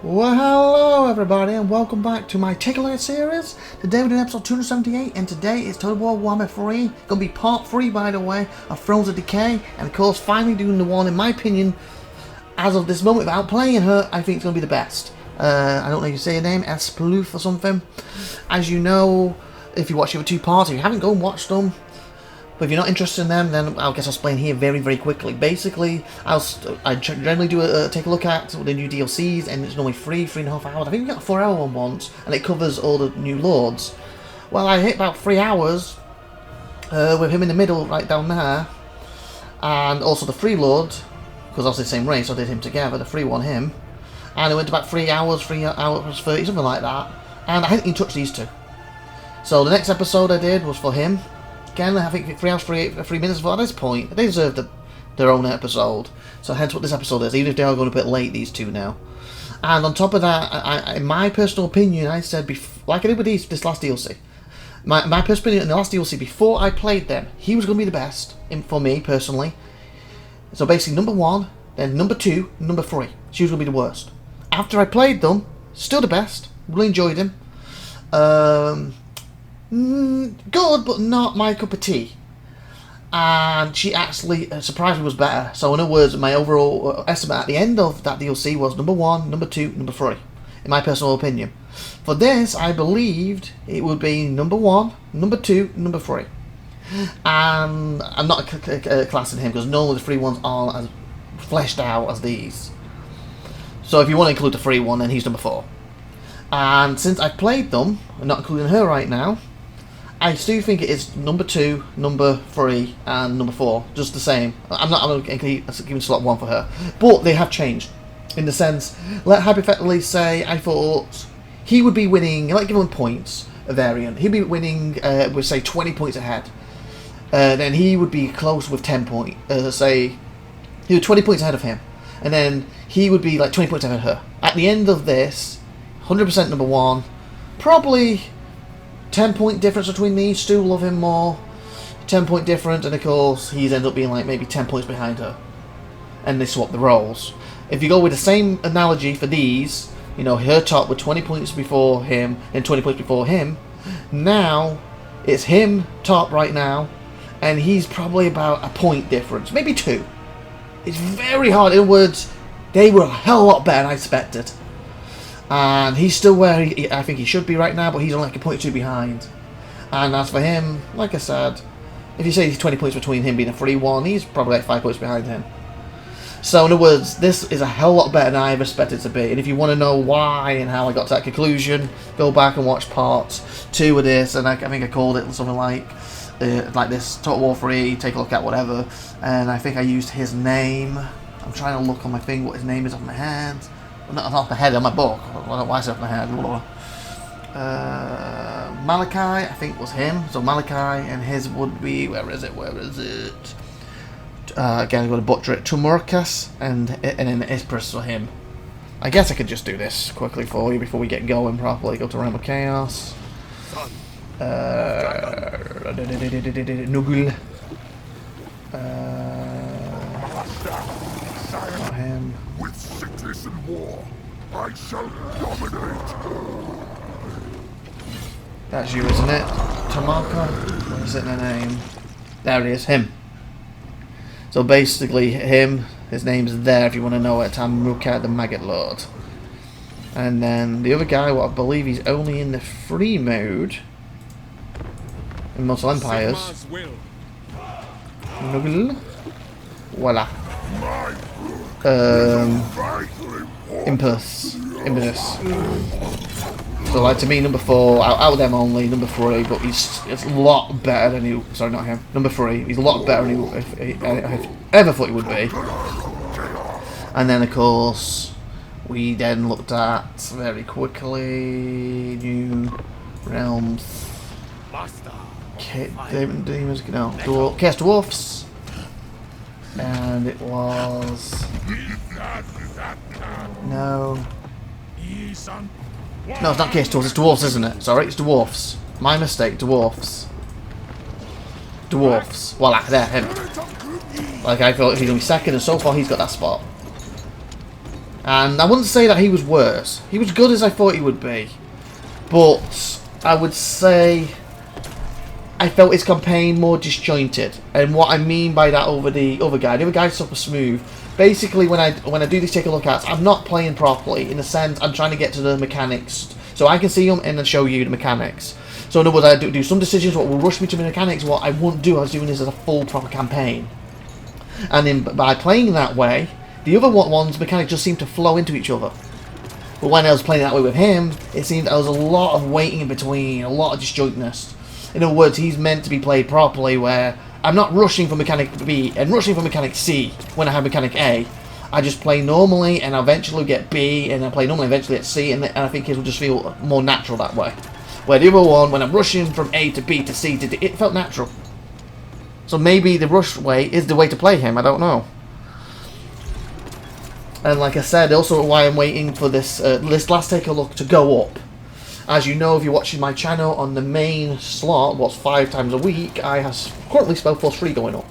Well, hello everybody and welcome back to my Take a Look series. Today we're doing episode 278 and today is Total War Warhammer 3. Gonna be part 3 by the way of Thrones of Decay, and of course finally doing the one, in my opinion, as of this moment without playing her, I think it's gonna be the best. I don't know if you say her name, Elspeth or something. As you know, if you watch the other two parts, if you haven't, go and watch them. But if you're not interested in them, then I guess I'll explain here very quickly. Basically, I generally do take a look at the new DLCs, and it's normally 3.5 hours. I think we got a 4-hour one once, and it covers all the new lords. Well, I hit about 3 hours with him in the middle, right down there, and also the free lord, because obviously the same race, so I did him together, the free one, him, and it went to about 3 hours, 30, something like that, and I hadn't even touched these two. So the next episode I did was for him. Again, I think 3 hours, 3 minutes. But at this point, they deserve their own episode. So hence what this episode is, even if they are going a bit late, these two now. And on top of that, in my personal opinion, I said, like I did with this last DLC, my personal opinion in the last DLC, before I played them, he was going to be the best, for me, personally. So basically, number 1, then number 2, number 3. She was going to be the worst. After I played them, still the best. Really enjoyed him. Good, but not my cup of tea. And she actually surprisingly was better. So in other words, my overall estimate at the end of that DLC was number 1, number 2, number 3, in my personal opinion. For this, I believed it would be number 1, number 2, number 3. And I'm not classing him because none of the free ones aren't as fleshed out as these. So if you want to include the free one, then he's number 4. And since I've played them, I'm not including her right now, I still think it is number 2, number 3, and number 4, just the same. I'm going to give slot 1 for her. But they have changed. In the sense, let's hypothetically say I thought he would be winning, like give him points, a variant. He'd be winning with, say, 20 points ahead. Then he would be close with 10 points. Say, he was 20 points ahead of him. And then he would be like 20 points ahead of her. At the end of this, 100% number 1, probably 10-point difference between these. Stu love him more. 10-point difference, and of course he's ended up being like maybe 10 points behind her. And they swap the roles. If you go with the same analogy for these, you know, her top with 20 points before him and 20 points before him. Now it's him top right now, and he's probably about a point difference, maybe 2. It's very hard. In other words, they were a hell of a lot better than I expected. And he's still where I think he should be right now, but he's only like a point or 2 behind. And as for him, like I said, if you say he's 20 points between him being a 3-1, he's probably like 5 points behind him. So in other words, this is a hell of a lot better than I ever expected it to be. And if you want to know why and how I got to that conclusion, go back and watch part 2 of this. And I think I called it something like this, Total War 3, take a look at whatever. And I think I used his name. I'm trying to look on my thing what his name is off my head. Not off my head, on my book. I don't know why I said off my head. Malachi, I think, was him. So Malachi, and his would be, where is it? Again, I'm going to butcher it. Tumurkas, and then Ispris for him. I guess I could just do this quickly for you before we get going properly. Go to Realm of Chaos. Nugul. Not him. With sickness and war, I shall dominate. That's you, isn't it? Tamaka? What is it in the name? There it is, him. So basically, him, his name's there if you want to know it. Tamruka the Maggot Lord. And then the other guy, what I believe he's only in the free mode in Muscle Empires. Nugul. Voila. Impetus. So like to me, number 4 out of them only, number 3, but it's a lot better than he. Sorry, not him. Number 3. He's a lot better than I ever thought he would be. And then of course we then looked at very quickly new realms. Demons, no, Chaos Dwarfs. And it was no, it's not Chaos Dwarfs. It's Dwarfs, isn't it? Sorry, it's Dwarfs. My mistake. Dwarfs. Voila, there, him. Like I thought he's gonna be second, and so far he's got that spot. And I wouldn't say that he was worse. He was good as I thought he would be. But I would say I felt his campaign more disjointed. And what I mean by that over the other guy's super smooth. Basically, when I do these take a look at, I'm not playing properly. In a sense, I'm trying to get to the mechanics. So I can see them and then show you the mechanics. So in other words, I do some decisions what will rush me to the mechanics. What I wouldn't do, I was doing this as a full proper campaign. And then by playing that way, the other ones mechanics just seem to flow into each other. But when I was playing that way with him, it seemed there was a lot of waiting in between, a lot of disjointness. In other words, he's meant to be played properly, where I'm not rushing for mechanic B and rushing for mechanic C when I have mechanic A. I just play normally and I eventually get B, and I play normally eventually at C, and I think it will just feel more natural that way. Where the other one, when I'm rushing from A to B to C to D, it felt natural. So maybe the rush way is the way to play him, I don't know. And like I said, also why I'm waiting for this last take a look to go up. As you know, if you're watching my channel, on the main slot, what's 5 times a week, I have currently Spellforce 3 going up.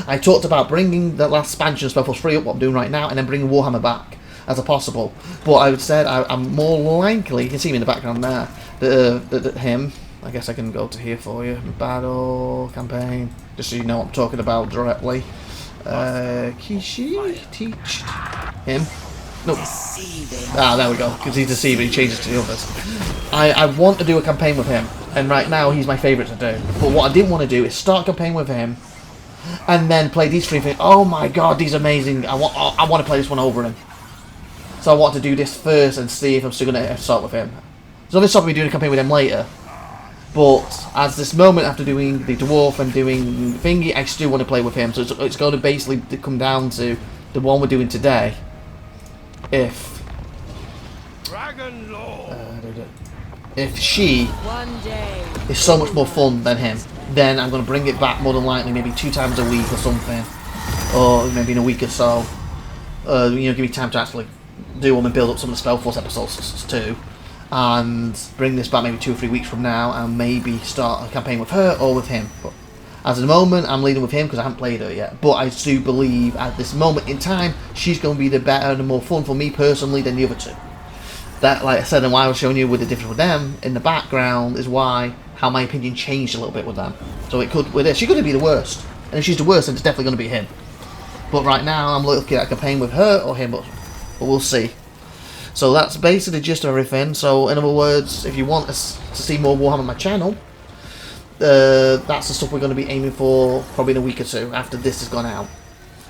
I talked about bringing the last expansion of Spellforce 3 up, what I'm doing right now, and then bringing Warhammer back as a possible. But I would say I'm more likely, you can see me in the background there, him. I guess I can go to here for you. Battle, campaign, just so you know what I'm talking about directly. Kishi? Teach? Him? Nope. Ah, there we go. Because he's deceiving, he changes to the others. I want to do a campaign with him. And right now, he's my favourite to do. But what I didn't want to do is start a campaign with him, and then play these 3 and think, oh my god, these are amazing. I want to play this one over him. So I want to do this first and see if I'm still going to start with him. So this will be doing a campaign with him later. But as this moment, after doing the dwarf and doing thingy, I still want to play with him. So it's going to basically come down to the one we're doing today. If she is so much more fun than him, then I'm going to bring it back more than likely, maybe 2 times a week or something, or maybe in a week or so. You know, give me time to actually do them and build up some of the Spellforce episodes too. And bring this back maybe 2 or 3 weeks from now, and maybe start a campaign with her or with him. But as of the moment, I'm leading with him because I haven't played her yet. But I do believe at this moment in time, she's going to be the better and the more fun for me personally than the other 2. That, like I said, and why I was showing you with the difference with them in the background is how my opinion changed a little bit with them. So it could, with this, she's going to be the worst. And if she's the worst, then it's definitely going to be him. But right now, I'm looking at a campaign with her or him, but we'll see. So that's basically the gist of everything. So in other words, if you want to see more Warhammer on my channel, that's the stuff we're going to be aiming for probably in a week or 2 after this has gone out.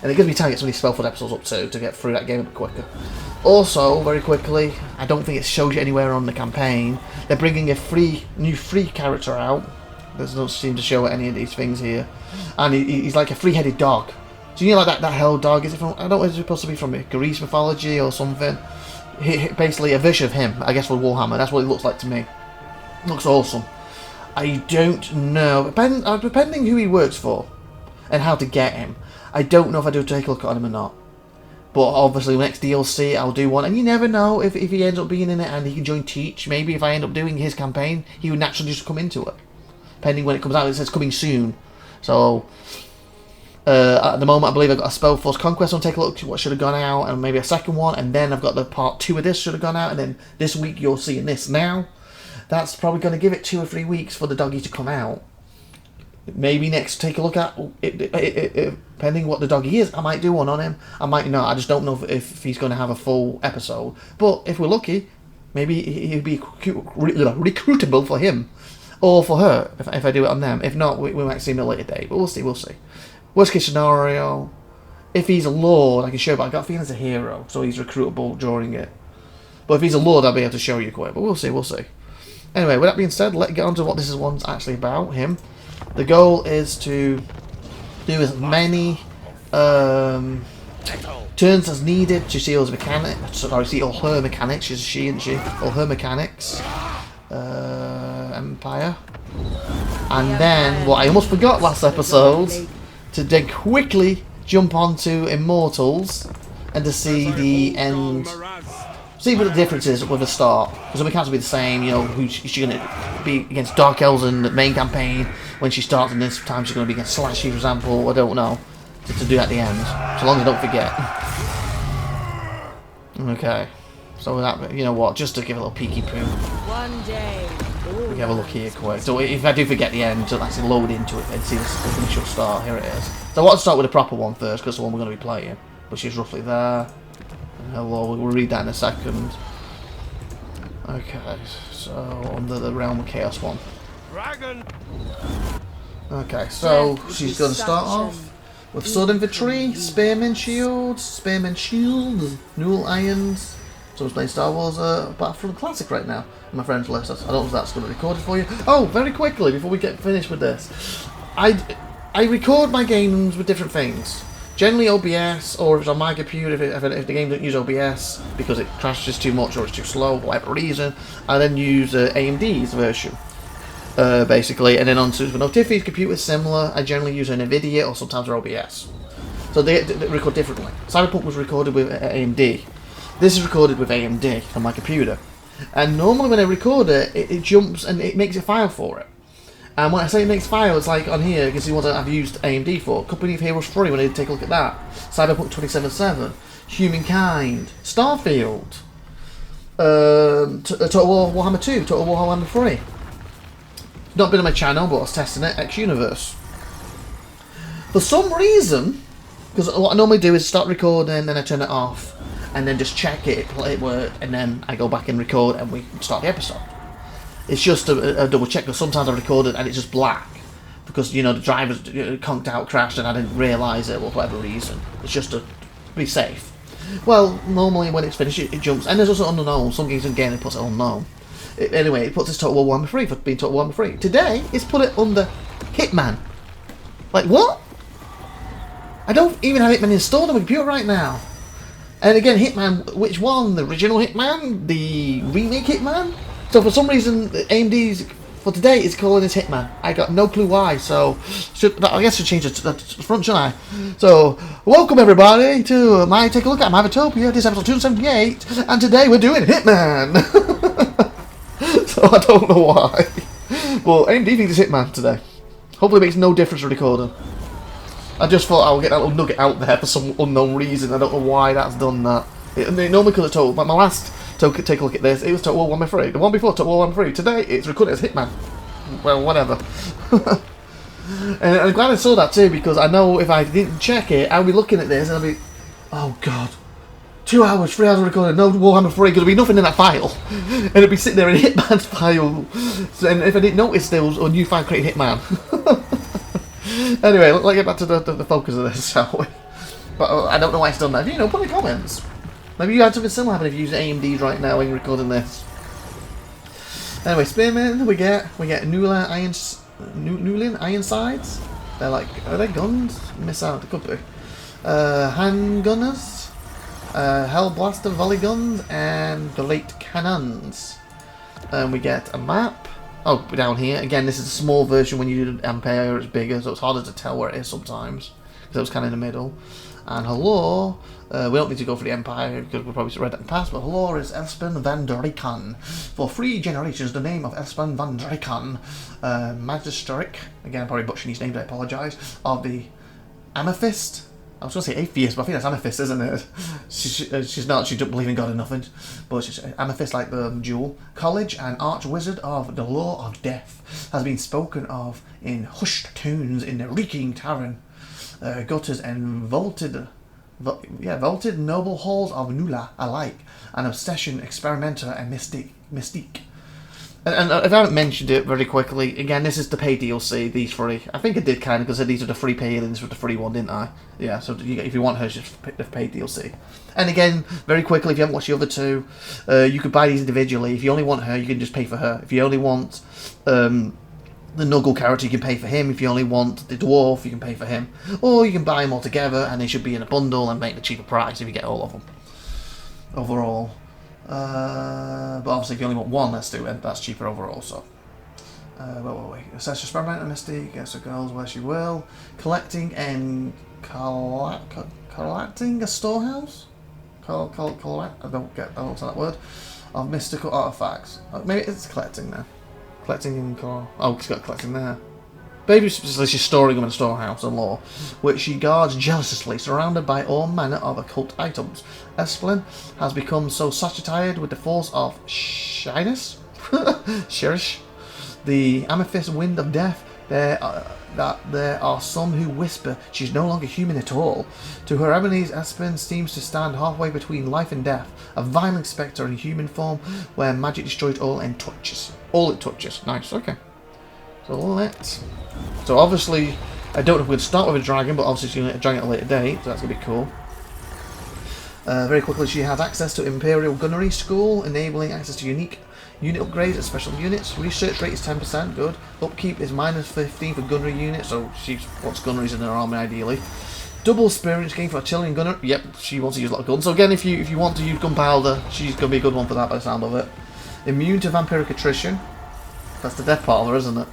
And it gives me time to get some of these Spellforce episodes up too, to get through that game a bit quicker. Also, very quickly, I don't think it shows you anywhere on the campaign, they're bringing a new free character out. There's no seem to show any of these things here. And he's like a 3-headed dog. So you know, like that hell dog, is it from, I don't know, is it supposed to be from Greece mythology or something? Basically a version of him, I guess, with Warhammer. That's what it looks like to me. Looks awesome. I don't know, depending who he works for and how to get him, I don't know if I do take a look at him or not. But obviously next DLC I'll do one, and you never know if he ends up being in it and he can join Teach. Maybe if I end up doing his campaign, he would naturally just come into it. Depending when it comes out, it says coming soon. So at the moment I believe I've got a Spellforce Conquest on, take a look at what should have gone out, and maybe a second one, and then I've got the part 2 of this should have gone out, and then this week you're seeing this now. That's probably going to give it 2 or 3 weeks for the doggy to come out. Maybe next take a look at it, depending what the doggy is, I might do one on him, I might not. I just don't know if he's going to have a full episode. But if we're lucky, maybe he'd be recruitable for him or for her if I do it on them. If not, we might see him at a later date, but we'll see. Worst case scenario, if he's a lord, I can show, but I got a feeling he's a hero, so he's recruitable during it. But if he's a lord, I'll be able to show you quick, but we'll see. Anyway, with that being said, let's get on to what this one's actually about, him. The goal is to do as many turns as needed to see all his mechanics. Sorry, see all her mechanics. She's she, isn't she? All her mechanics. Empire. And then, what I almost forgot last episode, to then quickly jump onto Immortals and to see the end. See what the difference is with the start, because the mechanics will be the same. You know, who's she going to be against Dark Elves in the main campaign when she starts, and this time she's going to be against Slashy, for example. I don't know. To do at the end, so long as I don't forget. Okay. So that, you know what, just to give a little peeky poo. One day. We can have a look here quick. So if I do forget the end, so actually load into it and see the initial start. Here it is. So I want to start with the proper one first, because the one we're going to be playing. Which is roughly there. And hello, we'll read that in a second. Okay, so under the Realm of Chaos one. Dragon. Okay, so she's going to start off with Sword Infantry, Spearman Shields, Newell Irons. So I'm playing Star Wars Battlefront Classic right now on my friend's list. I don't know if that's going to be recorded for you. Oh, very quickly, before we get finished with this. I record my games with different things. Generally OBS, or if it's on my computer, if the game doesn't use OBS because it crashes too much or it's too slow for whatever reason, I then use AMD's version. Basically, and then on Super Notifi's computer is similar. I generally use an NVIDIA or sometimes OBS. So they record differently. Cyberpunk was recorded with AMD. This is recorded with AMD on my computer. And normally when I record it, it jumps and it makes a file for it. And when I say it makes file, it's like on here, you can see what I've used AMD for. Company of Heroes 3, when I take a look at that. Cyberpunk 2077, Humankind, Starfield, Total War Warhammer 2, Total War Warhammer 3. Not been on my channel, but I was testing it, X-Universe. For some reason, because what I normally do is start recording, then I turn it off, and then just check it worked, and then I go back and record, and we start the episode. It's just a double check, because sometimes I recorded and it's just black. Because, you know, the driver's conked out, crashed, and I didn't realise it for whatever reason. It's just to be safe. Well, normally when it's finished, it jumps. And there's also unknown. Some games again, it puts it unknown. Anyway, it puts this Total War Warhammer 3 for being Total War Warhammer 3. Today, it's put it under Hitman. Like, what? I don't even have Hitman installed on my computer right now. And again, Hitman, which one? The original Hitman? The remake Hitman? So for some reason, AMD's for today is calling this Hitman. I got no clue why. So I guess I should change it to the front, shouldn't I? So welcome everybody to my take a look at IVATOPIA. This is episode 278, and today we're doing Hitman. So I don't know why, but AMD thinks it's Hitman today. Hopefully, it makes no difference to recording. I just thought I'll get that little nugget out there for some unknown reason. I don't know why that's done that. It normally could have told, but my last. So take a look at this. It was Total War Warhammer 3. The one before Total War Warhammer 3. Today it's recorded as Hitman. Well, whatever. And I'm glad I saw that too, because I know if I didn't check it, I'll be looking at this and I'll be, oh god, 2 hours, 3 hours of recording, no Warhammer 3, there'll be nothing in that file. And it'll be sitting there in Hitman's file. So, and if I didn't notice there was a new file created Hitman. Anyway, let's get back to the focus of this, shall we? But I don't know why it's done that. You know, put in the comments. Maybe you had something similar happen if you use AMDs right now when you're recording this. Anyway, Spearmen, we get Newland Ironsides. They're like, are they guns? Miss out, it could be. Handgunners, Hellblaster volley guns, and the late cannons. And we get a map. Oh, down here again. This is a small version. When you do Empire, it's bigger, so it's harder to tell where it is sometimes because it was kind of in the middle. And hello, we don't need to go for the Empire because we'll probably read that in the past, but hello is Elspeth van der Rican. For 3 generations, the name of Elspeth van der Rican, Magistric, again, I'm probably butchering these names, I apologise, of the Amethyst. I was going to say atheist, but I think that's Amethyst, isn't it? She's not, she doesn't believe in God or nothing, but she's Amethyst like the jewel. College and Archwizard of the Law of Death has been spoken of in hushed tones in the reeking tavern. Gutters and vaulted noble halls of Nula alike, an obsession, experimenter, and mystique. And if I haven't mentioned it very quickly, again, this is the paid DLC, these 3. I think I did kind of, because these are the free paid and this was the free one, didn't I? Yeah, so if you want her, just pick the paid DLC. And again, very quickly, if you haven't watched the other 2, you could buy these individually. If you only want her, you can just pay for her. If you only want the Nuggle character, you can pay for him. If you only want the dwarf, you can pay for him. Or you can buy them all together and they should be in a bundle and make the cheaper price if you get all of them. Overall. But obviously if you only want one, that's cheaper overall, so. Wait. Assess experiment and Mystique, gets the girls where she will. Collecting and collecting a storehouse? I don't say that word. Of mystical artifacts. Maybe it's collecting now. Collecting in core. Oh, it's got collecting there. Baby specifically, she's storing them in a storehouse and law, which she guards jealously, surrounded by all manner of occult items. Esplin has become so saturated with the force of shyness, Shirish, the amethyst wind of death, that there are some who whisper she's no longer human at all. To her enemies, Esplin seems to stand halfway between life and death, a violent spectre in human form, where magic destroys all it touches. All it touches. Nice. Okay. So obviously, I don't know if we're going to start with a dragon, but obviously she's going to get a dragon at a later date, so that's going to be cool. Very quickly, she has access to Imperial Gunnery School, enabling access to unique unit upgrades and special units. Research rate is 10%, good. Upkeep is -15 for gunnery units, so she wants gunneries in her army ideally. Double experience gain for artillery and gunner. Yep, she wants to use a lot of guns. So again, if you want to use gunpowder, she's going to be a good one for that by the sound of it. Immune to vampiric attrition. That's the death part of her, isn't it?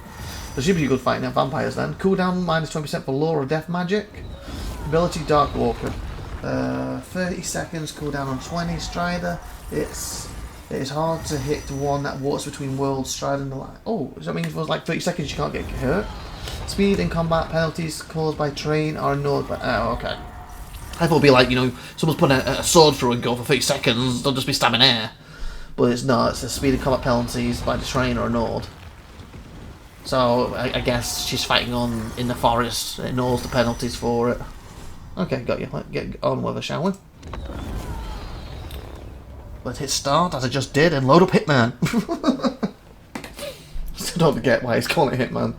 So she'd be a good fighting at vampires then. Cooldown -20% for Law of Death Magic. Ability Dark Walker. 30 seconds, cooldown on 20. Strider. It is hard to hit one that walks between worlds, striding the line. Oh, does that mean for like 30 seconds you can't get hurt? Speed and combat penalties caused by terrain are ignored by... Oh, okay. I thought it'd be like, you know, someone's putting a sword through and go for 30 seconds, they'll just be stabbing air. But it's not, it's the speed and combat penalties by the terrain are ignored. So, I guess she's fighting on in the forest, it ignores the penalties for it. Okay, got you. Let's get on with her, shall we? Let's hit start, as I just did, and load up Hitman. Still don't get why he's calling it Hitman.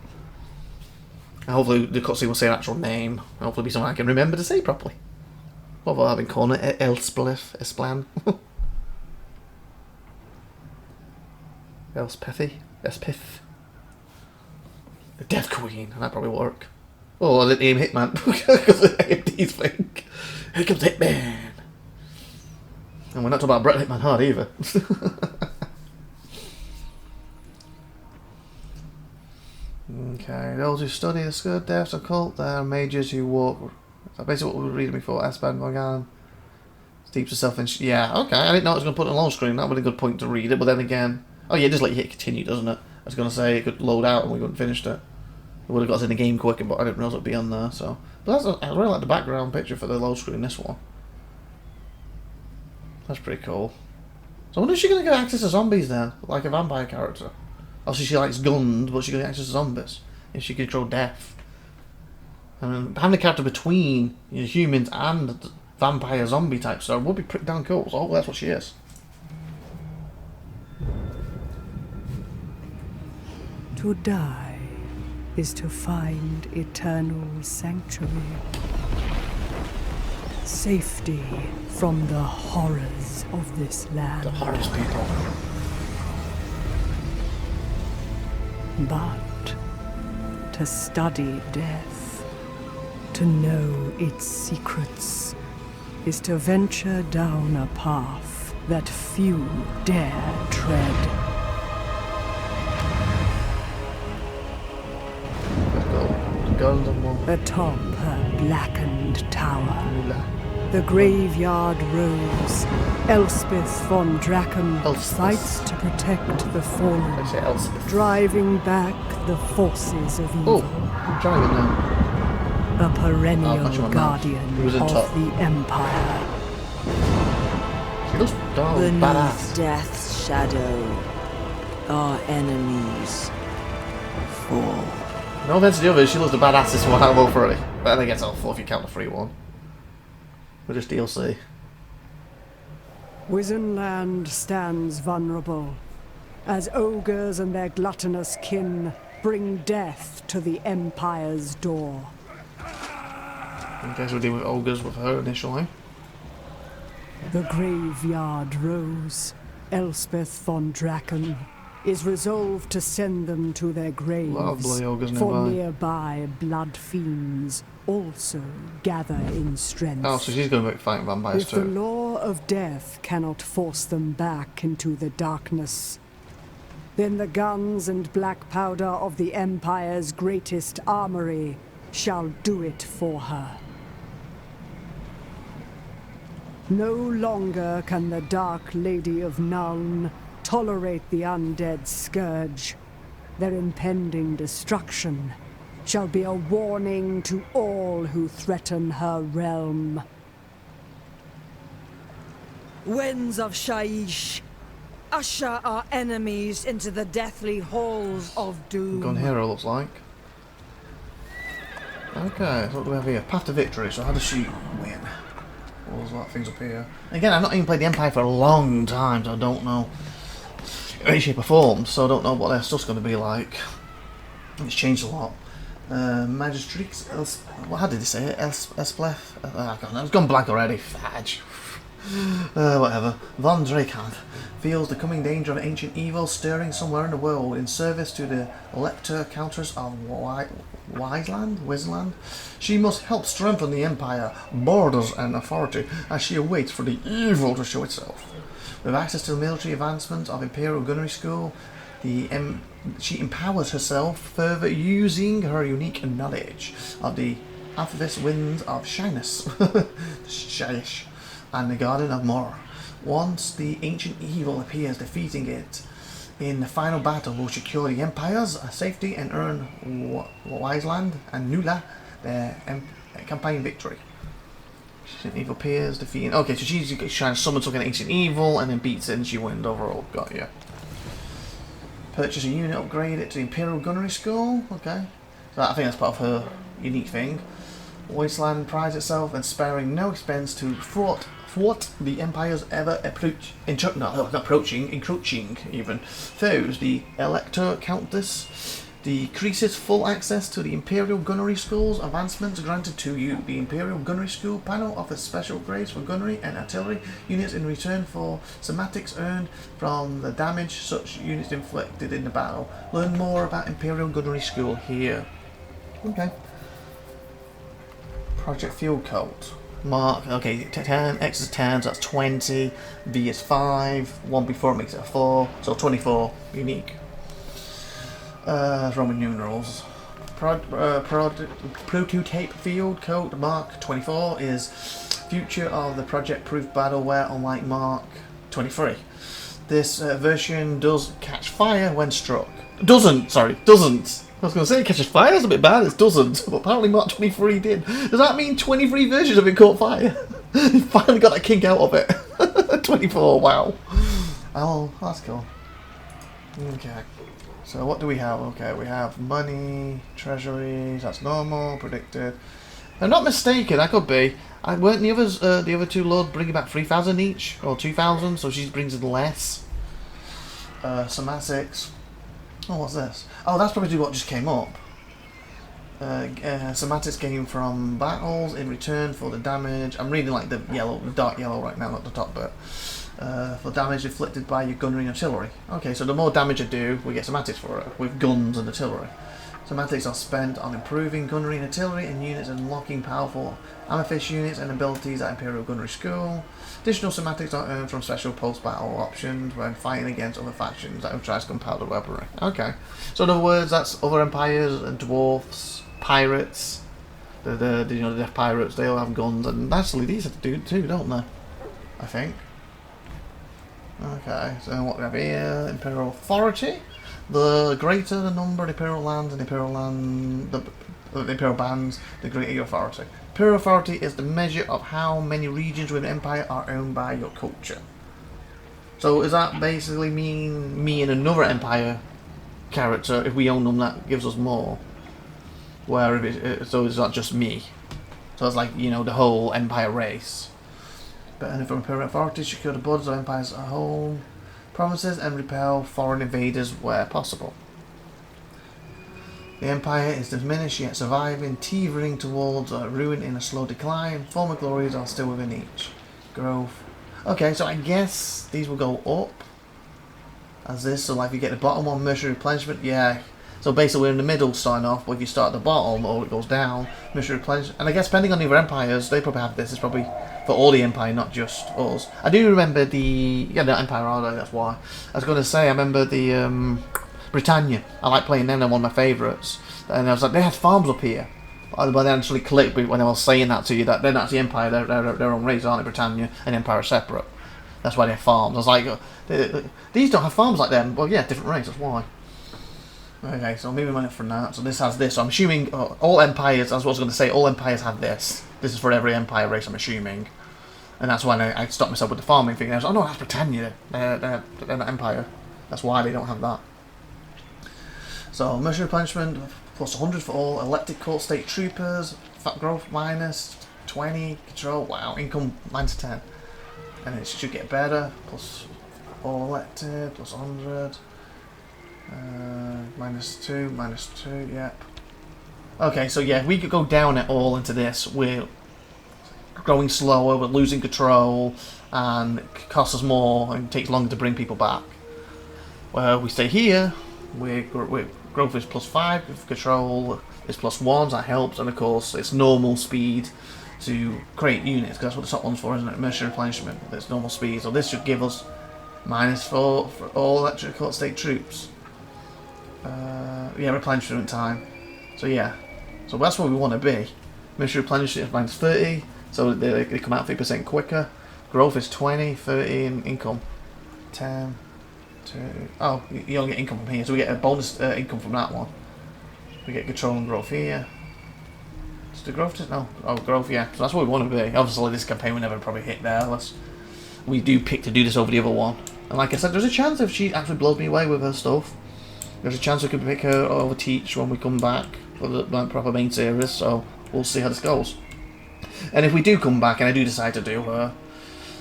And hopefully the cutscene will say an actual name. Hopefully it'll be something I can remember to say properly. What have I been calling it? Elspeth? Esplan? Elspethy? Elspeth? The Death Queen, and that probably work. Oh, I didn't aim Hitman because of the AMD's thing. Here comes Hitman. And we're not talking about Brett Hitman Hard either. Okay, those who study the Scourge Deaths occult, they are mages who walk. So basically what we were reading before. Espen Vagan steeps herself in. Yeah, okay. I didn't know it was going to put it on long screen. That would be a good point to read it, but then again. Oh, yeah, just let you hit continue, doesn't it? I was going to say it could load out and we wouldn't finished it. It would have got us in the game quicker, but I didn't realise it would be on there, so. But that's I really like the background picture for the load screen, this one. That's pretty cool. So I wonder if she's going to get access to zombies then, like a vampire character. Obviously she likes guns, but she's going to get access to zombies. If she can control death. I mean, having a character between humans and vampire zombie type stuff would be pretty damn cool, so hopefully that's what she is. To die is to find eternal sanctuary. Safety from the horrors of this land. The horrors, people. But to study death, to know its secrets, is to venture down a path that few dare tread. Atop her blackened tower, the graveyard rose, Elspeth von Draken fights to protect the fallen, driving back the forces of evil. Oh, dragon now. A perennial guardian of the Empire. She looks Beneath badass. death's shadow, our enemies fall. No offense to the others, she looks the badassest one out of all three. But I guess I'll fall if you count the free one. We're just DLC. Wizenland stands vulnerable, as ogres and their gluttonous kin bring death to the Empire's door. I guess we'll deal with ogres with her initially. The graveyard rose, Elspeth von Draken, is resolved to send them to their graves, for nearby blood fiends also gather in strength. Oh, so she's going to be fighting vampires if too. The law of death cannot force them back into the darkness, then the guns and black powder of the Empire's greatest armory shall do it for her. No longer can the Dark Lady of Nuln tolerate the undead scourge. Their impending destruction shall be a warning to all who threaten her realm. Winds of Shaiish, usher our enemies into the deathly halls of doom. Gun hero looks like. Okay, so what do we have here? Path to victory, so how does she win? Well, there's a lot of things up here. Again, I've not even played the Empire for a long time, so I don't know how she performs, so I don't know what their stuff's going to be like. It's changed a lot. Magistrix, how did they say it? Elspeth? I can't know, it's gone blank already. Fudge. Whatever. Von Drakan feels the coming danger of ancient evil stirring somewhere in the world in service to the elector countess of Wisland. She must help strengthen the empire, borders and authority as she awaits for the evil to show itself. With access to the military advancement of Imperial Gunnery School, she empowers herself further using her unique knowledge of the Aphrodite winds of Shyness. Shyish. And the Garden of Mor. Once the ancient evil appears, defeating it in the final battle will secure the Empire's safety and earn Wiseland and Nula their campaign victory. Ancient evil appears, defeating... Okay, so she's trying to summon something ancient evil and then beats it and she wins overall. Got ya. Purchase a unit, upgrade it to the Imperial Gunnery School. Okay. So I think that's part of her unique thing. Wasteland prides itself in sparing no expense to thwart the Empire's ever encroaching even foes. The Elector Countess decreases full access to the Imperial Gunnery School's advancements granted to you. The Imperial Gunnery School panel offers special grades for gunnery and artillery units in return for somatics earned from the damage such units inflicted in the battle. Learn more about Imperial Gunnery School here. Okay. Project Field Code. Mark, okay, 10, X is 10, so that's 20, V is 5, 1 before it makes it a 4, so 24, unique. Roman numerals. Prototype Field Code Mark 24 is future of the project-proof battleware, unlike Mark 23. This version does catch fire when struck. Doesn't! I was going to say it catches fire, that's a bit bad, it doesn't, but apparently Mark 23 did. Does that mean 23 versions of it caught fire? He finally got that kink out of it. 24, wow. Oh, that's cool. Okay, so what do we have? Okay, we have money, treasuries, that's normal, predicted. If I'm not mistaken, that could be. Weren't the others, the other two lords bringing back 3,000 each? Or 2,000, so she brings in less. Somatics. Oh, what's this? Oh, that's probably what just came up. Somatics gained from battles in return for the damage. I'm reading like the yellow, the dark yellow right now, not the top bit. For damage inflicted by your gunnery and artillery. Okay, so the more damage I do, we get somatics for it, with guns and artillery. Somatics are spent on improving gunnery and artillery and units and unlocking powerful amethyst units and abilities at Imperial Gunnery School. Additional somatics are earned from special post-battle options when fighting against other factions that tries gunpowder weaponry. Okay, so in other words, that's other empires and dwarfs, pirates, the death pirates. They all have guns, and actually these have to do too, don't they? I think. Okay, so what we have here, Imperial Authority. The greater the number of Imperial lands and Imperial bands, the greater your authority. Imperial authority is the measure of how many regions within Empire are owned by your culture. So does that basically mean me and another Empire character, if we own them, that gives us more? Where if so it's not just me. So it's like, you know, the whole Empire race. But from Imperial authority, secure the borders of empires at home, provinces, and repel foreign invaders where possible. The Empire is diminished yet surviving, teetering towards ruin in a slow decline. Former glories are still within each. Growth. Okay, so I guess these will go up as this. So like if you get the bottom one, mercenary replenishment, yeah. So basically we're in the middle starting off, but if you start at the bottom or it goes down, mercenary replenishment. And I guess depending on the other empires, they probably have this. It's probably for all the Empire, not just us. I do remember the Empire Ardo, that's why. I was going to say, I remember the Britannia. I like playing them, they're one of my favourites. And I was like, they had farms up here. But then actually clicked when I was saying that to you, that they're not the Empire, they're their own race, aren't they? Britannia and Empire are separate. That's why they have farms. I was like, these don't have farms like them. Well, yeah, different race, that's why. Okay, so moving on from that. So this has this. So I'm assuming all empires, as I was going to say, all empires have this. This is for every empire race, I'm assuming. And that's why I stopped myself with the farming thing. I was like, oh no, that's Britannia. They're not empire. That's why they don't have that. So mercenary replenishment plus 100 for all elected court state troopers. Fat growth minus 20. Control. Wow. Income minus 10. And it should get better. Plus all elected. Plus 100. Minus 2. Minus 2. Yep. Okay, so yeah, if we could go down it all into this, we're growing slower, we're losing control, and it costs us more and takes longer to bring people back. Where we stay here, growth is plus 5, with control is plus 1, that helps, and of course it's normal speed to create units, because that's what the top one's for, isn't it? Mercenary replenishment, it's normal speed, so this should give us minus 4 for all electric court state troops. Yeah, replenishment time. So yeah, so that's where we want to be. Mercenary replenishment is minus 30, so they come out 3% quicker. Growth is 20, 30, and income 10, 2. Oh, you only get income from here, so we get a bonus income from that one. We get control and growth here. Is the growth? No. Oh, growth, yeah. So that's what we want to be. Obviously, this campaign will never probably hit there unless we do pick to do this over the other one. And like I said, there's a chance if she actually blows me away with her stuff, there's a chance we could pick her over Teach when we come back for the proper main series, so we'll see how this goes. And if we do come back and I do decide to do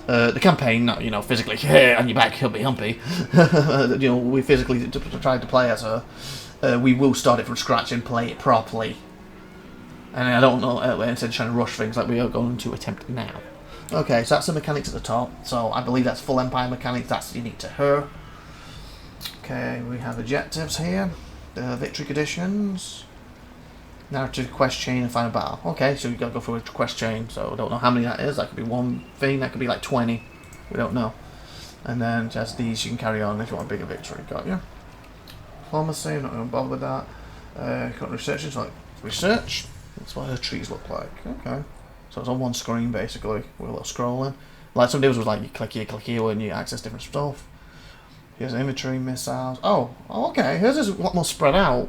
the campaign, not, you know, physically, yeah, on your back, humpy humpy, you know, we physically tried to play as her, we will start it from scratch and play it properly. And I don't know, instead of trying to rush things like we are going to attempt now. Okay, so that's the mechanics at the top, so I believe that's full Empire mechanics, that's unique to her. Okay, we have objectives here, victory conditions, narrative quest chain and final battle. Okay, so we've got to go through a quest chain, so I don't know how many that is. That could be one thing, that could be like 20, we don't know. And then just these you can carry on if you want a bigger victory, got you? Diplomacy, I'm not going to bother with that. Got research, it's like research, that's what her trees look like. Okay, so it's on one screen basically, with a little scrolling. Like some deals was like you click here when you access different stuff. Here's inventory, missiles. Oh, okay. Hers is a lot more spread out.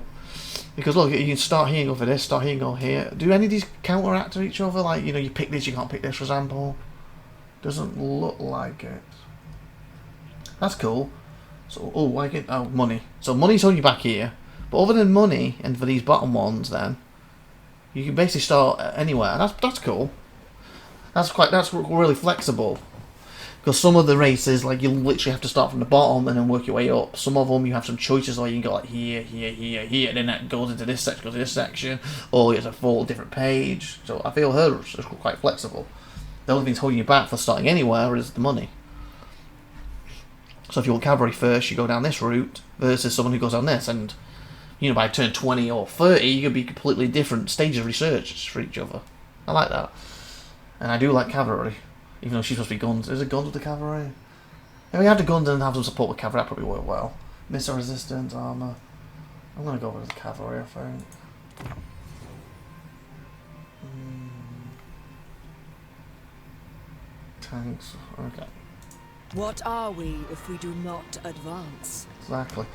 Because look, you can start here and go for this, start here and go here. Do any of these counteract to each other? Like, you know, you pick this, you can't pick this, for example. Doesn't look like it. That's cool. So, oh, I get, oh, money. So money's on you back here. But other than money, and for these bottom ones, then, you can basically start anywhere. That's cool. That's really flexible. Because some of the races, like, you literally have to start from the bottom and then work your way up. Some of them, you have some choices, like you can go like here, here, here, here, and then that goes into this section, goes to this section, or it's a full different page. So I feel hers is quite flexible. The only thing that's holding you back for starting anywhere is the money. So if you want cavalry first, you go down this route, versus someone who goes down this, and, you know, by turn 20 or 30, you could be completely different stages of research for each other. I like that. And I do like cavalry. Even though she's supposed to be guns. Is it guns with the cavalry? If we have the guns and have some support with cavalry, that probably work well. Missile resistance, armour. I'm going to go with the cavalry, I think. Tanks, okay. What are we if we do not advance? Exactly.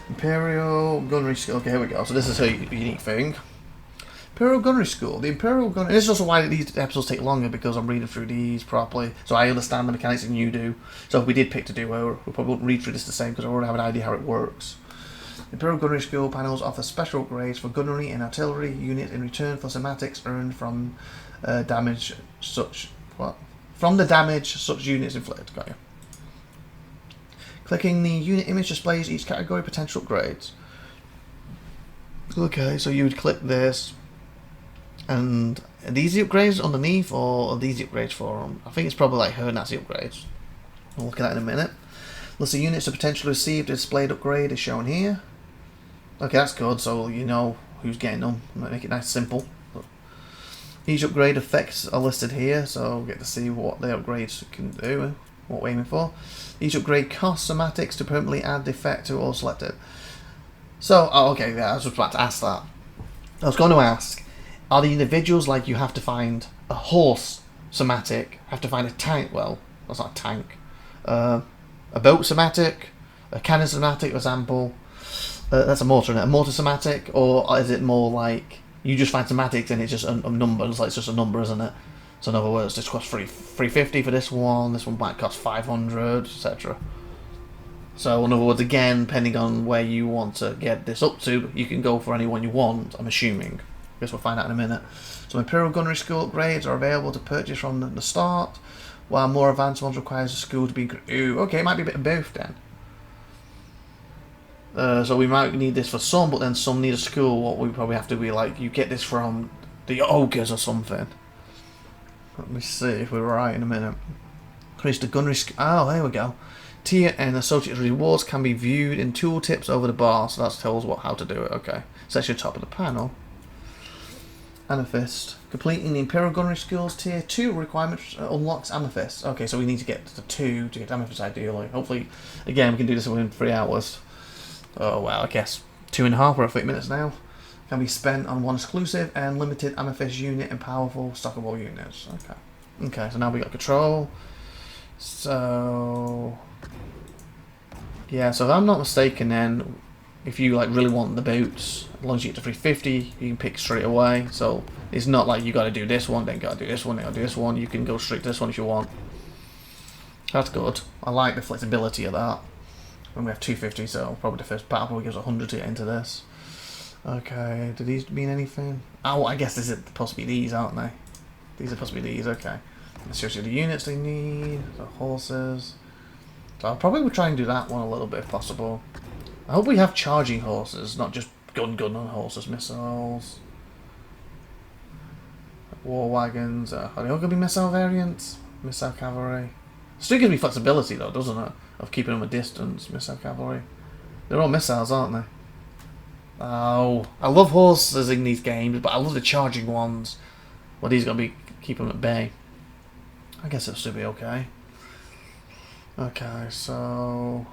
Imperial Gunnery School. Okay, here we go. So this is a unique thing. Imperial Gunnery School. The Imperial Gunnery... This is also why these episodes take longer, because I'm reading through these properly. So I understand the mechanics and you do. So if we did pick to do it, we probably wouldn't read through this the same, because I already have an idea how it works. Imperial Gunnery School panels offer special upgrades for gunnery and artillery units in return for somatics earned from damage such... What? From the damage such units inflict. Got you. Clicking the unit image displays each category potential upgrades. Okay, so you would click this. And are these the upgrades underneath, or are these the upgrades for them? I think it's probably like her and that's the upgrades. We'll look at that in a minute. List of units to potentially receive the displayed upgrade is shown here. Okay, that's good, so you know who's getting them. Might make it nice and simple. Each upgrade effects are listed here, so we'll get to see what the upgrades can do, what we're aiming for. Each upgrade costs somatics to permanently add the effect to all selected. So, oh, okay, yeah, I was just about to ask that. I was going to ask, are the individuals, like you have to find a horse somatic, have to find a tank, well, that's not a tank, a boat somatic, a cannon somatic, for example, That's a mortar, isn't it? A mortar somatic, or is it more like you just find somatics and it's just a number? It's like it's just a number, isn't it? So in other words, this costs 350 for this one. This one might cost 500, etc. So in other words, again, depending on where you want to get this up to, you can go for any one you want. I'm assuming. I guess we'll find out in a minute. So Imperial Gunnery School upgrades are available to purchase from the start, while more advanced ones requires a school to be. Ooh, okay, it might be a bit of both then. So we might need this for some, but then some need a school. What we probably have to be like, you get this from the ogres or something. Let me see if we're right in a minute. Increase the gunnery. Oh, there we go. Tier and associated rewards can be viewed in tooltips over the bar. So that tells us how to do it. Okay, so that's your top of the panel. Amethyst. Completing the Imperial Gunnery Skills Tier 2 requirement unlocks Amethyst. Okay, so we need to get to 2 to get Amethyst ideally. Hopefully, again, we can do this within 3 hours. Oh wow, I guess 2.5, we're at 30 minutes now. Can be spent on one exclusive and limited Amethyst unit and powerful stockable units. Okay. Okay, so now we got control. So yeah, so if I'm not mistaken then, if you like really want the boots, as long as you get to 350, you can pick straight away. So it's not like you gotta do this one, then gotta do this one, then gotta do this one. You can go straight to this one if you want. That's good. I like the flexibility of that. And we have 250, so probably the first battle probably gives 100 to get into this. Okay, do these mean anything? Oh, I guess this is possibly these, aren't they? These are possibly these, okay. Let's show you the units they need, the horses. So I'll probably try and do that one a little bit if possible. I hope we have charging horses, not just gun on horses, missiles. War wagons, are they all going to be missile variants? Missile cavalry. Still gives me flexibility though, doesn't it? Of keeping them a distance, missile cavalry. They're all missiles, aren't they? Oh, I love horses in these games, but I love the charging ones. Well, these are going to be keep them at bay. I guess it'll still be okay. Okay, so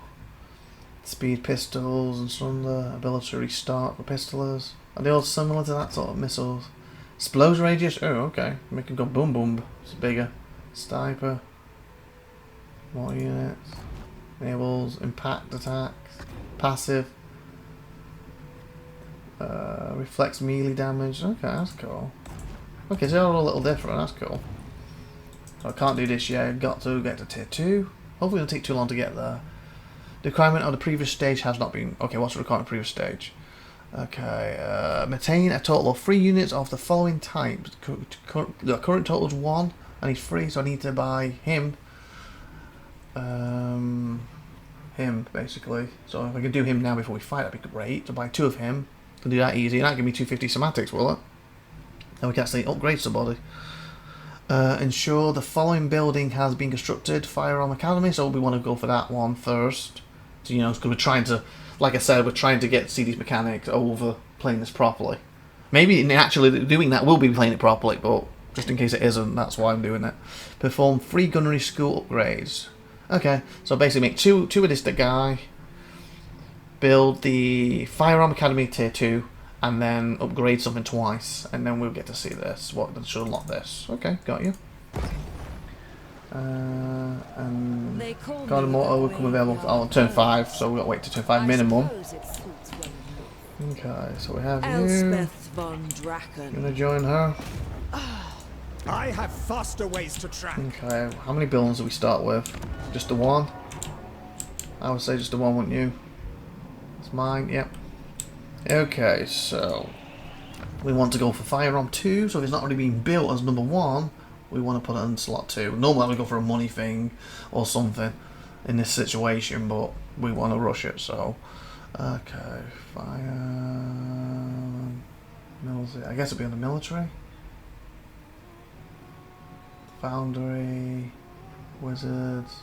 speed pistols and some of the ability to restart for pistolers. Are they all similar to that sort of missiles? Explosion radius. Oh, okay. Make them go boom boom. It's bigger. Sniper. More units. Enables impact attacks. Passive. Reflects melee damage. Okay, that's cool. Okay, so they're all a little different. That's cool. So I can't do this yet. I've got to get to tier 2. Hopefully it'll take too long to get there. The requirement of the previous stage has not been... Okay, what's the requirement of the previous stage? Okay, maintain a total of 3 units of the following types. The current total is 1. I need 3, so I need to buy him. Him, basically. So if I can do him now before we fight, that'd be great. To buy 2 of him. Can do that easy. And that'll give me 250 somatics, will it? Then we can actually upgrade somebody. Ensure the following building has been constructed. Firearm Academy. So we want to go for that one first. So, you know, because we're trying to, like I said, we're trying to get see these mechanics over playing this properly. Maybe actually doing that will be playing it properly, but just in case it isn't, that's why I'm doing it. Perform 3 gunnery school upgrades. Okay, so basically make two of this the guy. Build the Firearm Academy tier 2. And then upgrade something twice, and then we'll get to see this. What should unlock this? Okay, got you. And Garden Mortar will come available on turn 5, so we've got to wait to turn 5 minimum. Okay, so we have Elspeth von Draken. You gonna join her? I have faster ways to track. Okay, how many buildings do we start with? Just the one? I would say just the one, wouldn't you? It's mine, yep. Okay, so we want to go for Firearm 2, so if it's not already being built as number 1, we want to put it in slot 2. Normally I would go for a money thing or something in this situation, but we want to rush it, so okay, military. I guess it'd be on the military. Foundry, Wizards,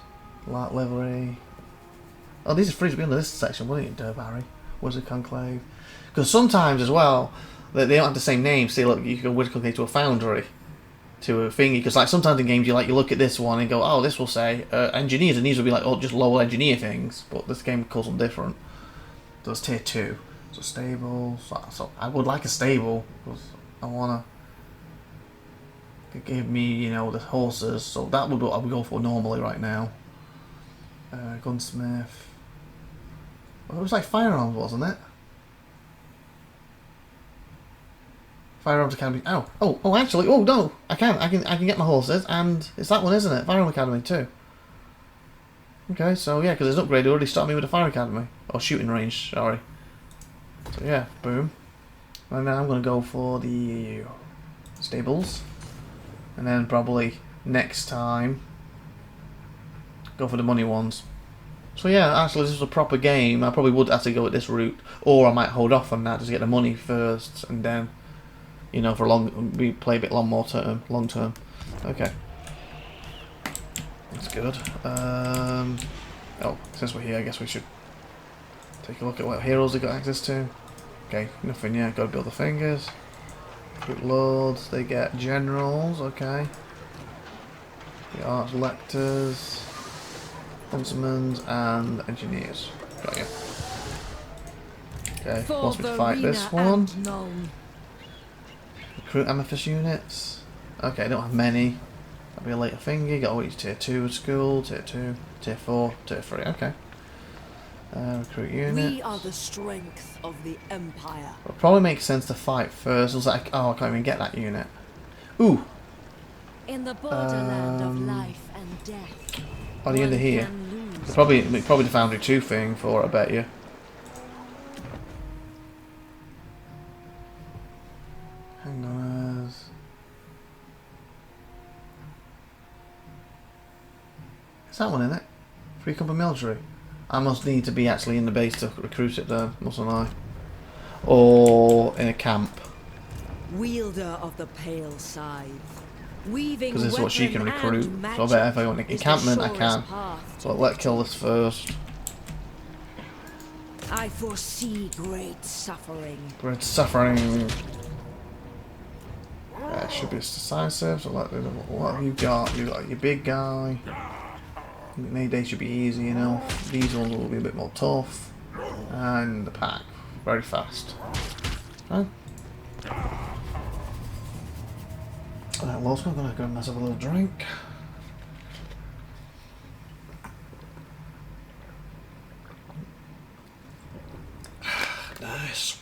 Light Livery. Oh, these are free to be under this section, wouldn't it, Barry? Wizard Conclave. Because sometimes as well, they don't have the same name. See, look, you can go Wizard Conclave to a Foundry, to a thingy. Because like sometimes in games you look at this one and go, oh, this will say engineers, and these will be like just low engineer things. But this game calls them different. So it's tier 2. So stable. So I would like a stable because I wanna give me, you know, the horses. So that would I would go for normally right now. Gunsmith. Well, it was like firearms, wasn't it? Firearms Academy. Oh, actually, oh no, I can get my horses, and it's that one, isn't it? Firearm Academy too. Okay, so yeah, because it's an upgrade, it already started me with a fire academy or shooting range. Sorry. So yeah, boom. And now I'm gonna go for the stables, and then probably next time go for the money ones. So yeah, actually, this is a proper game. I probably would actually go with this route, or I might hold off on that just to get the money first, and then, you know, for we play a bit long term. Okay, that's good. Oh, since we're here, I guess we should take a look at what heroes they got access to. Okay, nothing yet. Got to build the fingers. Good lords, they get generals. Okay. The arch lectors, huntsmen, and engineers. Got you. Okay, wants me to fight this one. Recruit amethyst units. Okay, I don't have many. That'll be a later thingy. Got all these tier 2 school, tier 2, tier 4, tier 3. Okay. Recruit units. We are the strength of the Empire. It'll probably make sense to fight first. I was like, oh, I can't even get that unit. Ooh. In the borderland of life and death. Oh, the end of here. Probably the Foundry 2 thing for it, I bet you. Hang on. Is that one in it? Free company military. I must need to be actually in the base to recruit it though, mustn't I? Or in a camp. Wielder of the pale scythe. Because this is what she can recruit. So I bet if I go in an encampment I can. So let's kill this first. I foresee great suffering. Great suffering. That should be decisive. So what have you got? You got your big guy. Mayday should be easy enough. These ones will be a bit more tough. And the pack. Very fast. Okay. Alright, well, I'm gonna go and mess up a little drink. Nice.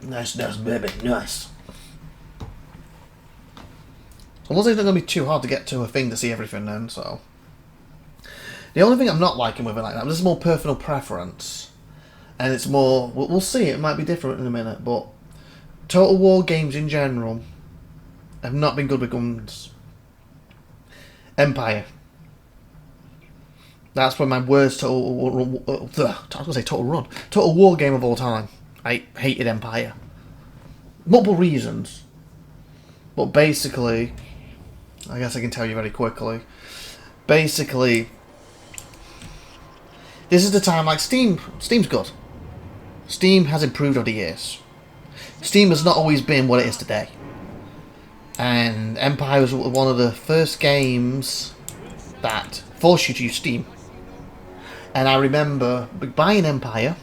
Nice, baby. Nice. Well, it's not going to be too hard to get to a thing to see everything then, so. The only thing I'm not liking with it like that, this is more personal preference. And it's more, we'll see, it might be different in a minute, but Total War games in general have not been good with guns. Empire. That's probably my worst Total War game of all time. I hated Empire. Multiple reasons. But basically, I guess I can tell you very quickly. Basically, this is the time, like Steam's good. Steam has improved over the years. Steam has not always been what it is today. And Empire was one of the first games that forced you to use Steam. And I remember buying Empire.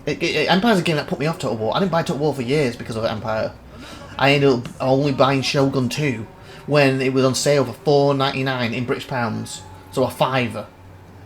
Empire's a game that put me off Total War. I didn't buy Total War for years because of Empire. I ended up only buying Shogun 2 when it was on sale for £4.99 in British pounds. So a fiver.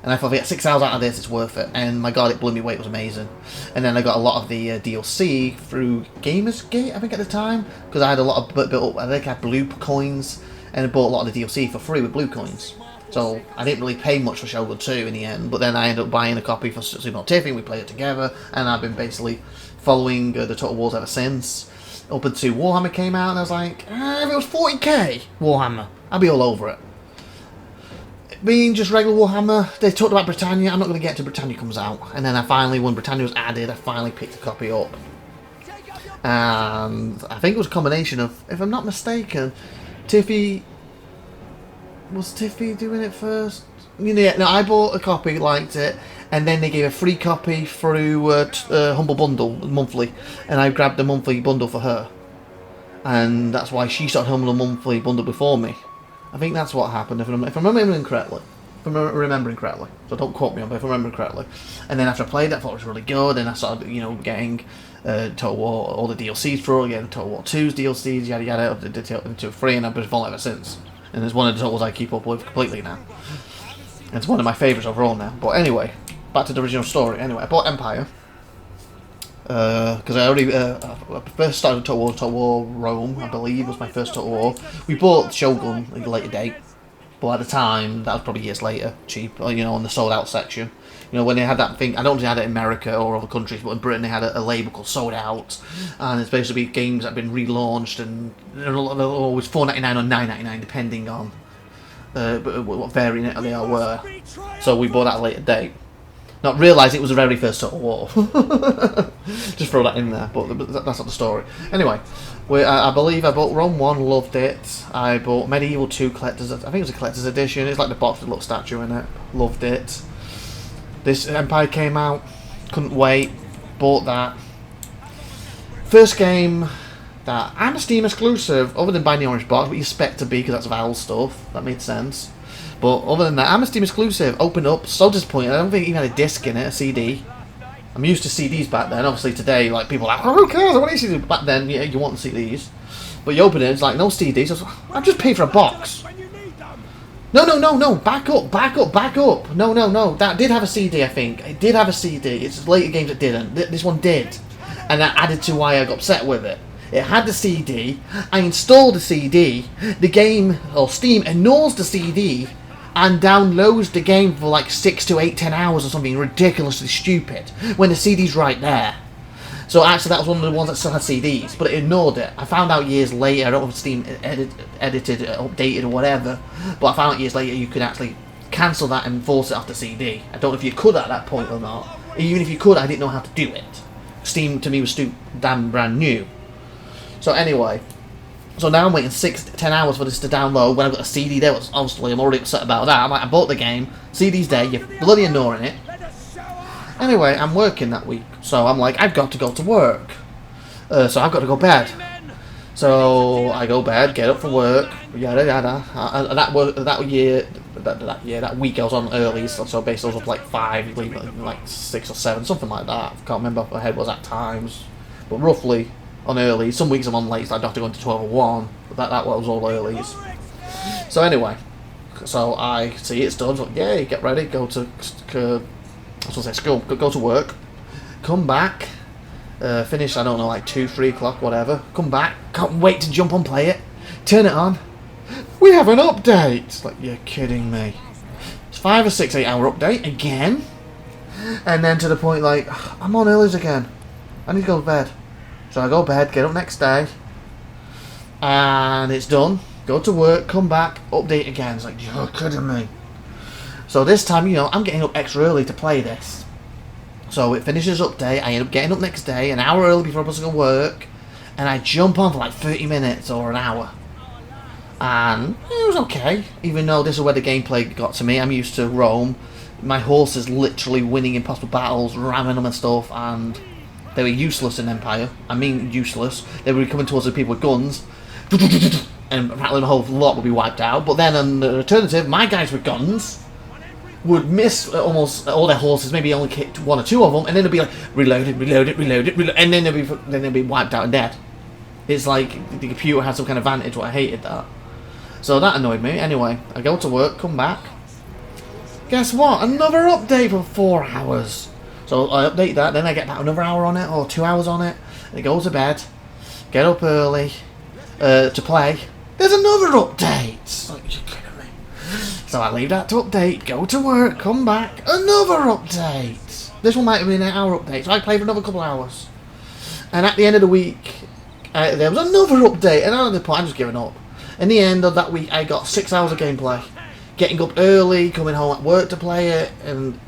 And I thought if I get 6 hours out of this, it's worth it. And my god, it blew me away, it was amazing. And then I got a lot of the DLC through Gamersgate, I think at the time. Because I had a lot of built up, I think I had blue coins. And I bought a lot of the DLC for free with blue coins. So I didn't really pay much for Shogun 2 in the end. But then I ended up buying a copy for Super Tiffy, we played it together. And I've been basically following the Total Wars ever since. Up until Warhammer came out, and I was like, if it was 40k Warhammer, I'd be all over it. Being just regular Warhammer, they talked about Britannia. I'm not going to get to Britannia comes out. And then I finally, when Britannia was added, I finally picked a copy up. And I think it was a combination of, if I'm not mistaken, Tiffy... Was Tiffy doing it first? Yeah, no, I bought a copy, liked it, and then they gave a free copy through Humble Bundle monthly, and I grabbed the monthly bundle for her. And that's why she started Humble Monthly Bundle before me. I think that's what happened, if I'm remembering correctly. So don't quote me on it, if I remember correctly. And then after I played it, I thought it was really good, and I started, getting Total War, all the DLCs for it, again, Total War 2's DLCs, yada yada, up to 3, and I've been following ever since. And it's one of the totals I keep up with completely now. And it's one of my favourites overall now. But anyway, back to the original story. Anyway, I bought Empire. because I already first started Total War Rome, I believe was my first Total War. We bought Shogun at a later date, but at the time that was probably years later, cheap, you know, on the sold out section. You know, when they had that thing, I don't think they had it in America or other countries, but in Britain they had a label called Sold Out, and it's basically games that have been relaunched, and they're always $4.99 or $9.99 depending on what variant they were. So we bought that at a later date. Not realise it was the very first Total War. Just throw that in there, but that's not the story. Anyway, I believe I bought Rome 1, loved it. I bought Medieval 2 Collector's, I think it was a Collector's Edition. It's like the box with a little statue in it. Loved it. This Empire came out, couldn't wait, bought that. First game that I'm a Steam exclusive, other than buying the orange box, but you expect to be because that's Valve stuff. That made sense. But other than that, I'm a Steam exclusive. Opened up, so disappointed. I don't think it even had a disc in it, a CD. I'm used to CDs back then. Obviously today, like people are like, oh, who cares? I want CDs. Back then, yeah, you want the CDs. But you open it, it's like no CDs. I just paid for a box. No, back up. No. That did have a CD, I think. It did have a CD. It's later games that didn't. This one did. And that added to why I got upset with it. It had the CD. I installed the CD. The game, or Steam, ignores the CD and downloads the game for like 6 to 8, 10 hours or something ridiculously stupid when the CD's right there. So actually that was one of the ones that still had CDs, but it ignored it. I found out years later, I don't know if Steam edited, updated or whatever, but I found out years later you could actually cancel that and force it off the CD. I don't know if you could at that point or not. Even if you could, I didn't know how to do it. Steam to me was too damn brand new. So anyway, so now I'm waiting 6 to 10 hours for this to download when I've got a CD there. Obviously I'm already upset about that. I'm like, I bought the game, CD's there, you're bloody ignoring it. Anyway, I'm working that week, so I'm like, I've got to go to work. So I've got to go to bed. So I go to bed, get up for work, yada yada. That week I was on early, so basically I was up like 5, like 6 or 7, something like that. I can't remember off my head was at times, but roughly on early. Some weeks I'm on late, so I'd have to go into 12 or 1. But that was all earlies. So anyway, so I see it's done. So yay, get ready, go to school, go to work, come back, finish, I don't know, like 2, 3 o'clock, whatever, come back, can't wait to jump on, play it, turn it on, we have an update. It's like, you're kidding me. It's 5 or 6, 8 hour update, again, and then to the point, like, I'm on early again, I need to go to bed. So I go to bed, get up next day, and it's done, go to work, come back, update again. It's like, you're kidding me. So this time, you know, I'm getting up extra early to play this. So it finishes update, I end up getting up next day, an hour early before I'm supposed to go work, and I jump on for like 30 minutes or an hour. And it was okay, even though this is where the gameplay got to me. I'm used to Rome. My horse is literally winning impossible battles, ramming them and stuff, and they were useless in Empire. I mean useless. They were coming towards the people with guns, and rattling the whole lot would be wiped out. But then on the alternative, my guys with guns would miss almost all their horses, maybe only kicked 1 or 2 of them, and then they'd be like, reload it, and then they'd be wiped out and dead. It's like the computer had some kind of advantage, but I hated that. So that annoyed me. Anyway, I go to work, come back. Guess what? Another update for 4 hours. So I update that, then I get about another hour on it, or 2 hours on it, and I go to bed, get up early to play. There's another update! Like, you're kidding me. So I leave that to update, go to work, come back, another update! This one might have been an hour update, so I play for another couple of hours. And at the end of the week, there was another update, and at the point I'm just giving up. In the end of that week, I got 6 hours of gameplay. Getting up early, coming home at work to play it, and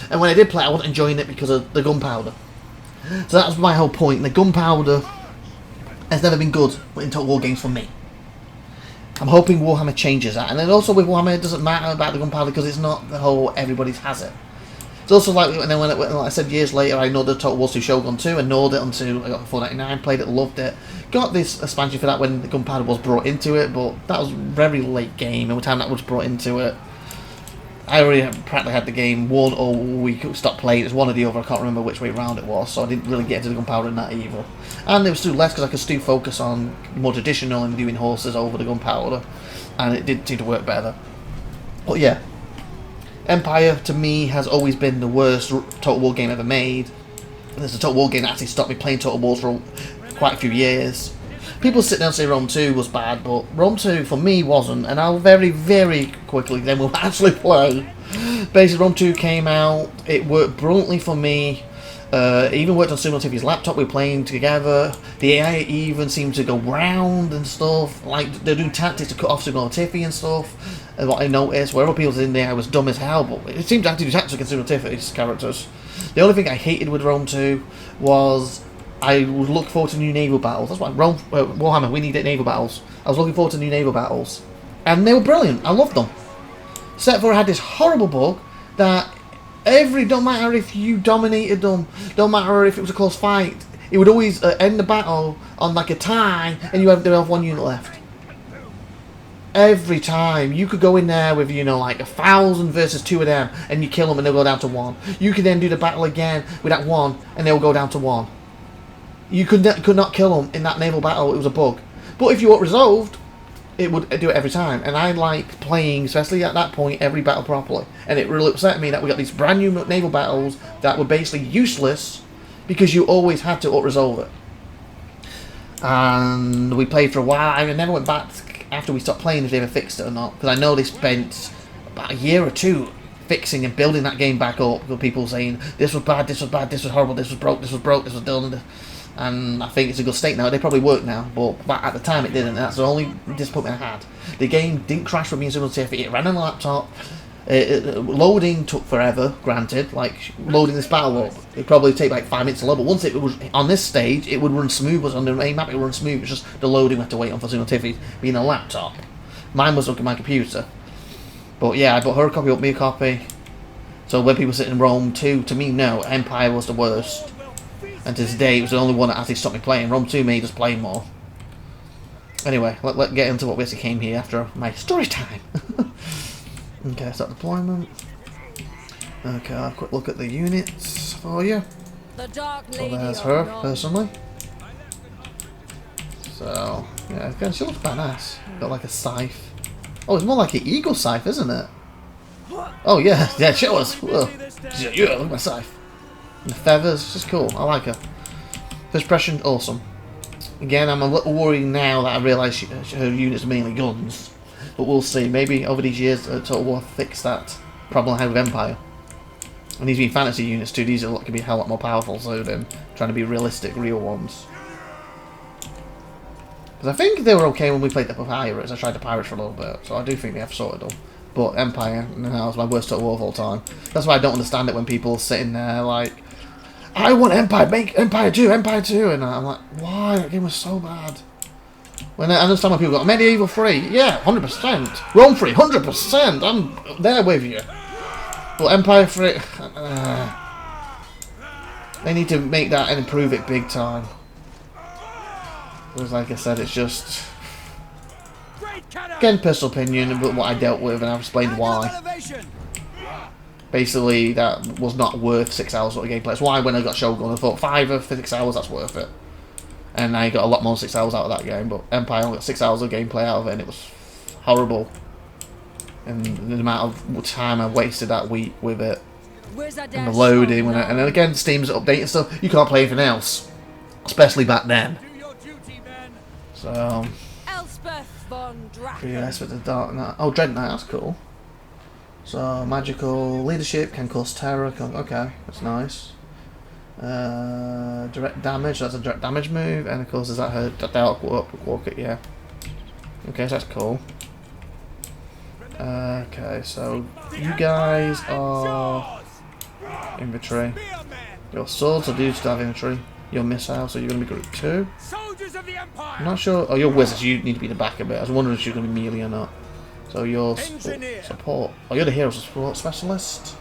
when I did play it, I wasn't enjoying it because of the gunpowder. So that was my whole point. The gunpowder has never been good in Total War games for me. I'm hoping Warhammer changes that. And then also with Warhammer, it doesn't matter about the gunpowder because it's not the whole everybody has it. It's also like, and then when like I said years later, I ignored the Total War 2 Shogun 2, ignored it until I got the 499, played it, loved it. Got this expansion for that when the gunpowder was brought into it, but that was very late game, and the time that was brought into it, I already practically had the game won, or we stopped playing. It was one or the other, I can't remember which way round it was, so I didn't really get into the gunpowder in that either. And it was still less because I could still focus on more traditional and doing horses over the gunpowder, and it did seem to work better. But yeah, Empire to me has always been the worst Total War game ever made. There's a Total War game that actually stopped me playing Total Wars for quite a few years. People sit down and say Rome 2 was bad, but Rome 2 for me wasn't, and I'll very, very quickly then will actually play. Basically, Rome 2 came out, it worked brilliantly for me. It even worked on Sumo TV's laptop, we were playing together. The AI even seemed to go round and stuff, like they're doing tactics to cut off Sumo Tiffy and stuff. And what I noticed, where other people was in there, I was dumb as hell, but it seemed to actually do tactics against Sumo Tiffy's characters. The only thing I hated with Rome 2 was I would look forward to new naval battles. That's why Warhammer, we need naval battles. I was looking forward to new naval battles. And they were brilliant, I loved them. Set 4 had this horrible bug that don't matter if you dominated them, don't matter if it was a close fight, it would always end the battle on like a tie, and you have 1 unit left. Every time. You could go in there with, you know, like 1,000 versus 2 of them, and you kill them and they'll go down to 1. You could then do the battle again with that 1, and they'll go down to 1. You could not kill them in that naval battle, it was a bug. But if you were resolved, it would do it every time. And I like playing, especially at that point, every battle properly. And it really upset me that we got these brand new naval battles that were basically useless because you always had to resolve it. And we played for a while. I never went back after we stopped playing if they ever fixed it or not, because I know they spent about a year or 2 fixing and building that game back up with people saying this was bad, this was bad, this was horrible, this was broke, this was broke, this was done. And I think it's a good state now. They probably work now, but at the time it didn't. And that's the only disappointment I had. The game didn't crash with me in Sumo Tiffy. It ran on the laptop. Loading took forever, granted. Like, loading this battle up, it'd probably take like 5 minutes to load. But once it was on this stage, it would run smooth. It was on the main map, it would run smooth. It's just the loading we had to wait on for Sumo Tiffy being a laptop. Mine was on my computer. But yeah, I bought her a copy, up me a copy. So when people sit in Rome 2, to me, no, Empire was the worst. And to this day, it was the only one that actually stopped me playing. Rome 2 made us play more. Anyway, let's get into what basically came here after my story time. Okay, start deployment. Okay, I'll have a quick look at the units for you. The Dark So Lady there's of her, Nod. personally. So, yeah, again, she looks badass. Got like a scythe. Oh, it's more like an eagle scythe, isn't it? Oh, yeah, yeah, show us. Whoa. Yeah, look at my scythe. And the feathers, just cool. I like her. First impression, awesome. Again, I'm a little worried now that I realise her units are mainly guns. But we'll see. Maybe over these years, Total War fixed that problem I had with Empire. And these being fantasy units too, these can be a hell lot more powerful so than trying to be realistic, real ones. Because I think they were okay when we played the Pirates. I tried the Pirates for a little bit, so I do think they have sorted them. But Empire, no, that was my worst Total War of all time. That's why I don't understand it when people are sitting there like, I want Empire, make Empire 2, Empire 2, and I'm like, why? That game was so bad. When I understand when people go, Medieval 3, yeah, 100%. Rome 3, 100%, I'm there with you. But Empire 3, they need to make that and improve it big time. Because like I said, it's just, again, personal opinion, but what I dealt with, and I've explained why. Basically, that was not worth 6 hours worth of gameplay. That's why when I got Shogun, I thought 5 or 6 hours, that's worth it. And I got a lot more 6 hours out of that game, but Empire only got 6 hours of gameplay out of it, and it was horrible. And the amount of time I wasted that week with it, and the loading, and then again, Steam's updating stuff, you can't play anything else. Especially back then. So, Elspeth von Draken. yeah, Elspeth the Dark Knight. Oh, Dread Knight, that's cool. So, magical leadership can cause terror. Okay, that's nice. Direct damage, that's a direct damage move, and of course, is that her Dark Walker? Yeah. Okay, so that's cool. Okay, so you guys are infantry. Your swords, so do still have infantry. Your missile, so you're going to be group 2. I'm not sure. Oh, you're wizards, you need to be the back a bit. I was wondering if you're going to be melee or not. So you're support. Oh, you're the hero support specialist.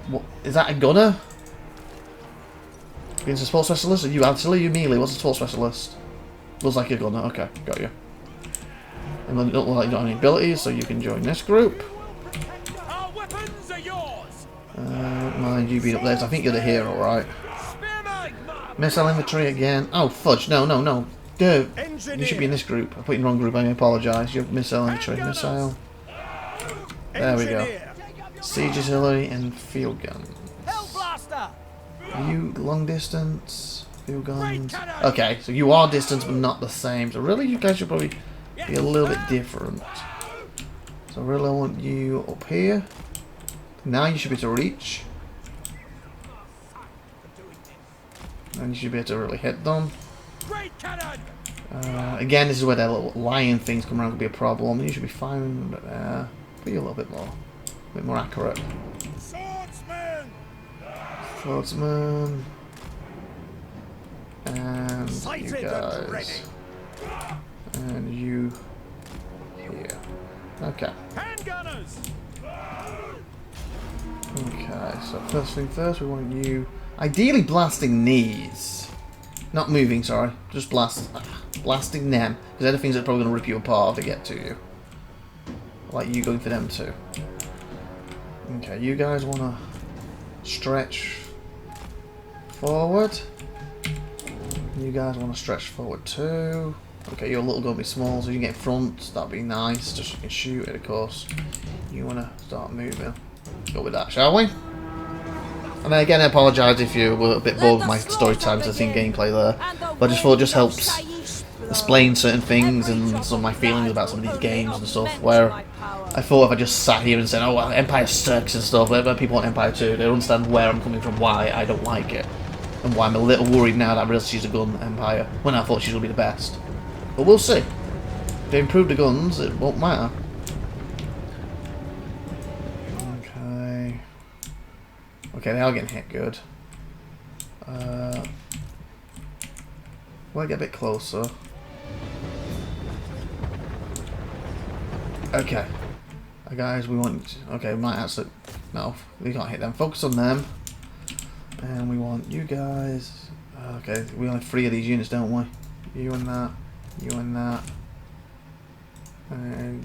What is that, a gunner? Being a support specialist? Are you artillery? You melee? What's a support specialist? Looks like a gunner. Okay, got you. And then you don't look like you don't have any abilities, so you can join this group. Our weapons are yours. Mind you being up there, so I think you're the hero, right? Missile infantry again. Oh, fudge. No, no, no. Dude, you should be in this group. I put you in the wrong group, I apologise. You're missile infantry. Missile. There we go. Siege artillery and field gun. Are you long distance? Field guns. Okay, so you are distance but not the same. So really you guys should probably be a little bit different. So really I want you up here. Now you should be able to reach. And you should be able to really hit them. Again, this is where that little lion things come around could be a problem. You should be fine. Be a little bit more accurate. Swordsman. And you guys. And you here. Okay. Okay, so first thing first, we want you ideally blasting these. Not moving, sorry. Just blasting them. Because they're the things that are probably going to rip you apart if they get to you. Like you going for them too. Okay, you guys want to stretch forward. You guys want to stretch forward too. Okay, your little gun be small, so you can get in front. That'd be nice. Just so you can shoot it, of course. You want to start moving. Go with that, shall we? And then again, I apologise if you were a bit bored with my story times. I've seen gameplay there, but I just thought it just helps explain certain things and some of my feelings about some of these games and stuff. Where I thought if I just sat here and said, "Oh, well, Empire sucks" and stuff, whenever people want Empire 2, they understand where I'm coming from, why I don't like it, and why I'm a little worried now that I realise she's a gun Empire when I thought she's gonna be the best. But we'll see. If they improve the guns, it won't matter. Okay. Okay, they are getting hit good. We'll get a bit closer. Okay. Guys, we want... Okay, we might actually... No, we can't hit them. Focus on them. And we want you guys... Okay, we only have 3 of these units, don't we? You and that. You and that. And...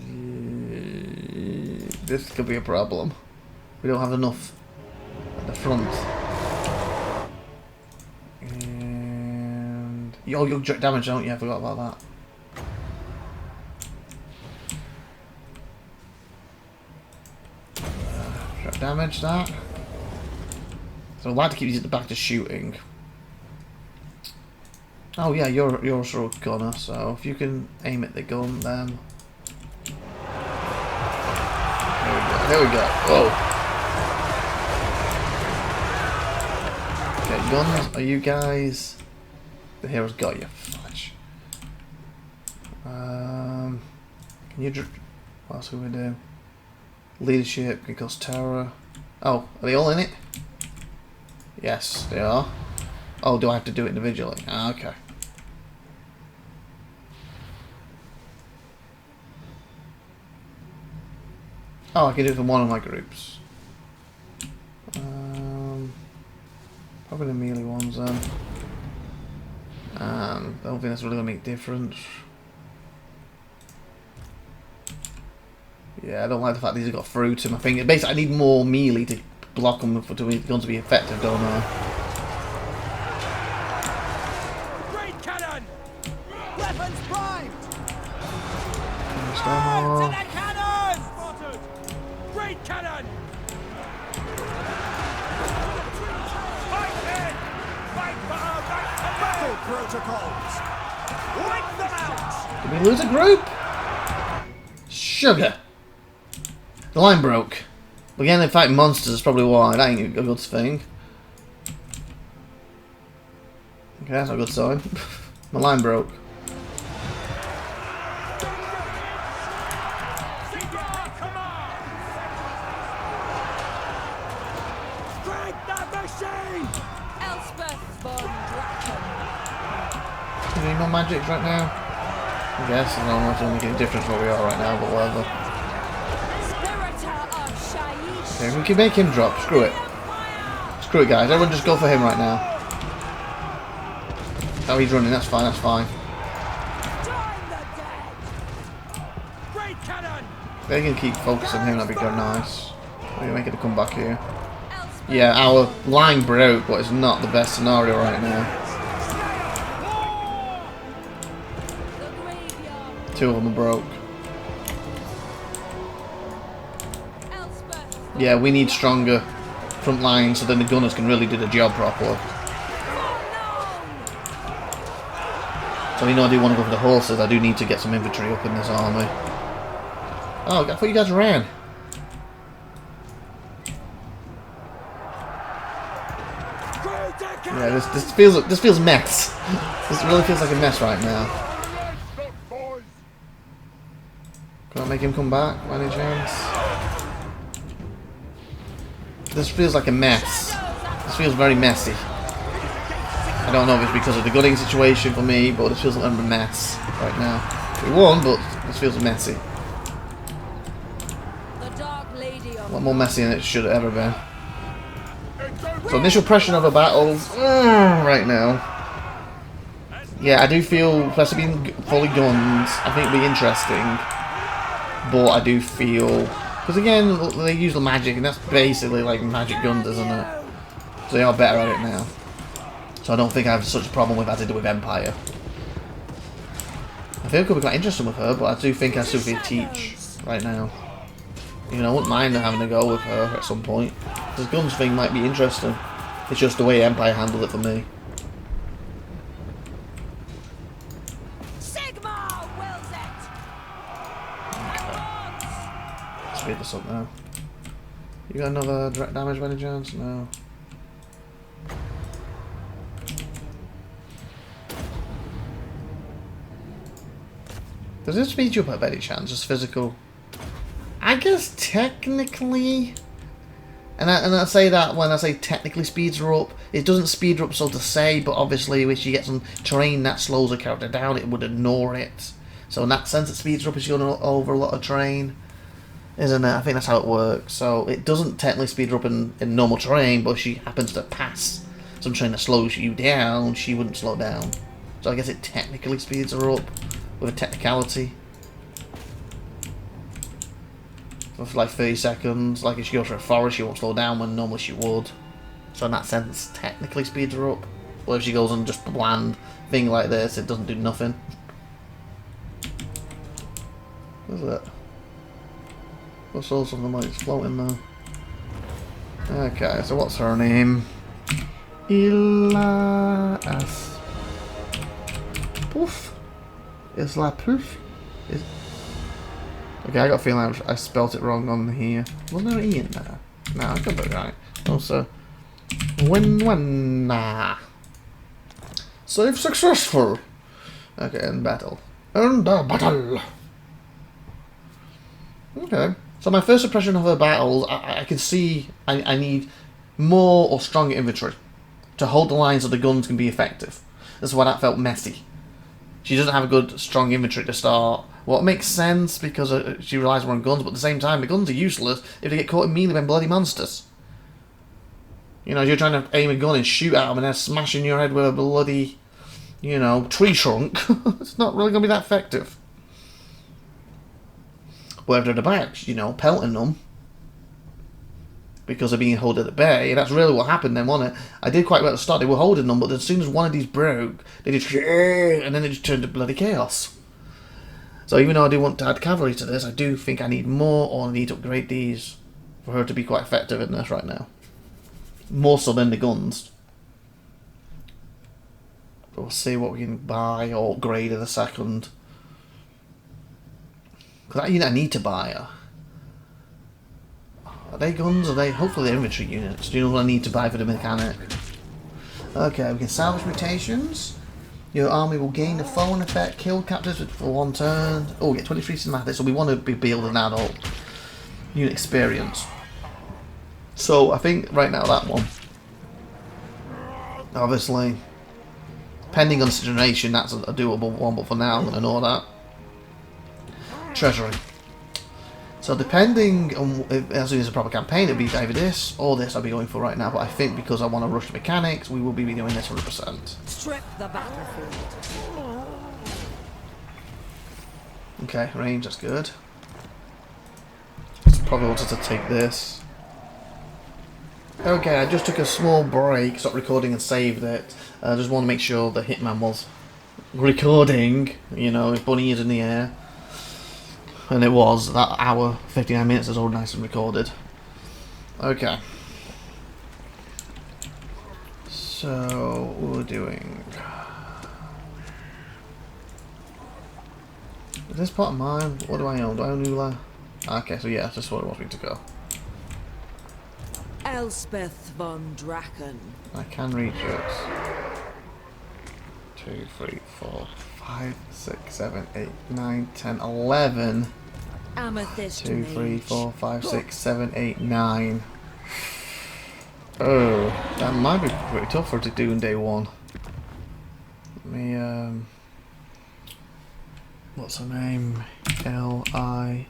This could be a problem. We don't have enough at the front. And... Oh, you'll direct damage, don't you? I forgot about that. Direct damage, that. So I'd like to keep these at the back to shooting. Oh yeah, you're a short gunner, so if you can aim at the gun, then... There we go. Whoa. Okay, guns, are you guys... The hero's got you. Fudge. Can you... What else can we do? Leadership can cause terror. Oh, are they all in it? Yes, they are. Oh, do I have to do it individually? Ah, okay. Oh, I can do it for one of my groups. Probably the melee ones then. I don't think that's really going to make a difference. Yeah, I don't like the fact these have got through to my finger. Basically, I need more melee to block them for the guns to be effective, don't I? Great cannon! Weapons primed! To the cannon! Spotted! Great cannon! Fight men! Fight for our right to battle protocols! Wipe them out! Did we lose a group? Sugar. The line broke. Again, they're fighting monsters, that's probably why. That ain't a good thing. Okay, that's not a good sign. My line broke. Strike that machine! Elspeth von Draken. Do you need more magics right now? I guess, I don't know if it's making a difference where we are right now, but whatever. Okay, we can make him drop. Screw it. Screw it, guys. Everyone just go for him right now. Oh, he's running. That's fine. That's fine. They can keep focusing on him. That'd be good. Nice. We're gonna make it a comeback here. Yeah, our line broke, but it's not the best scenario right now. 2 of them are broke. Yeah, we need stronger front line so then the gunners can really do the job properly. So you know I do want to go for the horses, I do need to get some infantry up in this army. Oh, I thought you guys ran. Yeah, this feels mess. This really feels like a mess right now. Can I make him come back by any chance? This feels like a mess. This feels very messy. I don't know if it's because of the gunning situation for me, but this feels like a mess right now. We won, but this feels messy. A lot more messy than it should have ever been. So initial impression of a battle right now. Yeah, I do feel, especially being fully guns, I think it'll be interesting. But I do feel, because again, they use the magic, and that's basically like magic guns, isn't it? So they are better at it now. So I don't think I have such a problem with as I do with Empire. I think it could be quite interesting with her, but I do think I still feel teach right now. You know, I wouldn't mind having a go with her at some point. This guns thing might be interesting. It's just the way Empire handled it for me. Speed this up now. You got another direct damage by any chance? No. Does it speed you up by any chance? Just physical? I guess technically, and I say that when I say technically speeds her up, it doesn't speed her up so to say, but obviously if she gets some terrain that slows her character down, it would ignore it. So in that sense it speeds her up if she's going over a lot of terrain, isn't it? I think that's how it works. So it doesn't technically speed her up in normal terrain, but if she happens to pass some terrain that slows you down, she wouldn't slow down. So I guess it technically speeds her up with a technicality. For like 30 seconds, like if she goes for a forest, she won't slow down when normally she would. So in that sense, technically speeds her up. But if she goes on just a bland thing like this, it doesn't do nothing. What is it? I saw something like it's floating there. Okay, so what's her name? Ilas. Poof. Isla Poof. Okay, I got a feeling I spelt it wrong on here. Wasn't there an E in there? No, I got it right. Also, nah. Save successful. Okay, end battle. End battle. Okay. So my first impression of her battles, I can see I need more or stronger infantry to hold the line so the guns can be effective. That's why that felt messy. She doesn't have a good, strong infantry to start. Well, it makes sense because she relies more on guns, but at the same time, the guns are useless if they get caught in melee by bloody monsters. You know, you're trying to aim a gun and shoot at them and they're smashing your head with a bloody, you know, tree trunk. It's not really going to be that effective. But if they're at the back, you know, pelting them because they're being held at bay, and that's really what happened then, wasn't it? I did quite well at the start, they were holding them, but as soon as one of these broke, they just, and then they just turned to bloody chaos. So even though I do want to add cavalry to this, I do think I need more, or I need to upgrade these for her to be quite effective in this right now. More so than the guns. But we'll see what we can buy or upgrade in a second. Because I need to buy her. Are they guns? Are they? Hopefully they're infantry units. Do you know what I need to buy for the mechanic? Okay, we can salvage mutations. Your army will gain the phone effect, kill captives for one turn. Oh, get 23 cinematics, so we want to be building that up. Unit experience. So I think right now that one. Obviously, pending on situation, that's a doable one, but for now I'm going to know that. Treasury. So depending on if as soon as a proper campaign, it'll be either this or this I'll be going for right now. But I think because I want to rush the mechanics, we will be doing this 100%. Strip the battlefield. Okay, range, that's good. Probably wanted to take this. Okay, I just took a small break, stopped recording and saved it. I just want to make sure the Hitman was recording, you know, if bunny is in the air. And it was, that hour, 59 minutes is all nice and recorded. Okay. So we're doing. Is this part of mine? What do I own? Do I own Ula? Okay, so yeah, this is what it wants me to go. Elspeth von Draken. I can reach it. 2, 3, 4, 5, 6, 7, 8, 9, 10, 11. Amethyst 2, 3, Mage. 4, 5, 6, 7, 8, 9. Oh, that might be pretty tough for her to do in day one. Let me, what's her name? L-I-S-P.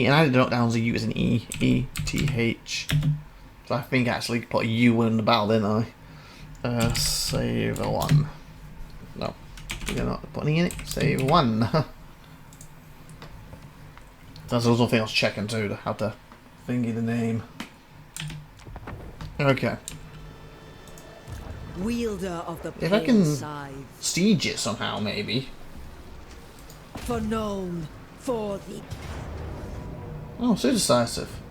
And I did it down as a U as an E. E-T-H. So I think I actually put a U in the battle, didn't I? Save a 1. No, you're not putting in it. Save 1. That's also something I was checking too, to how to thingy the name. Okay. Wielder of the If I can Pale Scythe. siege it somehow, maybe. For known for the Oh, so decisive.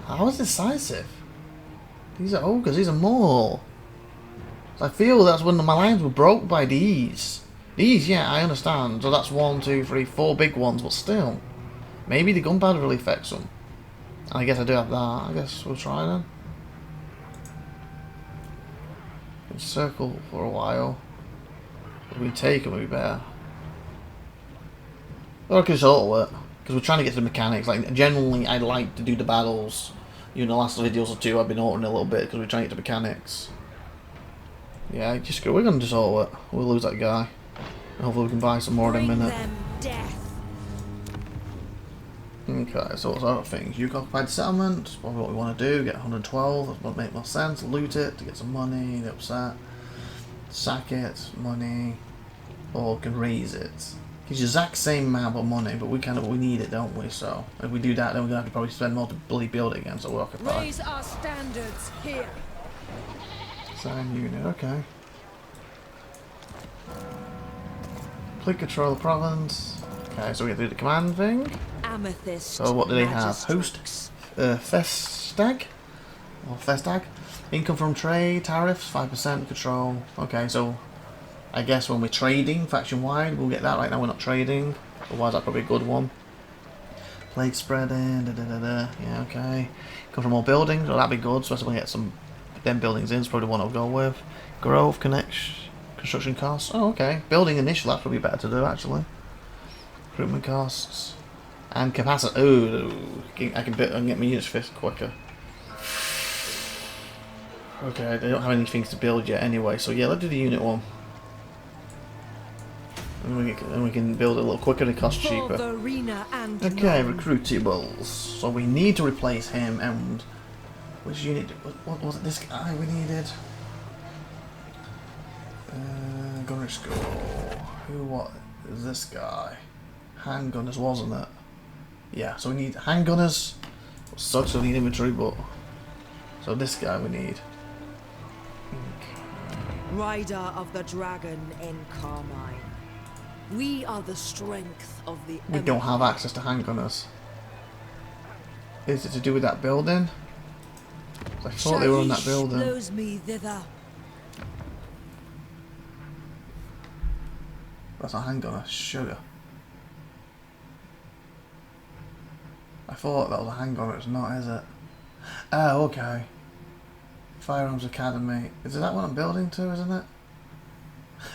How is decisive? These are ogres, these are more. I feel that's when my lines were broke by these. These, yeah, I understand. So that's 1, 2, 3, 4 big ones, but still. Maybe the gunpowder really affects them. I guess I do have that. I guess we'll try then. Circle for a while. If we take them, we better. Or I could just auto it. Because we're trying to get to the mechanics. Like, generally, I like to do the battles. You know, the last videos or two, I've been autoing a little bit because we're trying to get to mechanics. Yeah, just go. We're going to just auto it. We'll lose that guy. And hopefully we can buy some more in a minute. them death. Okay, so what's other things? You've occupied settlement. Probably what we want to do. Get 112. That would make more sense. Loot it to get some money. Get upset. Sack it. Money. Or can raise it. It's the exact same amount of money, but we need it, don't we? So if we do that, then we're gonna have to probably spend more to bloody build it again. So we're occupied. Raise our standards here. Sign unit. Okay. Complete control of the province. Okay, so we have to do the command thing. Amethyst. So what do they have? Magistrates. Host, Festag, or Festag. Income from trade, tariffs, 5% control. Okay, so I guess when we're trading faction wide, we'll get that. Right now we're not trading. Otherwise, that's probably a good one. Plague spreading. Yeah, okay. Come from more buildings. Well, that'd be good. Especially when we get some them buildings in. It's probably the one I'll go with. Growth, construction costs. Oh, okay. Building initial. That's probably better to do actually. Recruitment costs. And capacity. Ooh, I can get my units fixed quicker. Okay, they don't have any things to build yet anyway, so yeah, let's do the unit one. And we can build it a little quicker and it costs cheaper. Okay, recruitables. So we need to replace him and... Which unit? What was it? This guy we needed? Gunner school. What is this guy? Handgunners, wasn't it? Yeah, so we need handgunners. Sucks we need inventory, but so this guy we need. Rider of the Dragon in Carmine. We are the strength of the We don't have access to handgunners. Is it to do with that building? I thought they were in that building. Blows me thither. That's a handgunner. Sugar. I thought that was a handgunner. It's not, is it? Oh, okay. Firearms Academy. Is it that one I'm building to, isn't it?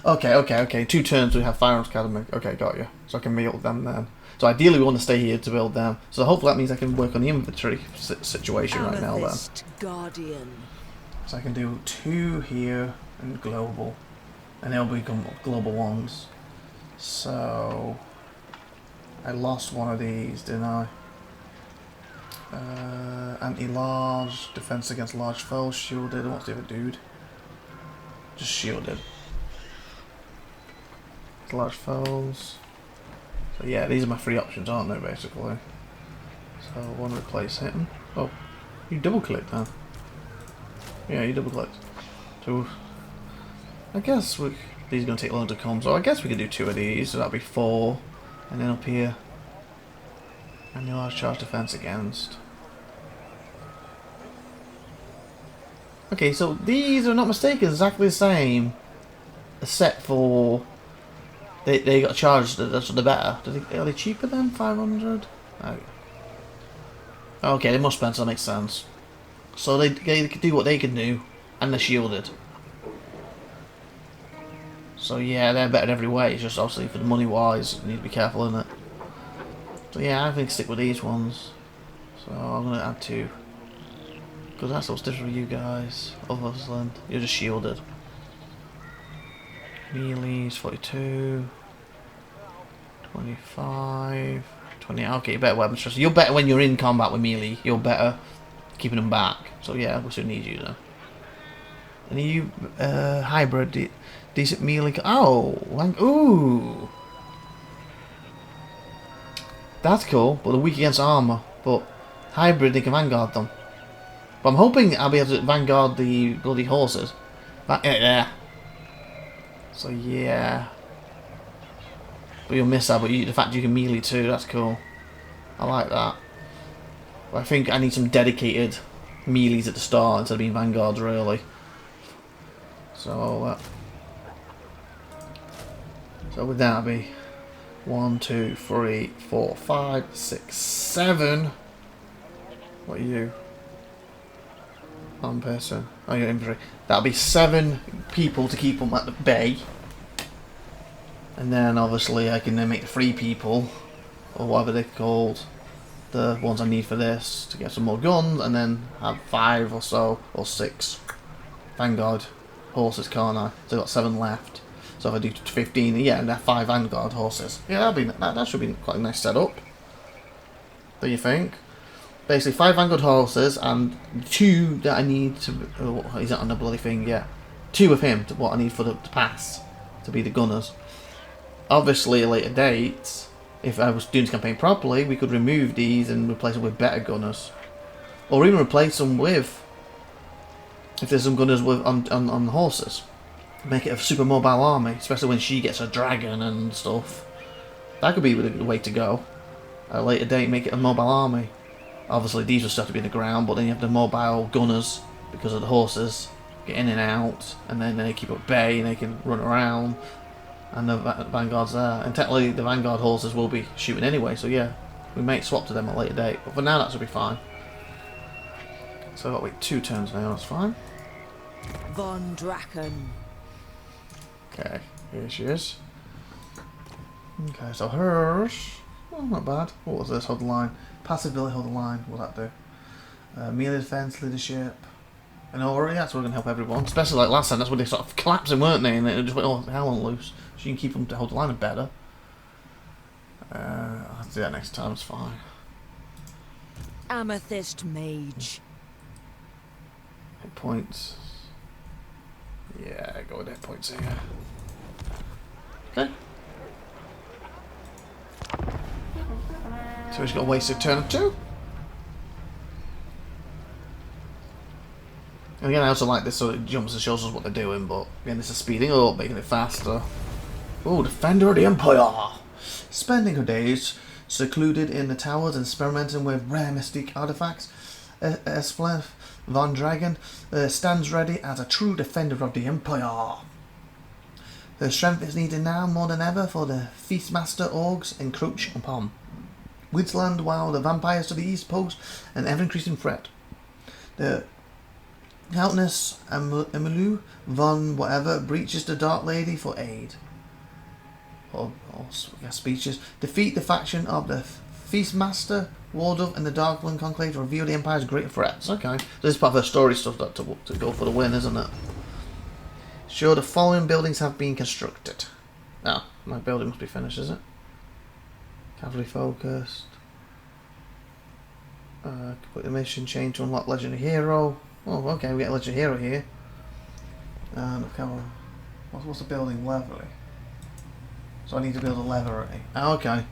Okay. 2 turns we have Firearms Academy. Okay, got you. So I can build them then. So ideally we want to stay here to build them. So hopefully that means I can work on the inventory situation right now then. Guardian. So I can do 2 here and global. And they'll become global ones. So... I lost one of these, didn't I? Anti-large, defense against large foes, shielded. What's the other dude? Just shielded. Large foes. So yeah, these are my 3 options, aren't they, basically? So I want to replace him. Oh, you double clicked, huh? Yeah, you double clicked. So I guess these are going to take long to come, so I guess we could do 2 of these, so that'll be 4. And then up here, anti-large charge defense against. Okay, so these are not mistaken, exactly the same, except for they got charged. That's the better. Are they cheaper than 500? Oh. Okay, they must spend. So that makes sense. So they can do what they can do, and they're shielded. So yeah, they're better in every way. It's just obviously for the money wise, you need to be careful in it. So yeah, I think stick with these ones. So I'm gonna add 2. Because that's what's different for you guys. Obviously, you're just shielded. Melee's 42. 25. 20. Okay, you better weapons trust. You're better when you're in combat with melee. You're better keeping them back. So yeah, we should need you then. And you hybrid decent melee. Oh, ooh. That's cool, but they're weak against armor. But hybrid, they can vanguard them. But I'm hoping I'll be able to vanguard the bloody horses. Yeah. So yeah. But you'll miss that, but the fact you can melee too, that's cool. I like that. But I think I need some dedicated melees at the start instead of being vanguards, really. So with that, it'll be 1, 2, 3, 4, 5, 6, 7. What are you? One person. Oh, you're infantry. That'll be 7 people to keep them at the bay. And then obviously I can then make the 3 people, or whatever they're called, the ones I need for this, to get some more guns, and then have 5 or so, or 6 vanguard horses, can't I? So I've got 7 left. So if I do 15, yeah, and 5 vanguard horses. Yeah, that should be quite a nice setup. Do you think? Basically 5 vanguard horses and 2 that I need to. Oh, he's not on the bloody thing. Yeah, 2 of him. What I need for the pass to be the gunners. Obviously, at a later date, if I was doing this campaign properly, we could remove these and replace them with better gunners, or even replace them with, if there's some gunners with on horses, make it a super mobile army, especially when she gets a dragon and stuff. That could be the way to go. At a later date, make it a mobile army. Obviously, these will still have to be in the ground, but then you have the mobile gunners because of the horses get in and out, and then they keep at bay and they can run around. And the vanguard's there, and technically the vanguard horses will be shooting anyway, so yeah, we may swap to them at a later date, but for now that should be fine. So I've got to wait 2 turns now, that's fine. Von Draken. Okay, here she is. Okay, so hers, oh, not bad. What was this? Hold the line. Passive ability, hold the line, what'll that do? Melee defense, leadership. And already that's where we're going to help everyone, especially like last time, that's when they sort of collapsing, weren't they? And it just went all hell on loose. So you can keep them to hold the line better. I'll have to do that next time, it's fine. Amethyst Mage. Hit points. Yeah, go with hit points here. Okay. So he's got a wasted turn of 2. And again, I also like this, so it jumps and shows us what they're doing, but again, this is speeding up, making it faster. Oh, Defender of the Empire! Spending her days secluded in the towers and experimenting with rare mystic artifacts, Elspeth von Dragon stands ready as a true defender of the Empire. Her strength is needed now more than ever, for the Feastmaster orgs encroach upon Woodsland, while the vampires to the east pose an ever-increasing threat. The Countess Emilu von whatever breaches the Dark Lady for aid. Or speeches. Defeat the faction of the Feastmaster, Wardove, and the Darkland Conclave to reveal the Empire's greater threats. Okay. So this is part of her story stuff that to go for the win, isn't it? Sure, the following buildings have been constructed. Oh, my building must be finished, is it? Cavalry focused. Complete the mission chain to unlock Legendary Hero. Oh, okay, we get a Legendary Hero here. And what's the building? Levery. So I need to build a levery. Oh, okay.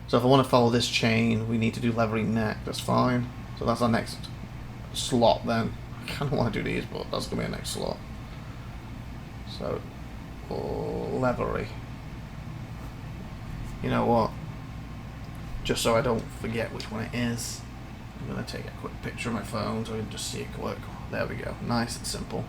So if I want to follow this chain, we need to do levery neck. That's fine. So that's our next slot then. I kind of want to do these, but that's going to be our next slot. So, levery. You know what? Just so I don't forget which one it is, I'm going to take a quick picture of my phone so I can just see it quick There we go. Nice and simple.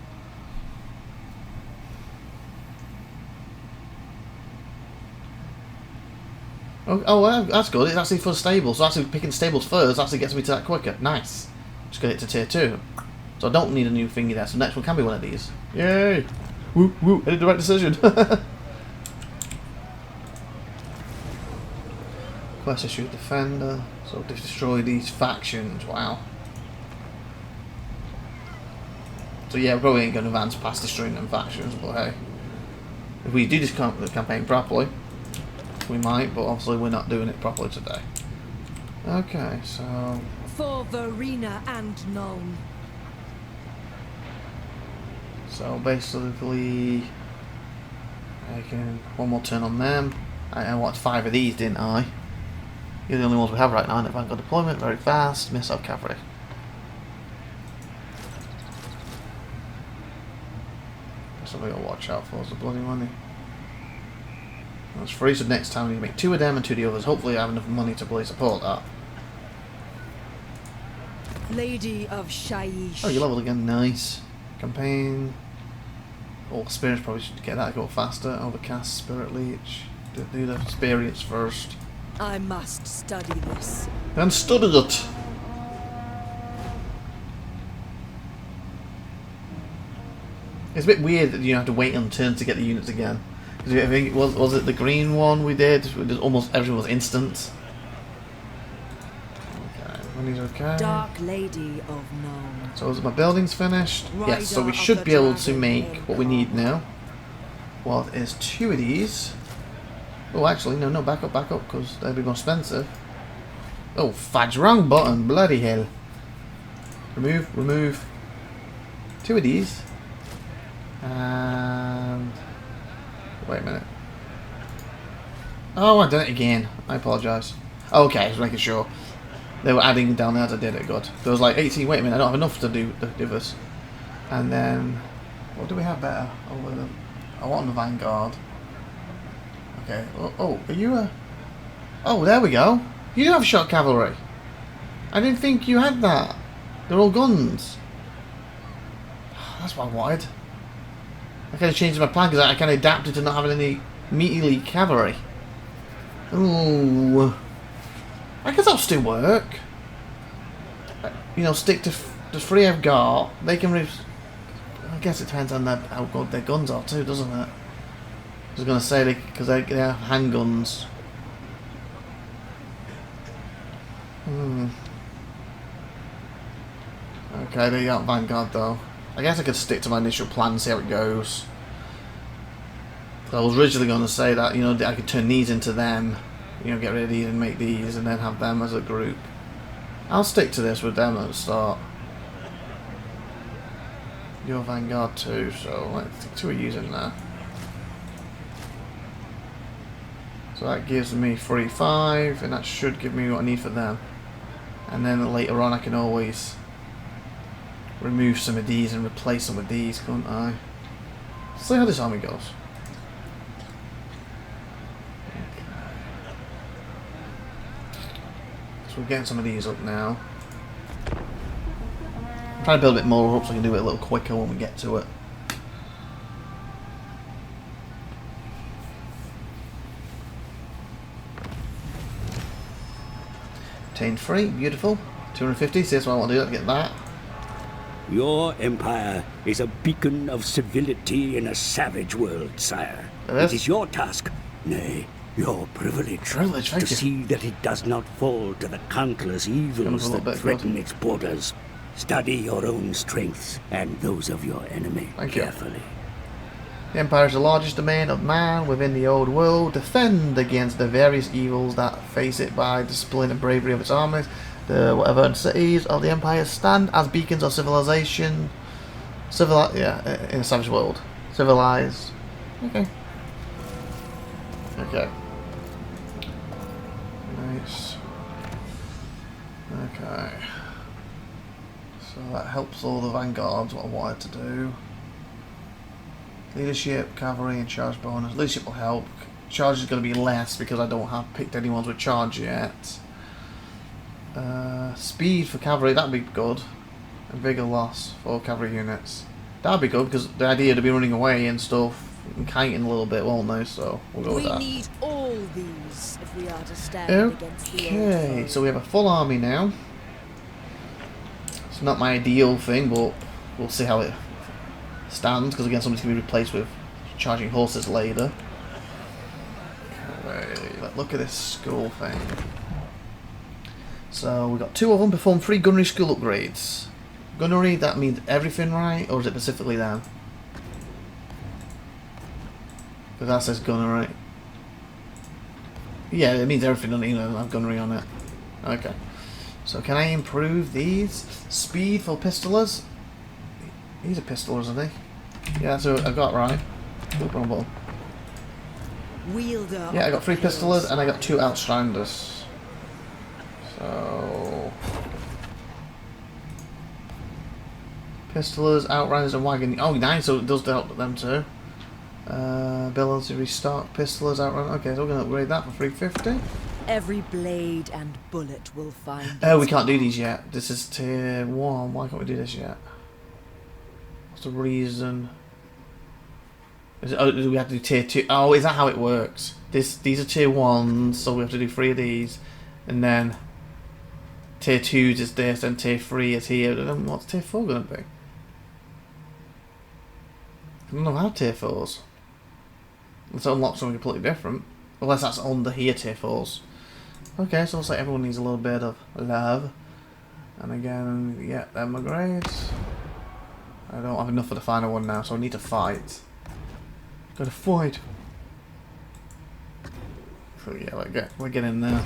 Oh well, that's good. It's actually for stables. So actually picking stables first actually gets me to that quicker. Nice. Just get it to tier 2. So I don't need a new thingy there. So next one can be one of these. Yay! Woo woo! I did the right decision. Quest issue defender. So destroy these factions. Wow. So yeah, we probably ain't going to advance past destroying them factions, but hey, if we do this campaign properly, we might. But obviously, we're not doing it properly today. Okay, so For Verena and Nuln. So basically, I can one more turn on them. I watched 5 of these, didn't I? You're the only ones we have right now. And Vanguard deployment, very fast. Missile cavalry. Something I'll watch out for is the bloody money. That's free, so next time we need to make 2 of them and 2 of the others. Hopefully, I have enough money to bloody support that. Lady of Shaiish. Oh, you leveled again, nice. Campaign. All experience probably should get that go faster. Overcast, Spirit Leech. Do the experience first. I must study this. And study it. It's a bit weird that you have to wait on turn to get the units again. Because I think was it the green one we did? Almost everything was instant. Okay, money's okay. Dark Lady of Nuln. So is my buildings finished? Yes. So we should be able to make what we need now. Well, there's 2 of these. Oh, actually, no, back up, because they'll be more expensive. Oh, fudge, wrong button, bloody hell. Remove. 2 of these. And wait a minute. Oh, I did it again. I apologise. Okay, I was making sure. They were adding down there as I did it, good. There was like 18, wait a minute, I don't have enough to do this. And then, what do we have better? I want the Vanguard. Okay, oh, are you a... Oh, there we go. You do have shot cavalry. I didn't think you had that. They're all guns. That's what I wanted. I kind of changed my plan because I kind of adapted to not having any meaty cavalry. Ooh. I guess that'll still work. You know, stick to the 3 I've got. They can... I guess it depends on how good their guns are too, doesn't it? I was going to say, because they have handguns. Okay, they got Vanguard though. I guess I could stick to my initial plan and see how it goes. I was originally going to say that, you know, I could turn these into them. You know, get rid of these and make these and then have them as a group. I'll stick to this with them at the start. Your Vanguard too, so let's stick to using that. So that gives me 3-5, and that should give me what I need for them. And then later on I can always remove some of these and replace them with these, can't I? Let's see how this army goes. So we're getting some of these up now. I'm trying to build a bit more, hopefully I can do it a little quicker when we get to it. Obtain 3, beautiful. 250, so that's what I want to do, let's get that. Your empire is a beacon of civility in a savage world, sire. It is your task, nay, your privilege, to see that it does not fall to the countless evils that threaten its borders. Study your own strengths and those of your enemy carefully. The Empire is the largest domain of man within the old world. Defend against the various evils that face it by displaying the bravery of its armies. The whatever cities of the Empire stand as beacons of civilization. In a savage world. Civilized. Okay. Okay. Nice. Okay. So that helps all the vanguards, what I wanted to do. Leadership, cavalry and charge bonus. Leadership will help. Charge is going to be less because I don't have picked any ones with charge yet. Speed for cavalry, that'd be good. A bigger loss for cavalry units. That'd be good because the idea to be running away and stuff and kiting a little bit, won't they? So we'll go with that. We need all these if we are to stand against the Okay, old so we have a full army now. It's not my ideal thing, but we'll see how it stands because again, somebody's going to be replaced with charging horses later. Okay, look at this school thing. So we've got 2 of them. Perform 3 gunnery school upgrades. Gunnery, that means everything, right? Or is it specifically them? Because that says gunnery. Yeah, it means everything, doesn't it? You know, have gunnery on it. Okay. So can I improve these? Speed for pistolers? These are pistolers, aren't they? Yeah, so I got right. Oop, wrong button. Wielder. Yeah, I got 3 pistolers and I got 2 outstranders. So... Pistolers, outriders and wagon. Oh, nice, so it does help them too. Ability to restock pistolers, outriders. Okay, so we're going to upgrade that for 350. Every blade and bullet will find. Oh, we can't do these yet. This is tier 1. Why can't we do this yet? What's the reason? Is it, oh, do we have to do tier 2? Oh, is that how it works? These are tier 1s, so we have to do 3 of these. And then tier 2s is this, and tier 3 is here. And then what's tier 4 going to be? I don't know how tier 4s. Let's unlock something completely different. Unless that's under here tier 4s. Okay, so looks like everyone needs a little bit of love. And again, yeah, them are great. I don't have enough for the final one now, so I need to fight. Gotta fight. So yeah, we're getting there.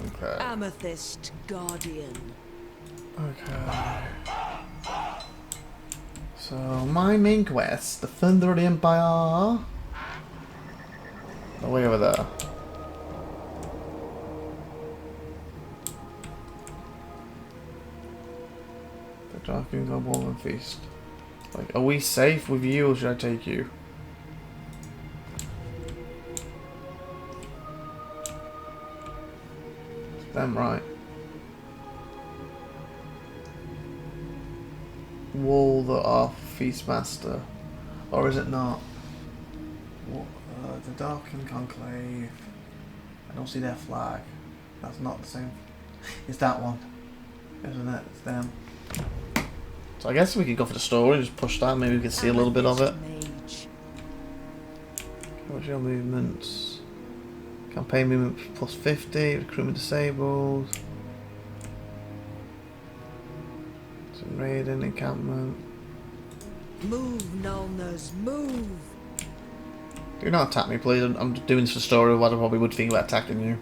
Okay. Amethyst Guardian. Okay. So my main quest, the Thunder of the Empire. Oh, way over there. The Dark King's on Wolven Feast. Like, are we safe with you or should I take you? It's them, right? Wall the off Feastmaster, or is it not? The Darkened Conclave. I don't see their flag. That's not the same. It's that one, isn't it? It's them. So I guess we could go for the story and just push that. Maybe we can see a little bit of it. What's your movements? Campaign movement plus 50. Recruitment disabled. Raiding, encampment. Move, Nulners, move! Do not attack me, please. I'm doing this for story, otherwise I probably would think about attacking you.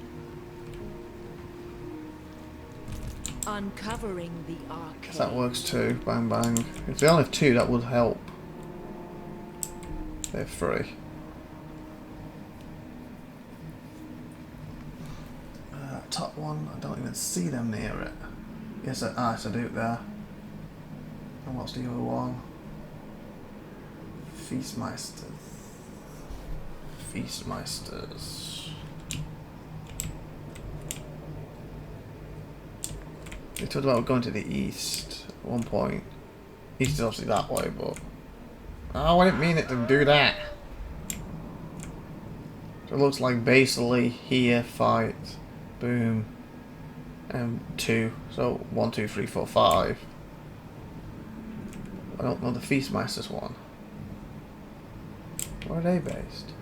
Uncovering the arcade. That works too. Bang, bang. If they only have 2, that would help. They have 3. Top one, I don't even see them near it. Yes, I do there. And what's the other one? Feastmeisters. Feastmeisters. They talked about going to the east at one point. East is obviously that way, but... Oh, I didn't mean it to do that. So it looks like basically here, fight, boom, and 2. So 1, 2, 3, 4, 5. I don't know the Feastmeisters one. Where are they based?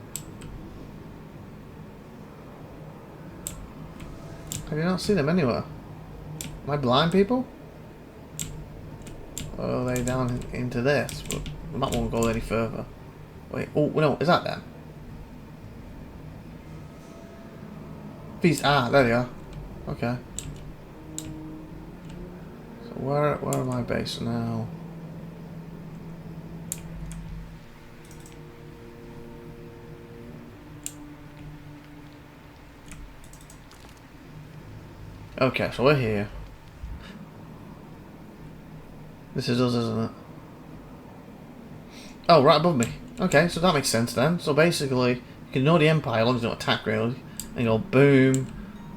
Have you not seen them anywhere? Am I blind, people? Or are they down into this? But I might won't go any further. Wait, oh no, is that them? Feast, there they are. Okay. So where am I based now? Okay, so we're here. This is us, isn't it? Oh, right above me. Okay, so that makes sense then. So basically, you can ignore the Empire as long as you don't attack, really. And you go boom,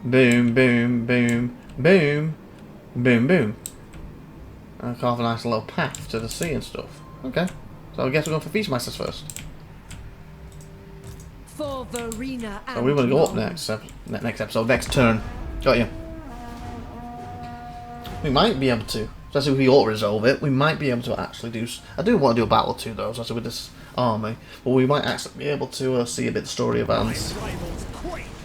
Boom, boom, boom, boom, boom, boom. And carve a nice little path to the sea and stuff. Okay. So I guess we're going for Feast Masters first. For Verena and So we want to go up next episode, next turn. Got you. We might be able to, especially if we auto-resolve it, we might be able to actually do... I do want to do a battle too though, especially with this army. But we might actually be able to see a bit of story advance.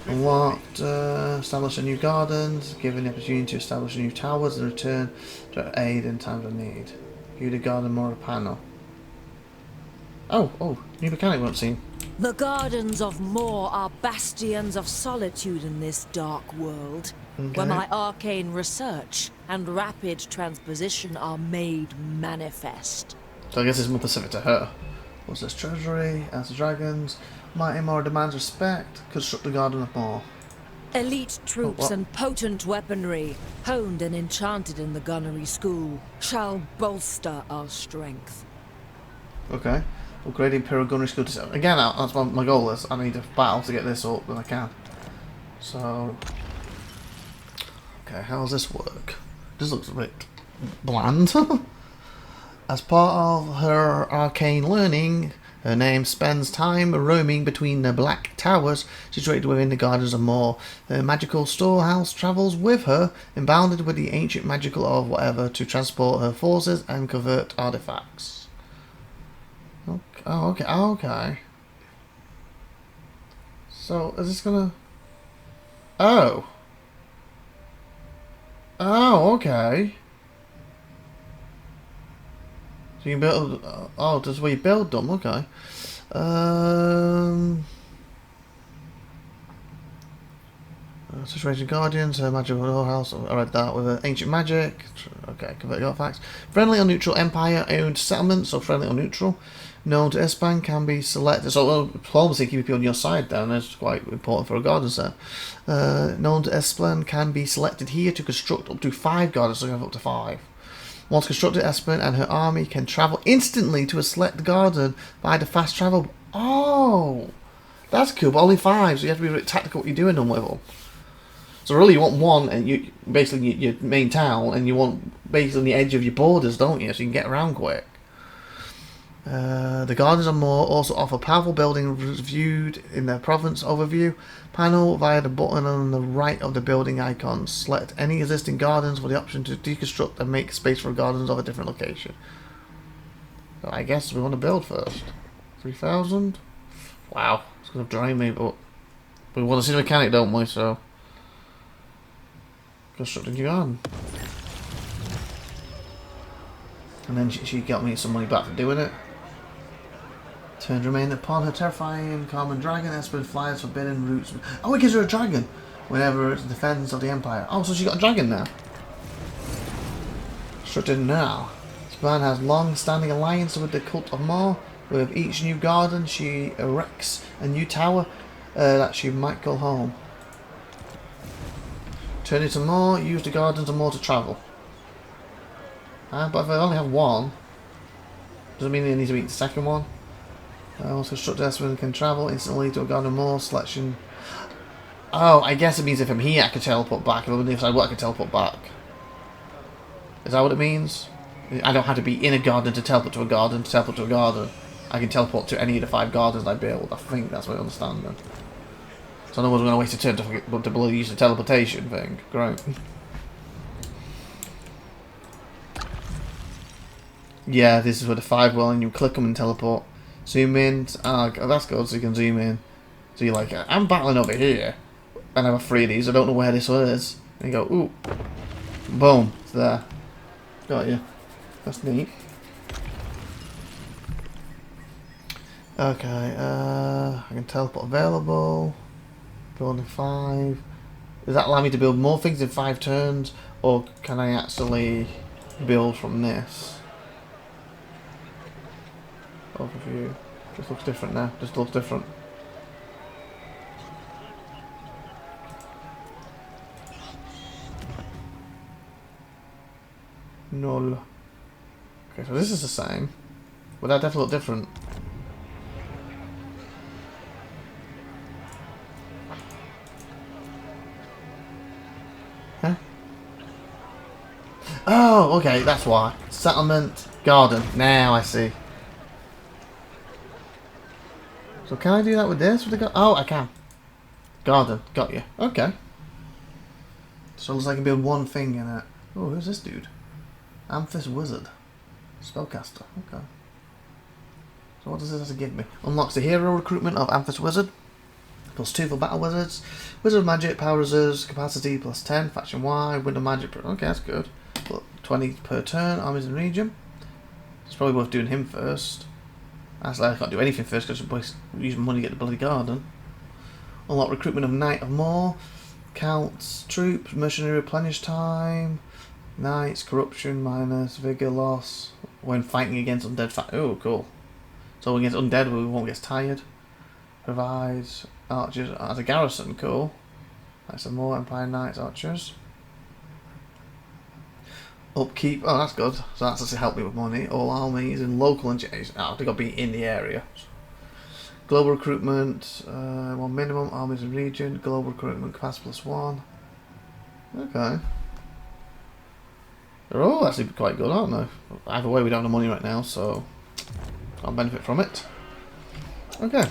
Unlocked, establish a new gardens, given the opportunity to establish new towers and return to aid in times of need. View the garden more panel. Oh, new mechanic won't seem. The gardens of Moor are bastions of solitude in this dark world, where my arcane research and rapid transposition are made manifest. So I guess it's more specific to her. What's this? Treasury, Answer Dragons, Mighty Moor demands respect, construct the Garden of Moor. Elite troops and potent weaponry, honed and enchanted in the gunnery school, shall bolster our strength. Okay. Upgrading Imperial Gunnery School to 7. Again, that's my goal is I need a battle to get this up when I can. So... Okay, how does this work? This looks a bit bland. As part of her arcane learning, her name spends time roaming between the Black Towers situated within the Gardens of Moor. Her magical storehouse travels with her, imbounded with the ancient magical of whatever to transport her forces and convert artifacts. Okay. So, is this gonna... Oh, okay. So you can build... oh, this is where you build them, okay. Situation Guardians, her magical house, I read that, with ancient magic. Okay, convert artifacts. Friendly or neutral empire owned settlement, so friendly or neutral. Known to Espan can be selected. So diplomacy keep people on your side then, that's quite important for a garden set. Known to Espan can be selected here to construct up to 5 gardens, so you have up to 5. Once constructed, Espan and her army can travel instantly to a select garden by the fast travel. Oh, that's cool, but only 5, so you have to be really tactical what you're doing them with them. So really you want one, and you basically your main town, and you want basically the edge of your borders, don't you, so you can get around quick. The Gardens of Moor also offer powerful buildings viewed in their province overview panel via the button on the right of the building icon. Select any existing gardens with the option to deconstruct and make space for gardens of a different location. So I guess we want to build first. 3,000? Wow, it's going to drain me, but we want to see the mechanic, don't we? So construct a new garden. And then she got me some money back for doing it. Turns remain upon her terrifying common dragon. Espen flies forbidden routes. Oh, it gives her a dragon whenever it defends of the Empire. Oh, so she got a dragon now. Constructed now. Span has long-standing alliance with the Cult of Moor. With each new garden, she erects a new tower that she might call home. Turn into Moor. Use the Gardens of Moor to travel. But if I only have one, doesn't mean they need to beat the second one. Once constructed, Espen can travel instantly to a Garden of Moor selection. Oh, I guess it means if I'm here I can teleport back. If I want, I can teleport back. Is that what it means? I don't have to be in a garden to teleport to a garden to teleport to a garden. I can teleport to any of the 5 gardens I build. I think that's what I understand then. So no one's going to waste a turn to use the teleportation thing. Great. Yeah, this is where the 5 will, and you click them and teleport. Zoom in. That's good, so you can zoom in. So you're like, I'm battling over here, and I have 3 of these, I don't know where this one is. And you go, ooh. Boom, it's there. Got you. That's neat. Okay, I can teleport available. Building 5. Does that allow me to build more things in 5 turns, or can I actually build from this? Overview. Just looks different now. Just looks different. Null. Okay, so this is the same. But that definitely look different. Oh, okay, that's why. Settlement, garden. Now I see. So can I do that with this? With the oh, I can. Garden, got you. Okay. So it looks like I can build one thing in it. Oh, who's this dude? Amphis Wizard. Spellcaster. Okay. So what does this have to give me? Unlocks the hero recruitment of Amphis Wizard. +2 for battle wizards. Wizard magic, power reserves, capacity +10. Faction Y, window magic. Okay, that's good. But 20 per turn. Armies in region. It's probably worth doing him first. Actually, I can't do anything first because I'm using money to get the bloody garden. Unlock recruitment of Knight of More. Counts, troops, mercenary replenish time. Knights, corruption, minus, vigor loss. When fighting against undead oh, cool. So against undead we won't get tired. Provides archers as a garrison, cool. That's some more Empire Knights archers. Upkeep, oh that's good. So that's to help me with money. All armies in local and oh, they got to be in the area. Global recruitment, one minimum, armies in region, global recruitment capacity +1. Okay. They're all actually quite good, aren't they? Either way we don't have the money right now, so I'll benefit from it. Okay.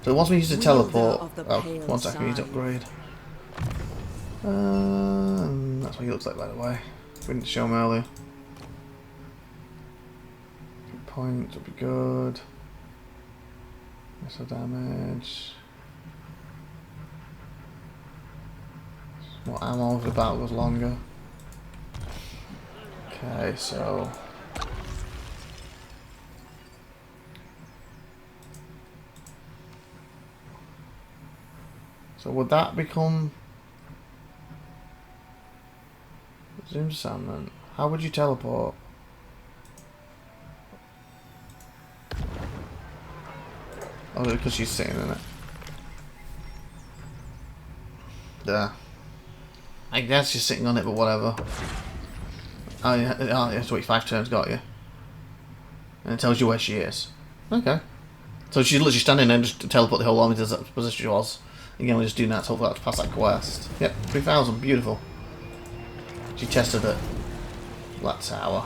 So it wants me to use the teleport. Oh, 1 second, I need to upgrade. That's what he looks like, by the way. We didn't show him earlier. Points would be good. Missile damage. More ammo if the battle goes longer. Okay, so. So would that become Zoom Salmon? How would you teleport? Oh, because she's sitting in it. Yeah. I guess she's sitting on it, but whatever. Oh, yeah, it's 5 turns, got you. And it tells you where she is. Okay. So she's literally standing there and just teleport the whole army to that position she was. Again, we're just doing that to hopefully pass that quest. Yep, 3,000, beautiful. She tested it. Black Tower.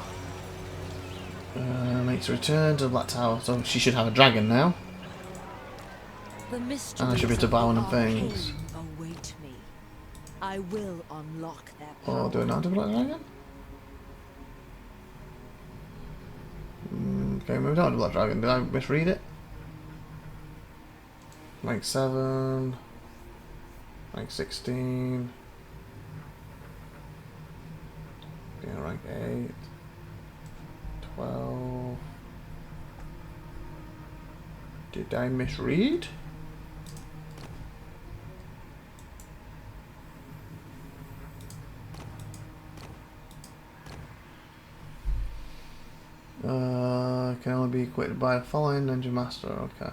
Makes a return to the Black Tower, so she should have a dragon now. And I should be able to buy one of things. Await me. I will unlock their power. Oh, do I not have a Black Dragon? Okay, maybe we don't have a Black Dragon. Did I misread it? Rank 7. Rank 16. Yeah, rank 8. 12. Did I misread? Can only be equipped by the following Ninja Master, okay.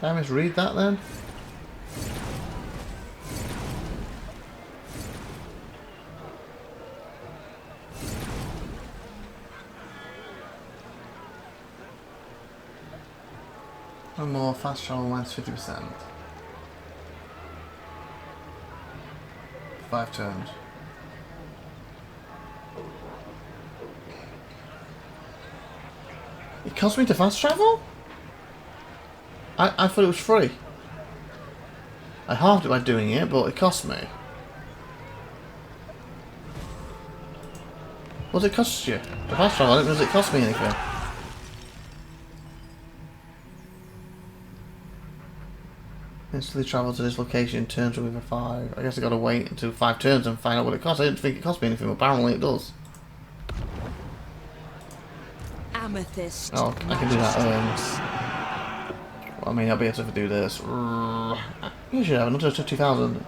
Did I misread that then? One more fast travel minus 50%. 5 turns. It cost me to fast travel? I thought it was free. I halved it by doing it, but it cost me. What does it cost you? The fast travel, does it cost me anything? Instantly travel to this location in turns with a 5. I guess I gotta wait until 5 turns and find out what it costs. I didn't think it cost me anything, but apparently it does. Amethyst. Oh, I can do that. I mean, I'll be able to do this. You should have another 2,000.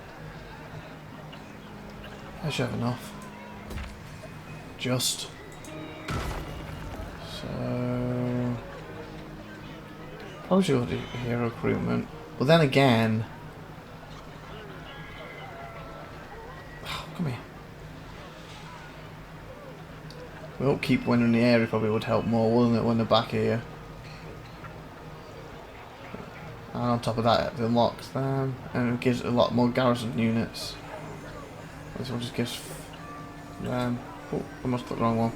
I should have enough. Just. So. Probably should do hero recruitment. But then again. Oh, come here. We'll keep when in the area probably would help more, wouldn't it, when they're back here. And on top of that, it unlocks them, and it gives a lot more garrison units. This one just gives them. Oh, I must click the wrong one.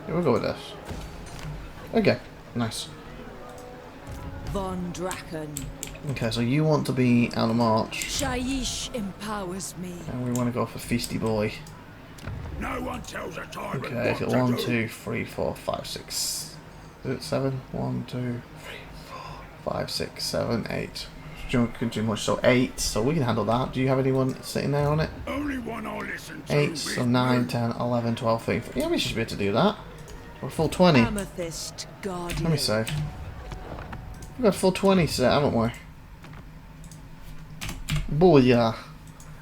Yeah, we'll go with this. Okay, nice. Von Draken. Okay, so you want to be out of march. Shaiish empowers me. And we want to go for Feasty Boy. No one tells a tyrant Okay, what so to 1, do. 2, 3, 4, 5, 6. Is it 7? 1, 2, 3, 4, 5, 6, 7, 8. Don't do much, so 8. So we can handle that. Do you have anyone sitting there on it? Only one I listen to. 8, so 9, 10, 11, 12, 13. Yeah, we should be able to do that. We're full 20. Amethyst Guardian. Let me save. We've got full 20 set, haven't we? Booyah.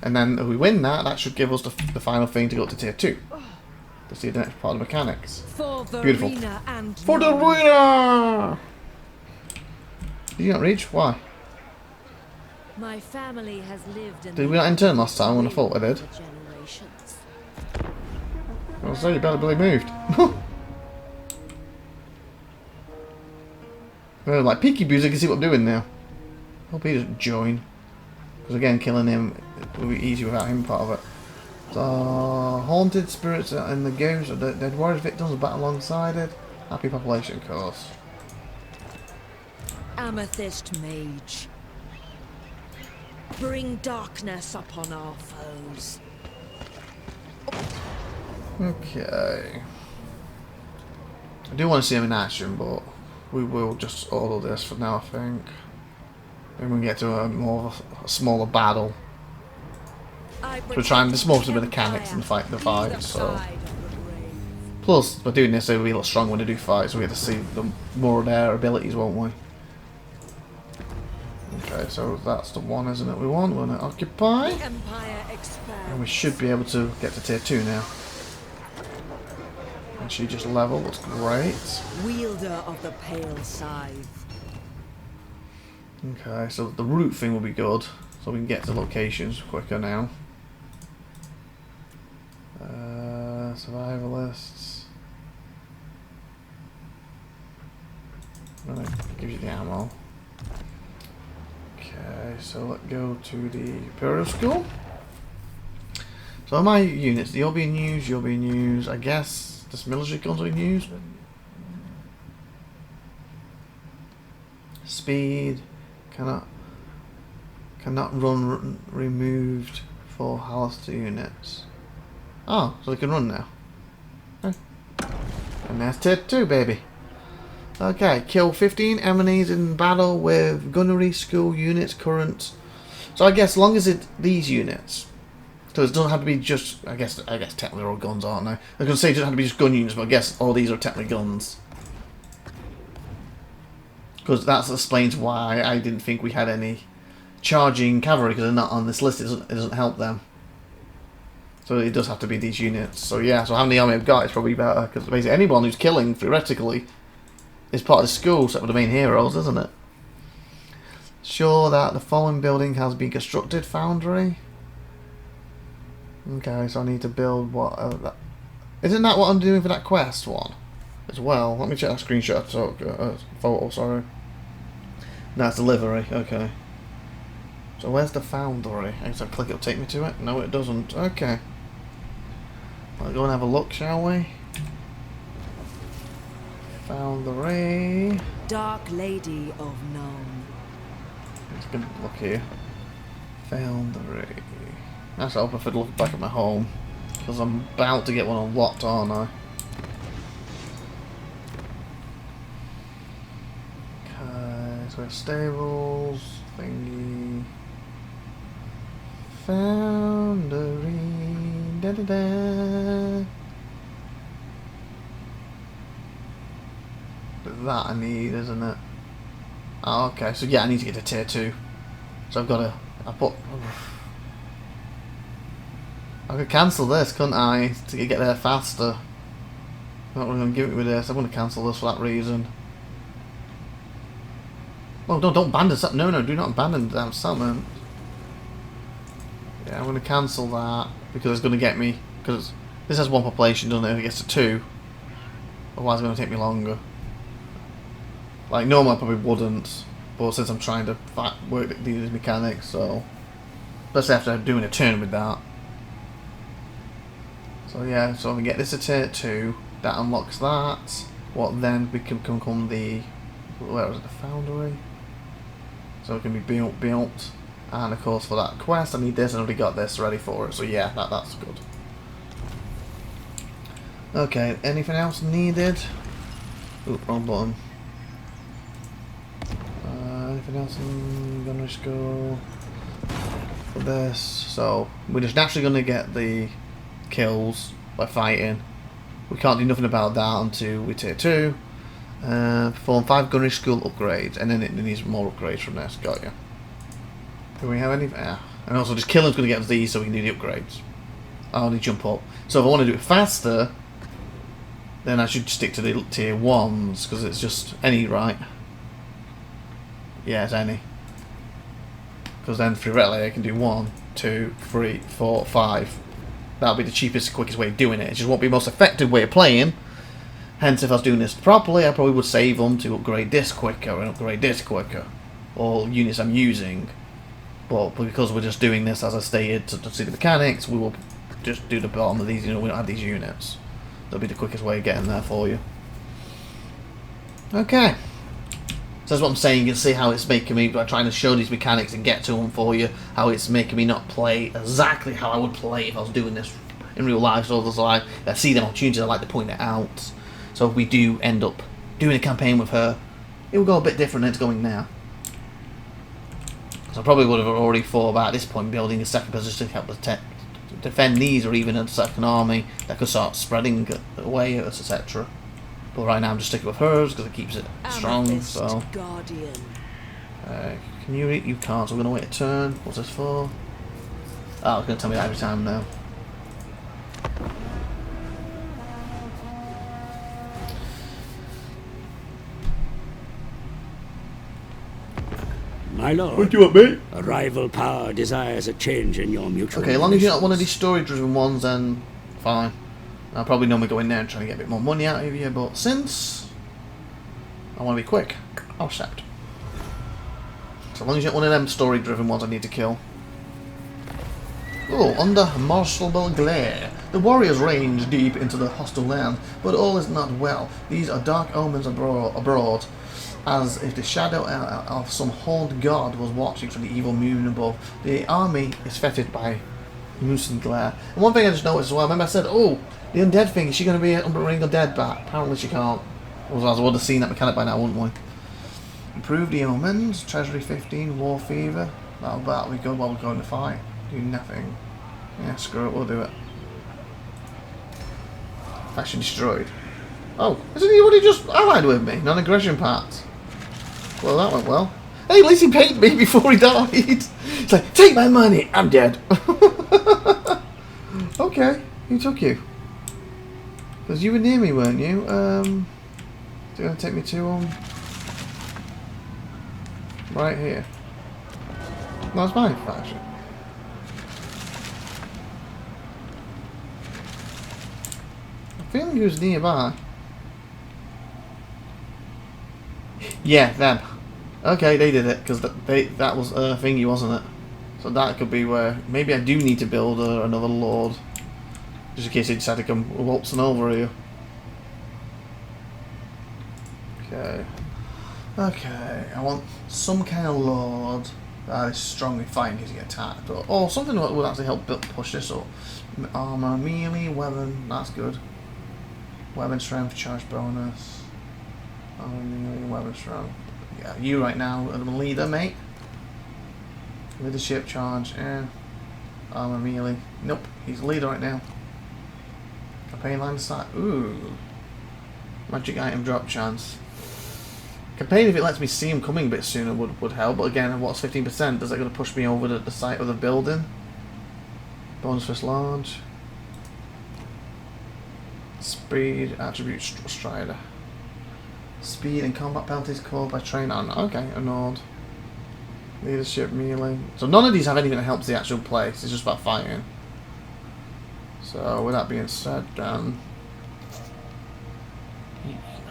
And then if we win that, that should give us the final thing to go up to tier 2. To see the next part of the mechanics. For the Beautiful. arena and For the knowledge. winner! Did you not reach? Why? My family has lived in Did we not enter last time when I thought I did? for generations. I was saying you better believe moved. Well, like Peekaboo, I can see what I'm doing now. Hope he doesn't join. Because again, killing him will be easy without him part of it. So, haunted spirits and the ghosts of the dead warriors victims are battle alongside it. Happy population course. Amethyst Mage. Bring darkness upon our foes. Okay. I do want to see him in action, but we will just order this for now, I think. Then we get to a more of a smaller battle. We're trying this more to the mechanics and fight the fights, so. Plus, by doing this, they'll be a lot stronger when they do fights, so we get to see more of their abilities, won't we? Okay, so that's the one, isn't it? We want. We're gonna occupy. And we should be able to get to tier 2 now. And she just leveled, that's great. Wielder of the Pale Scythe. Okay, so the route thing will be good, so we can get to locations quicker now. Survivalists. Gives you the ammo. Okay, so let's go to the Imperial School. So my units, you're being used, I guess this military guns are being used. Speed, cannot run removed for Halaster units. Oh, so they can run now. Okay. And that's tier 2, baby. Okay, kill 15 enemies in battle with gunnery school units current. So I guess as long as these units, so it doesn't have to be just, I guess technically they're all guns, aren't they? I was gonna say it doesn't have to be just gun units, but I guess all these are technically guns. Because that explains why I didn't think we had any charging cavalry, because they're not on this list. It doesn't help them. So it does have to be these units. So yeah, so having the army I've got is probably better, because basically anyone who's killing, theoretically, is part of the school, except for the main heroes, isn't it? Sure that the following building has been constructed. Foundry. Okay, so I need to build what... isn't that what I'm doing for that quest one? As well. Let me check that screenshot. Photo, sorry. That's delivery. Okay. So where's the foundry? I guess I click it'll take me to it. No, it doesn't. Okay. Let's go and have a look, shall we? Foundry. Dark Lady of None. Let's get a look here. Foundry. That's I prefer to look back at my home, because I'm about to get one unlocked, aren't I? Okay, so we have stables, thingy. Foundry. Da da da. That I need, isn't it? Oh, okay, so yeah, I need to get to tier 2. So I've got to... I could cancel this, couldn't I? To get there faster. I'm not really going to give it with this. I'm going to cancel this for that reason. Oh, no, don't abandon something. No, do not abandon that summon. Yeah, I'm going to cancel that because it's going to get me Because this has 1 population, doesn't it? If it gets to 2, otherwise it's going to take me longer. Like, normally I probably wouldn't, but since I'm trying to work these mechanics, so... Especially after doing a turn with that. So yeah, so if we get this to tier 2, that unlocks that. What then can become the... Where was it? The Foundry? So it can be built. And of course for that quest I need this, and I already got this ready for it. So yeah, that's good. Okay, anything else needed? Oop, wrong button. Anything else I'm gonna just go for this. So we're just naturally gonna get the kills by fighting. We can't do nothing about that until we tier 2. Perform 5 gunnery school upgrades, and then it needs more upgrades from this. Got you. Do we have any? Yeah. And also, just killing's going to get us these so we can do the upgrades. I only jump up. So if I want to do it faster, then I should stick to the tier 1s, because it's just any, right? Yeah, it's any. Because then theoretically I can do 1, 2, 3, 4, 5. That'll be the cheapest, quickest way of doing it. It just won't be the most effective way of playing. Hence, if I was doing this properly, I probably would save them to upgrade this quicker and upgrade this quicker. All units I'm using. But because we're just doing this, as I stated, to see the mechanics, we will just do the bottom of these, you know, we don't have these units. That'll be the quickest way of getting there for you. Okay. So that's what I'm saying. You can see how it's making me, by trying to show these mechanics and get to them for you, how it's making me not play exactly how I would play if I was doing this in real life. So I see them opportunities, I like to point it out. So if we do end up doing a campaign with her, it will go a bit different than it's going now. So I probably would have already thought about at this point building a second position to help defend these, or even a second army that could start spreading away, etc. But right now I'm just sticking with hers because it keeps it strong. So Guardian. can you eat? You can't. So we're gonna wait a turn. What's this for? Oh, it's gonna tell me that every time now. My lord, What do you want, mate? a rival power desires a change in your mutual Okay, as long as you're not one of relations. these story-driven ones, then fine. I'll probably normally go in there and try to get a bit more money out of you, but since I want to be quick, I'll accept. So as long as you're not one of them story-driven ones I need to kill. Oh, under martial glare. The warriors range deep into the hostile land, but all is not well. These are dark omens abroad, as if the shadow of some horned god was watching from the evil moon above. The army is fettered by moose glare. And one thing I just noticed as well, remember I said, oh, the undead thing, is she going to be an ring undead bat? Apparently she can't. Otherwise I would have seen that mechanic by now, wouldn't we? Improve the omens, treasury 15, war fever. That'll be good while we're going to fight. Do nothing. Yeah, screw it, we'll do it. Faction destroyed. Oh, isn't he already just allied with me? Non-aggression pact. Well, that went well. Hey, at least he paid me before he died. It's like, take my money, I'm dead. Okay, who took you? Because you were near me, weren't you? Is it going to take me to, right here. That's my faction. I feel he was nearby. Yeah, them. Okay, they did it, because that was thingy, wasn't it? So that could be where maybe I do need to build another lord, just in case they decide to come waltzing over here. Okay. Okay, I want some kind of lord that is strong in fighting because he gets attacked, or something that would actually help push this up. Armor, melee, weapon, that's good. Weapon strength, charge bonus. Armor, melee, weapon strength. Yeah, you right now are the leader, mate. Leadership, charge, and armor, melee. Nope, he's the leader right now. Campaign line start. Ooh. Magic item drop chance. Campaign, if it lets me see him coming a bit sooner, would help. But again, what's 15%? Is that going to push me over to the site of the building? Bonus first large. Speed, attribute, strider. Speed and combat penalties caused by train on. Okay, annulled. Leadership, melee. So none of these have anything that helps the actual place. It's just about fighting. So So with that being said, then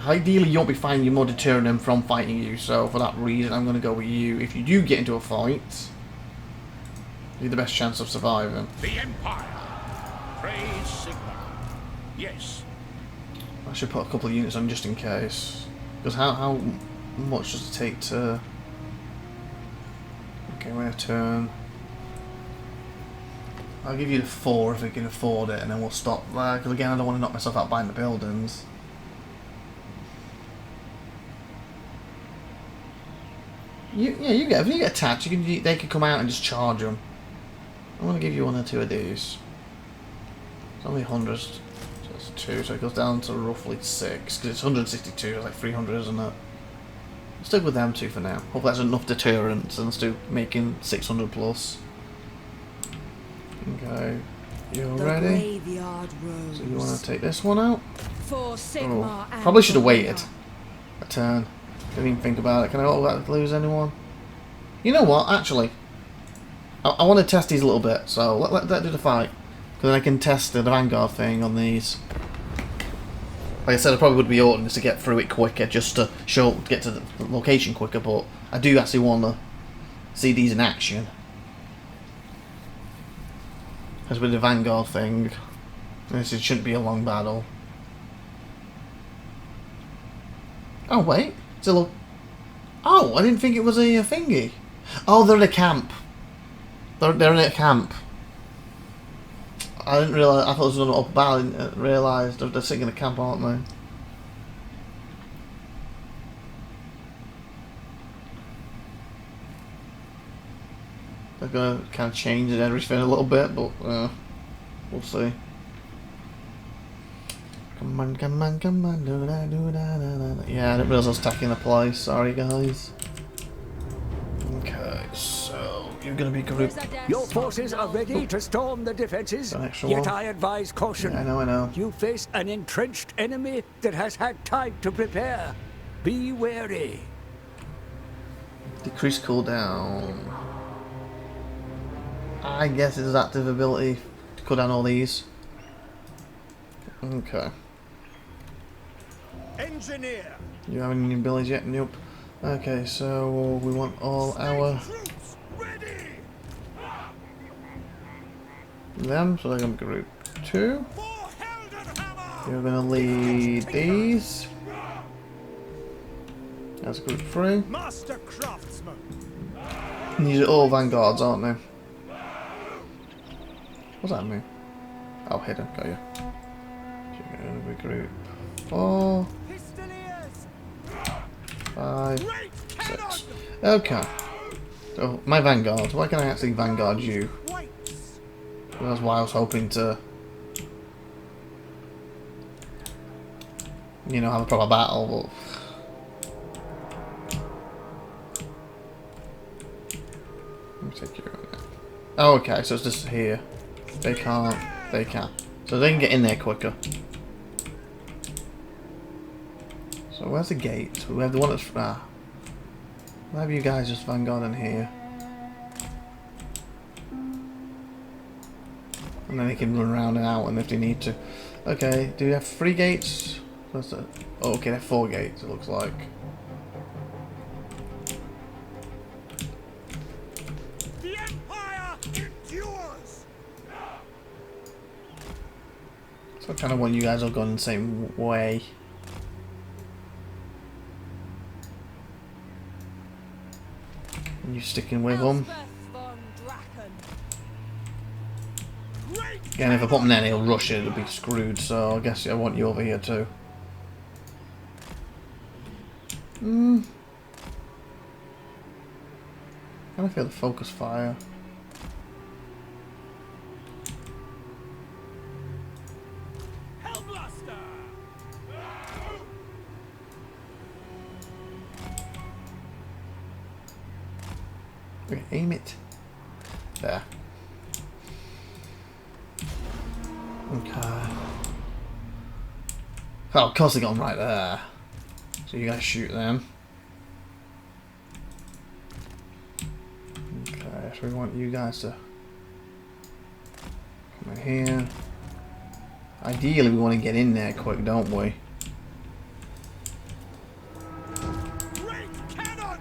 ideally you won't be finding you more deterring them from fighting you. So for that reason, I'm going to go with you. If you do get into a fight, you're the best chance of surviving. The Empire. Praise Sigma. Yes. I should put a couple of units on just in case. Because how much does it take to... Okay, we're going to turn... I'll give you the 4 if we can afford it, and then we'll stop there. Because again, I don't want to knock myself out buying the buildings. If you get attacked, they can come out and just charge them. I'm going to give you 1 or 2 of these. It's only 100, so it's 2, so it goes down to roughly 6. Because it's 162, it's like 300, isn't it? I'll stick with them 2 for now. Hope that's enough deterrence, and let's do making 600 plus. Okay, you're ready? So you want to take this one out? Oh, probably should have waited a turn. Didn't even think about it. Can I lose anyone? You know what, actually, I want to test these a little bit, so let that do the fight. Because then I can test the Vanguard thing on these. Like I said, I probably would be ordering to get through it quicker, just to get to the location quicker, but I do actually want to see these in action. Because with the Vanguard thing, this shouldn't be a long battle. Oh wait, still. Oh, I didn't think it was a thingy. Oh, they're in a camp. They're in a camp. I didn't realise. I thought it was an up battle. I didn't realise they're sitting in a camp, aren't they? They're gonna kind of change everything a little bit, but we'll see. Come on, come on, come on, do da do da da da. Yeah, I didn't realise I was attacking the place. Sorry, guys. Okay, so you're gonna be group. Your forces are ready to storm the defenses. Yet I advise caution. Yeah, I know. You face an entrenched enemy that has had time to prepare. Be wary. Decrease cooldown. I guess it's active ability to cut down all these. Okay. Engineer. You have any abilities yet? Nope. Okay, so we want all our them, so they're gonna be group 2. You're gonna lead these. That's group 3. Master craftsman. These are all vanguards, aren't they? What's that mean? Oh, hidden. Got you. You're gonna be group 4, 5, 6. Okay. So my vanguard. Why can I actually vanguard you? That's why I was hoping to, you know, have a proper battle. But let me take you on that. Oh, okay. So it's just here. They can't. They can. So they can get in there quicker. So where's the gate? We have the one that's... Where have you guys just vanguard in here? And then they can run around and out and if they need to. Okay, do we have 3 gates? What's that? Oh, okay, they have 4 gates, it looks like. The Empire endures. So I kind of want you guys all going the same way. And you sticking with them. Again, if I put him there, he'll rush it. It'll be screwed. So I guess I want you over here too. I kind of feel the focus fire. Okay, aim it. There. Okay. Oh, of course they got them right there. So you guys shoot them. Okay, so we want you guys to come in here. Ideally, we want to get in there quick, don't we? Great cannon!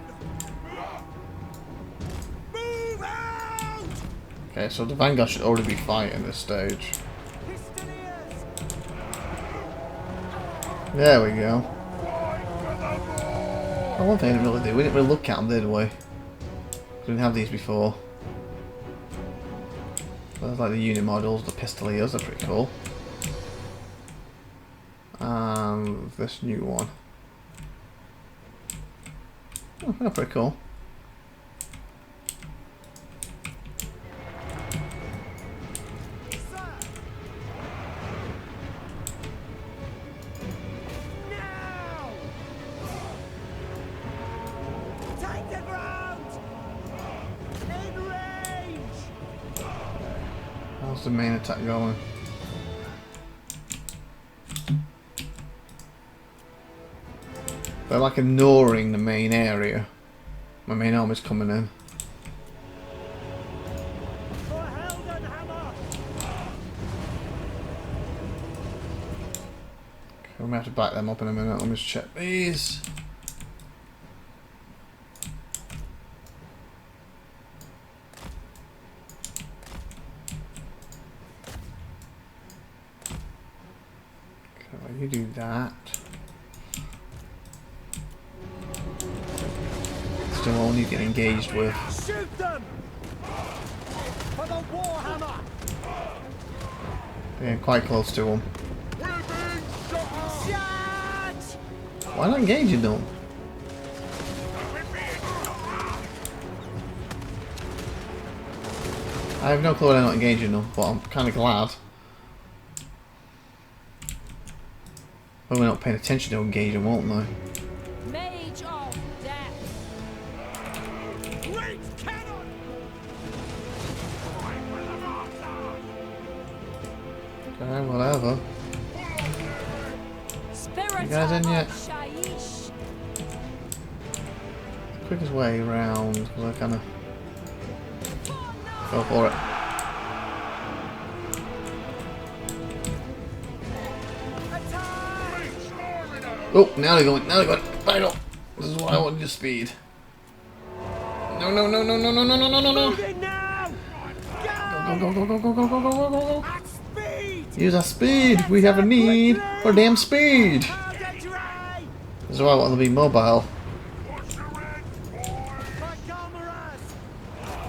Move out! Okay, so the Vanguard should already be fighting this stage. Pistoliers! There we go. Oh, one thing I didn't really do. We didn't really look at them, did we? We didn't have these before. There's like the unit models, the Pistoliers, they're pretty cool. And this new one. Oh, they're pretty cool. Now! Take the ground! In range! How's the main attack going? They're like ignoring the main area. My main army's coming in. For Heldenhammer! Okay, we may have to back them up in a minute. Let me just check these. Okay, well, you do that. Still all need to get engaged with. Shoot them! For the Warhammer! Yeah, quite close to them. We're being shot! Shot! Why not engaging them? I have no clue why they're not engaging them, but I'm kind of glad. But we're not paying attention to engaging, won't they? Mage of death. Great cannon! Okay, whatever. Spirit You guys in yet? of Shaiish. Quickest way round, because I kind of go for it. Oh, now they're going, back up. This is why I want your speed. No, no, no, no, no, no, no, no, no, no, no. Move in now! Go, go, go, go, go, go, go, go, go, go, go. At speed! Use our speed. We have a need for damn speed. Hard and dry! This is why I want to be mobile. What's your end, boy? My cameras!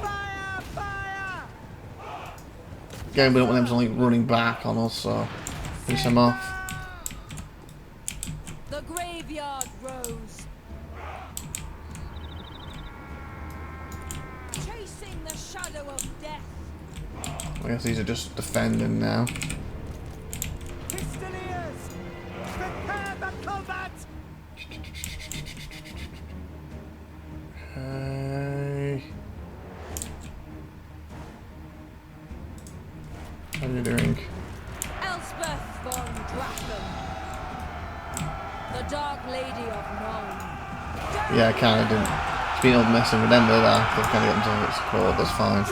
Fire! Fire! Again, we don't want them to like running back on us, so finish them off. The graveyard rose. Chasing the shadow of death. I guess these are just defending now. Pistoliers! Prepare the combat! Okay. How are you doing? Elspeth von Drachen. The Dark Lady of Nuln. Yeah, I kind of didn't. It's been old messing with them, but I think I kind of got them to its core. That's fine.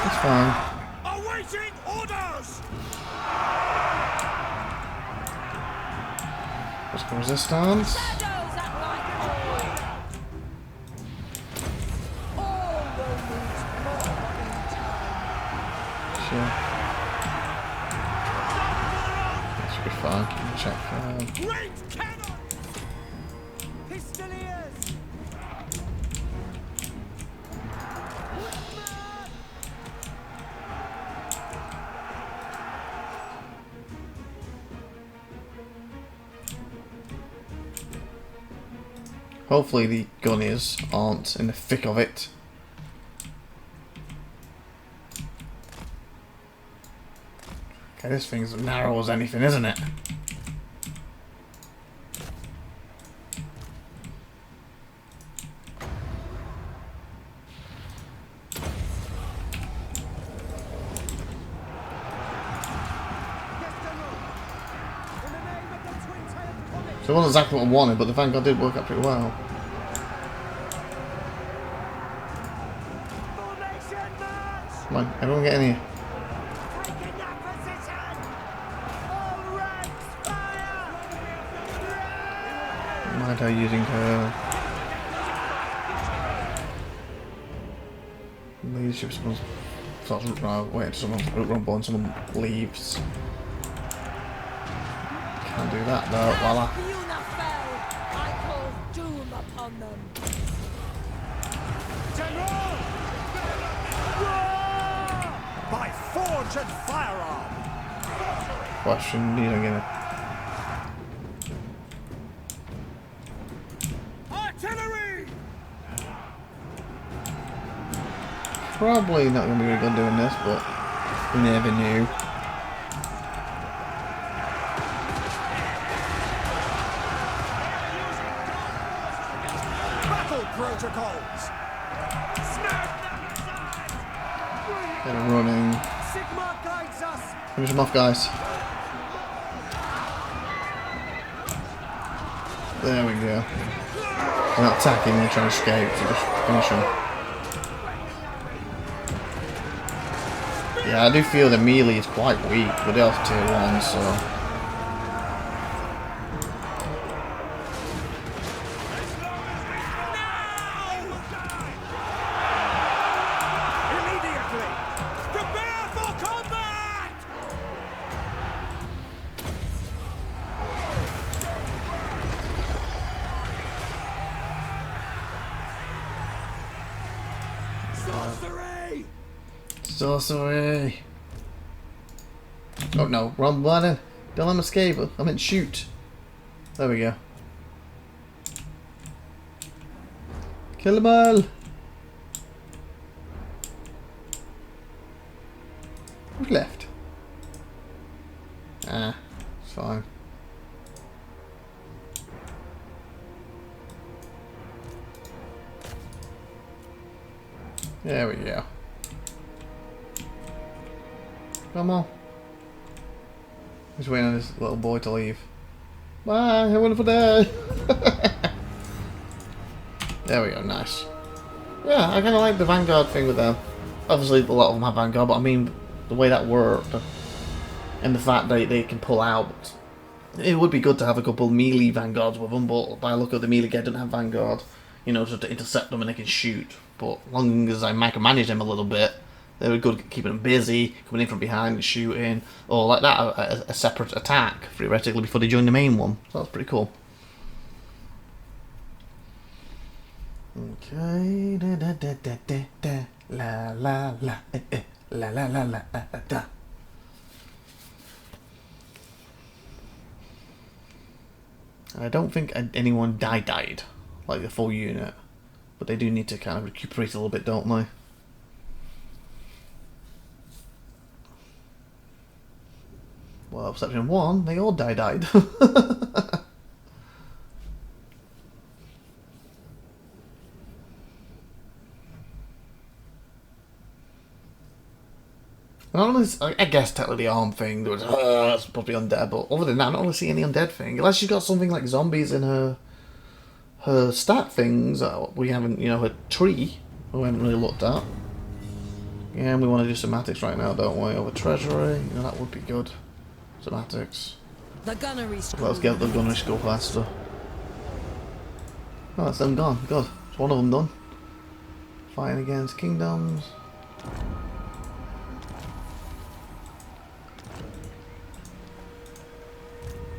That's fine. Awaiting orders! Let's go resistance. Shadows at my call. All Romans more in time. Sure. That should be fine. Check. Great cannon! Pistoliers! Hopefully the gunnies aren't in the thick of it. Okay, this thing's as narrow as anything, isn't it? So it wasn't exactly what I wanted, but the Vanguard did work out pretty well. Formation march! Come on, everyone get in here. Taking that position! All mind her using her leadership. Someone's waiting for someone to rumble and someone leaves. Can't do that though. Voila. I call doom upon them. General! By forge and firearm! Question, you don't get it. Artillery! Probably not going to be very good doing this, but we never knew. Battle protocols! They're running. Sigma guides us! Finish them off, guys. There we go. They're not attacking, they're trying to escape, so just finish them. Yeah, I do feel the melee is quite weak, but they are tier 1, so... Immediately! Prepare for combat! Sorcery! Sorcery! Oh no, wrong button. Don't let him escape. I meant shoot. There we go. Kill them all! Who's left? Ah, it's fine. There we go. Come on. Just waiting on this little boy to leave. Bye, have a wonderful day. There we go, nice. Yeah, I kind of like the Vanguard thing with them. Obviously, a lot of them have Vanguard, but I mean, the way that worked, and the fact that they can pull out. It would be good to have a couple melee Vanguards with them, but by the look of the melee guy doesn't have Vanguard, you know, just to intercept them and they can shoot. But as long as I micromanage them a little bit, they were good at keeping them busy, coming in from behind and shooting, or like that, a separate attack, theoretically, before they join the main one. So that's pretty cool. Okay, da da da da da da, la la la, la la la la da. And I don't think anyone died, like the full unit, but they do need to kind of recuperate a little bit, don't they? Well, exception one, they all died. I guess technically the arm thing, there was it's probably undead, but other than that, I don't really see any undead thing. Unless she's got something like zombies in her stat things we haven't, you know, her tree we haven't really looked at. Yeah, and we want to do somatics right now, don't we? Over treasury, you know, that would be good. Somatics. The gunnery school. Let's get the gunnery school faster. Oh, that's them gone. Good. It's one of them done. Fighting against kingdoms.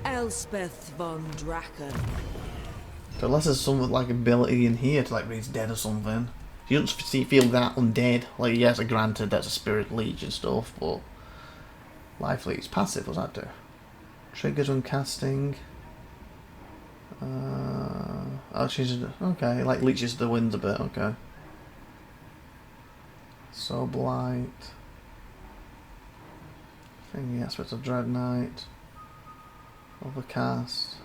Elspeth von Draken. So unless there's some like ability in here to like raise dead or something. You don't feel that undead. Like, yes, granted that's a spirit leech and stuff, but life leech passive, what's that do? Triggers when casting. Oh, she's okay. Like leeches the winds a bit. Okay. So blight. Thingy aspects of Dread Knight. Overcast.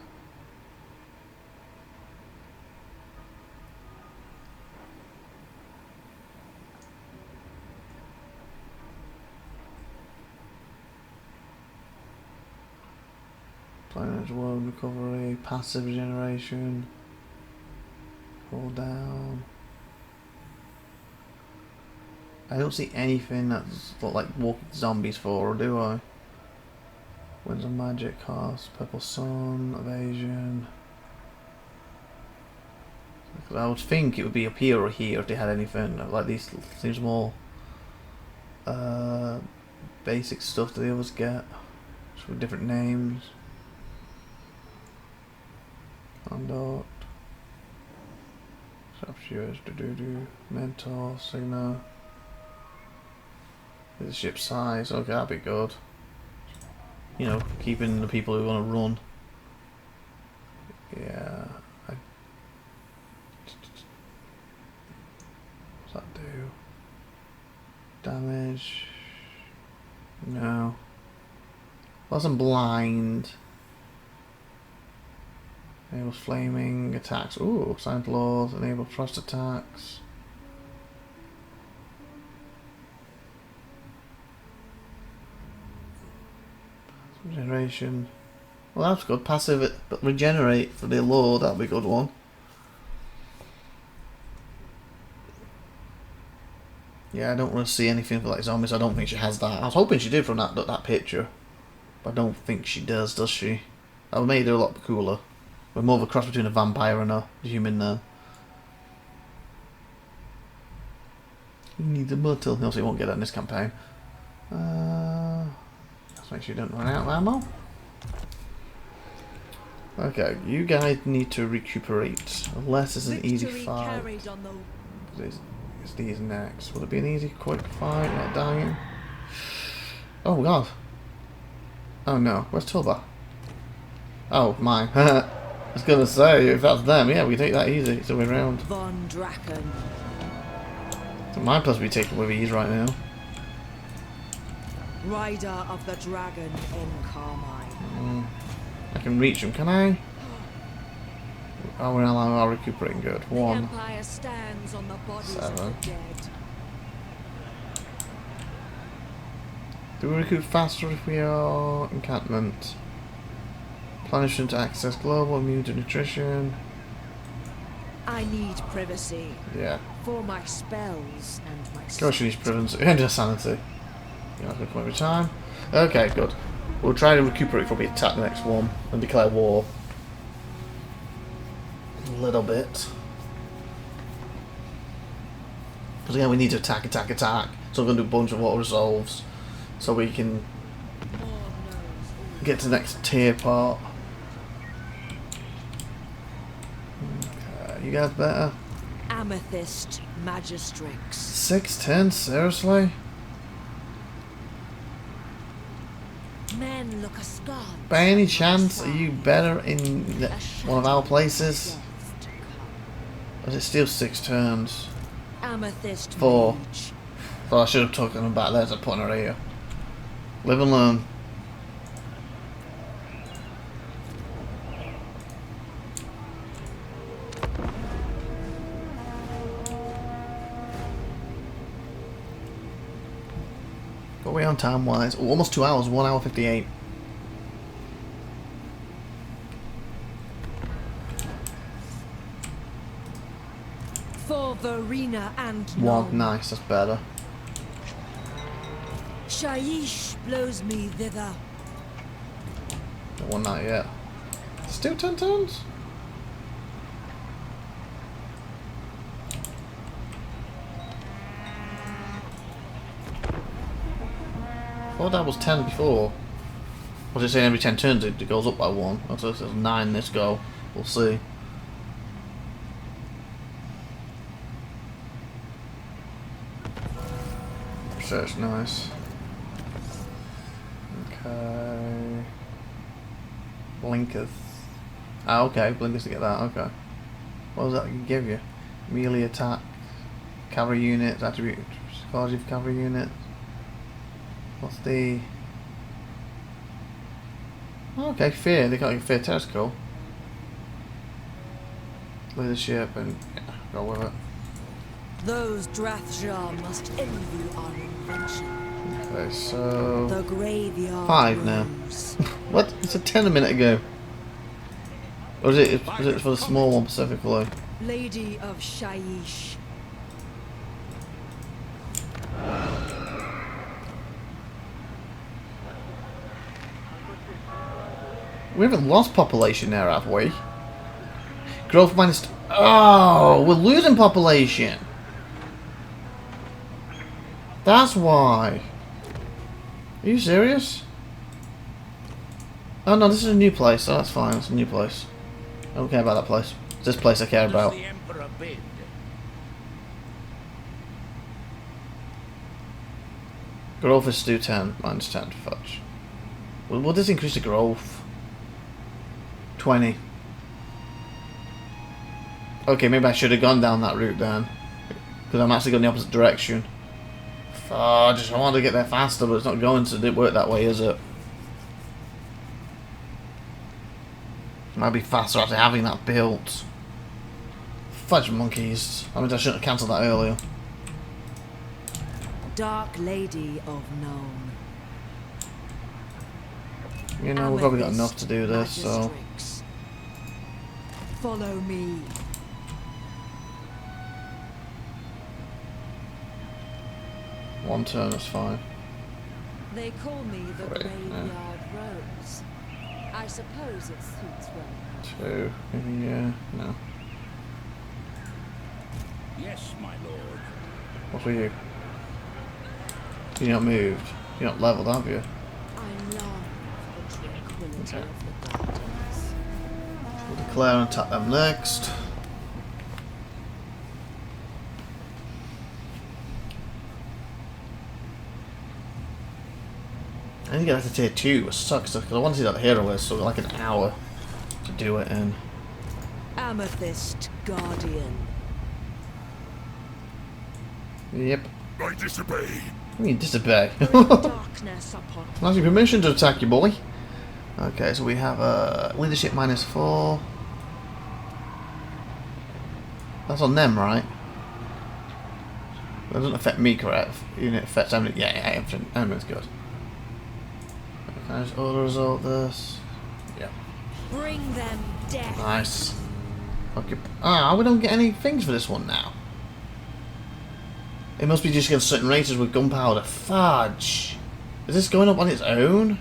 Planet's world recovery, passive regeneration, pull down. I don't see anything that's like walking zombies for, do I? Winds of magic, cast, purple sun, evasion. I would think it would be up here or here if they had anything. Like these seems more basic stuff that the others get. Just with different names. Conduct. Sharpshooters, Mentor, Sigma. The ship size, okay, that'd be good. You know, keeping the people who want to run. Yeah. What's that do? Damage. No. Wasn't blind. Enables flaming attacks. Ooh, silent laws. Enable thrust attacks. Regeneration. Well, that's good. Passive it, but regenerate for the lord. That'll be a good one. Yeah, I don't really see anything for like zombies. I don't think she has that. I was hoping she did from that picture, but I don't think she does she? That would make her a lot cooler. We're more of a cross between a vampire and a human now. He needs a mortal. No, so he won't get that in this campaign. Let's make sure you don't run out of ammo. Okay, you guys need to recuperate. Unless it's an easy fight. It's these next. Will it be an easy, quick fight? Not dying? Oh god. Oh no, where's Tulba? Oh, mine. I was gonna say, if that's them, yeah, we can take that easy. It's the way around. Von Draken. So mine plus be taken with ease right now. Rider of the Dragon in Carmine. I can reach him, can I? Oh, well, I'll recuperate good. The 1. Empire stands on the bodies 7. of the dead. Do we recruit faster if we are encampment? Planishment to access global, immune to nutrition. I need privacy. Yeah. For my spells and my Gosh, she needs privacy and just sanity. You're not going to come every time. Okay, good. We'll try to recuperate before we attack the next one and declare war. A little bit. Because again, we need to attack. So we're going to do a bunch of auto resolves so we can get to the next tier part. Okay, you guys better. Amethyst Magistrix. 610, seriously? Men look askance. By any chance, are you better in one of our places? Or is it still 6 turns? Amethyst 4. Mage. Thought I should have taken them back there to put her here. Live and learn. What are we on time wise? Oh, almost 2 hours, 1 hour 58. For Verena and 1, nice, that's better. Shaiish blows me thither. Not 1 night yet. Still 10 turns? I thought that was 10 before. Was it saying every 10 turns it goes up by 1? I thought it says 9 this go. We'll see. Research, nice. Okay. Blinkers. Ah, okay, blinkers to get that, okay. What does that give you? Melee attack, cavalry units, attribute, psychology for cavalry units. What's the... Okay, fear, they got fear test, cool. Leadership and yeah, go with it. Those Drathjar must envy our invention. Okay, so... The graveyard 5 now. rose. What? It's a 10 a minute ago. Or was it for the small one specifically? Lady of Shaiish. We haven't lost population there, have we? Growth minus... Oh, we're losing population. That's why. Are you serious? Oh no, this is a new place. Oh, that's fine. It's a new place. I don't care about that place. It's this place I care about. Growth is do 10, minus 10 to fudge. Well, what does increase the growth? 20. Okay, maybe I should have gone down that route then. Because I'm actually going the opposite direction. Fudge, I wanted to get there faster, but it's not going to work that way, is it? It might be faster after having that built. Fudge monkeys. I mean, I shouldn't have cancelled that earlier. Dark Lady of Nome. You know, we've probably got enough to do this, so... Follow me. One turn is fine. They call me the Graveyard Rose. I suppose it suits well. 2, yeah, no. Yes, my lord. What were you? You're not moved. You're not leveled, have you? I long for the tranquility of the gardens. We'll declare and attack them next. I need to get back to tier 2, which sucks because I want to see that hero is, so like an hour to do it in. Amethyst Guardian. Yep. I disobey. I mean, disobey. Darkness upon That's your permission to attack you, boy. Okay, so we have leadership minus 4. That's on them, right? That doesn't affect me, correct? Even it affects enemy. Yeah, enemy's good. Can I just auto result this? Yeah. Bring them death. Nice. Okay. Ah, we don't get any things for this one now. It must be just against certain races with gunpowder. Fudge. Is this going up on its own?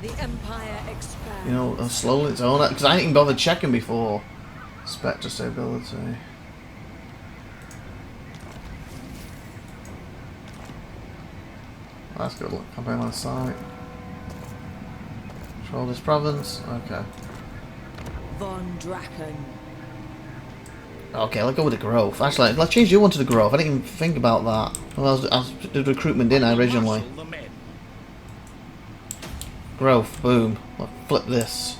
The Empire expands. You know, slowly its own. Because I didn't even bother checking before. Spectre stability. That's good. Look, campaign on site. Control this province. Okay. Von Draken. Okay, let's go with the growth. Actually, let's change your one to the growth. I didn't even think about that. Well, I was did recruitment, didn't I, originally? Growth, boom. Let's flip this.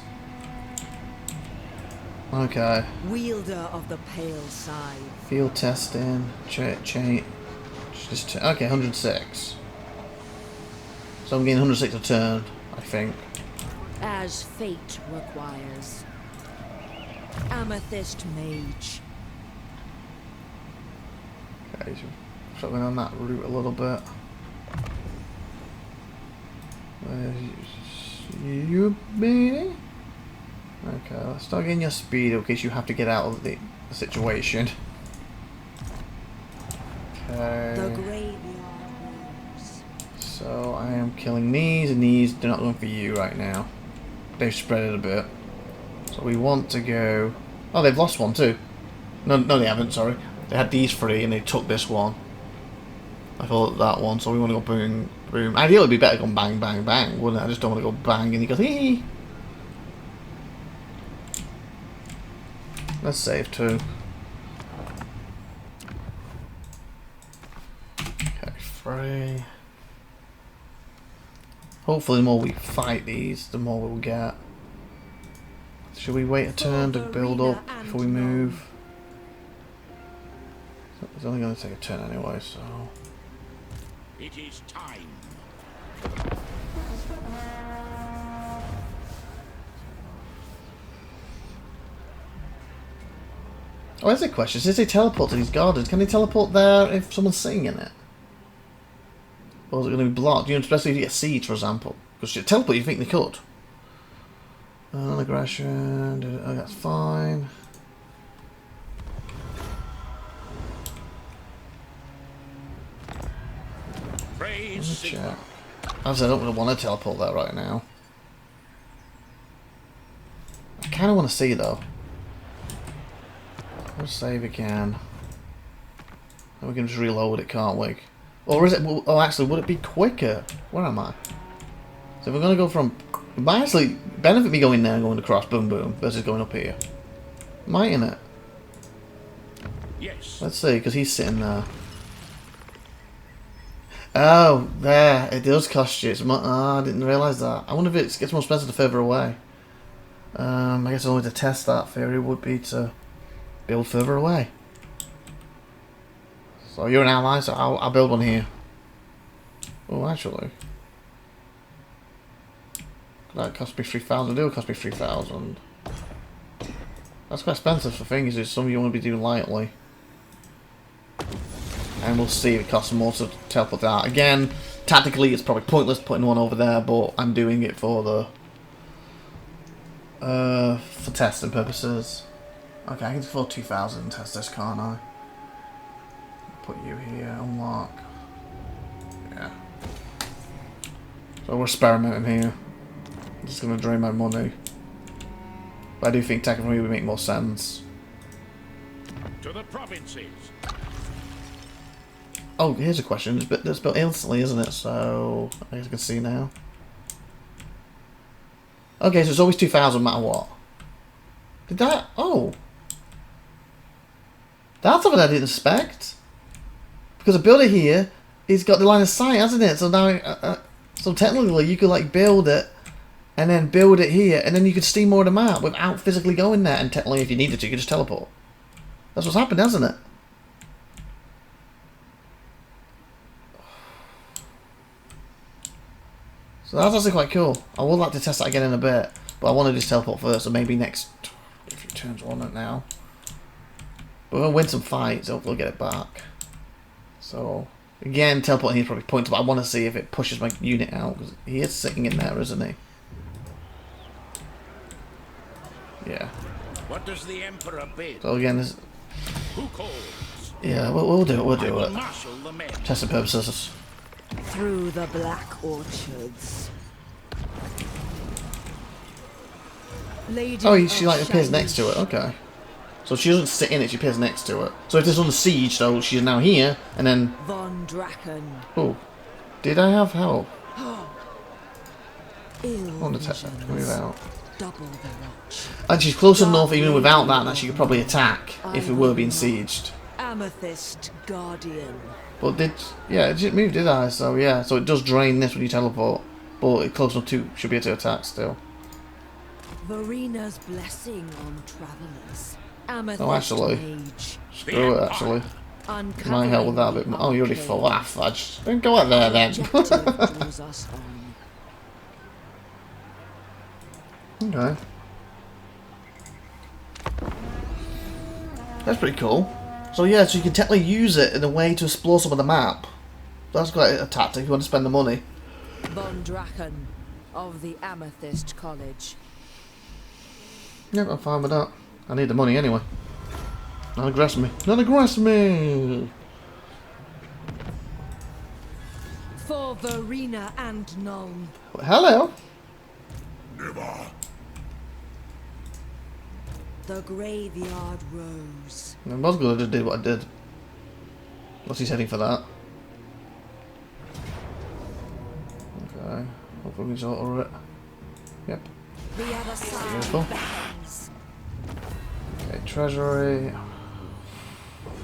Okay. Wielder of the Pale Side. Field testing. Change. Okay, 106. So I'm getting 106 a turn, I think. As fate requires. Amethyst Mage. Okay, so traveling on that route a little bit. You baby? Okay, let's start getting your speed in case you have to get out of the situation. Okay. The Graveyard Rose. So I am killing these, and these they're not going for you right now. They've spread it a bit. So we want to go. Oh, they've lost one too. No, they haven't. Sorry, they had these 3 and they took this one. I thought that one. So we want to go boom, boom. Ideally, it'd be better going bang, bang, bang, wouldn't it? I just don't want to go bang and he goes hee. Let's save 2. Okay, 3. Hopefully, the more we fight these, the more we'll get. Should we wait a turn to build up before we move? It's only going to take a turn anyway, so... It is time. Oh, there's a question. Since they teleport to these gardens, can they teleport there if someone's sitting in it? Or is it going to be blocked? You know, especially if you get seeds, for example. Because you teleport, you think they could. Aggression. Oh, that's fine. Praise check. As I don't really want to teleport that right now. kind of want to see though. Let's save again. And we can just reload it, can't we? Or is it? Oh, actually, would it be quicker? Where am I? So we're gonna go from. It might actually benefit me going there and going across, boom, boom, versus going up here. Mightn't it? Yes. Let's see, because he's sitting there. Oh, there. It does cost you. I didn't realise that. I wonder if it gets more expensive the further away. I guess only to test that theory would be to build further away. So you're an ally, so I'll build one here. Oh, actually. That cost me 3,000. It will cost me 3,000. That's quite expensive for things. Is some you want to be doing lightly. And we'll see if it costs more to teleport out. Again, tactically it's probably pointless putting one over there, but I'm doing it for the for testing purposes. Okay, I can afford 2,000 and test this, can't I? Put you here, unlock. Yeah. So we're experimenting here. I'm just gonna drain my money. But I do think technically it would make more sense. To the provinces. Oh, here's a question. It's built instantly, isn't it? So, I guess I can see now. Okay, so it's always 2,000 no matter what. Did that... Oh. That's something I didn't expect. Because a builder here, he's got the line of sight, hasn't it? So now... so technically, you could, like, build it, and then build it here, and then you could steam more of the map without physically going there. And technically, if you needed to, you could just teleport. That's what's happened, hasn't it? So that's actually quite cool. I would like to test that again in a bit, but I want to just teleport first, so maybe next few turns on it now. But we'll win some fights, hopefully we'll get it back. So, again, teleporting here is probably points, but I want to see if it pushes my unit out, because he is sitting in there, isn't he? Yeah. What does the Emperor bid? So again, this... Who calls? Yeah, we'll do it, we'll do it. Marshal the men. Testing purposes. Through the black orchards. Lady Oh, she like of appears next to it, okay. So she doesn't sit in it, she appears next to it. So if this is under siege, though, she's now here, and then... Von Draken. Oh. Did I have help? Ill I want to test that. Move out. double the watch. And she's close enough, even without that she could probably attack if we were being sieged. Amethyst Guardian. But yeah, it didn't move, did I? So yeah, so it does drain this when you teleport. But it's close enough to, should be able to attack still. Varina's blessing on travelers. Amethyst Oh, actually. Mage. Screw it, actually. It might help with that a bit more. Oh, you're already full. Ah, fudge. Don't go out there then. Draws us on. Okay. That's pretty cool. So yeah, so you can technically use it in a way to explore some of the map. That's quite a tactic if you want to spend the money. Von Draken of the Amethyst College. Yep, I'm fine with that. I need the money anyway. Not aggress me. Not aggress me! For Varina and Nuln. Well, hello! Never. The Graveyard Rose. I was good, I just did what I did. What's he heading for that? Okay. Hopefully we can sort of it. Yep. The other side Beautiful. beckons. Okay, treasury.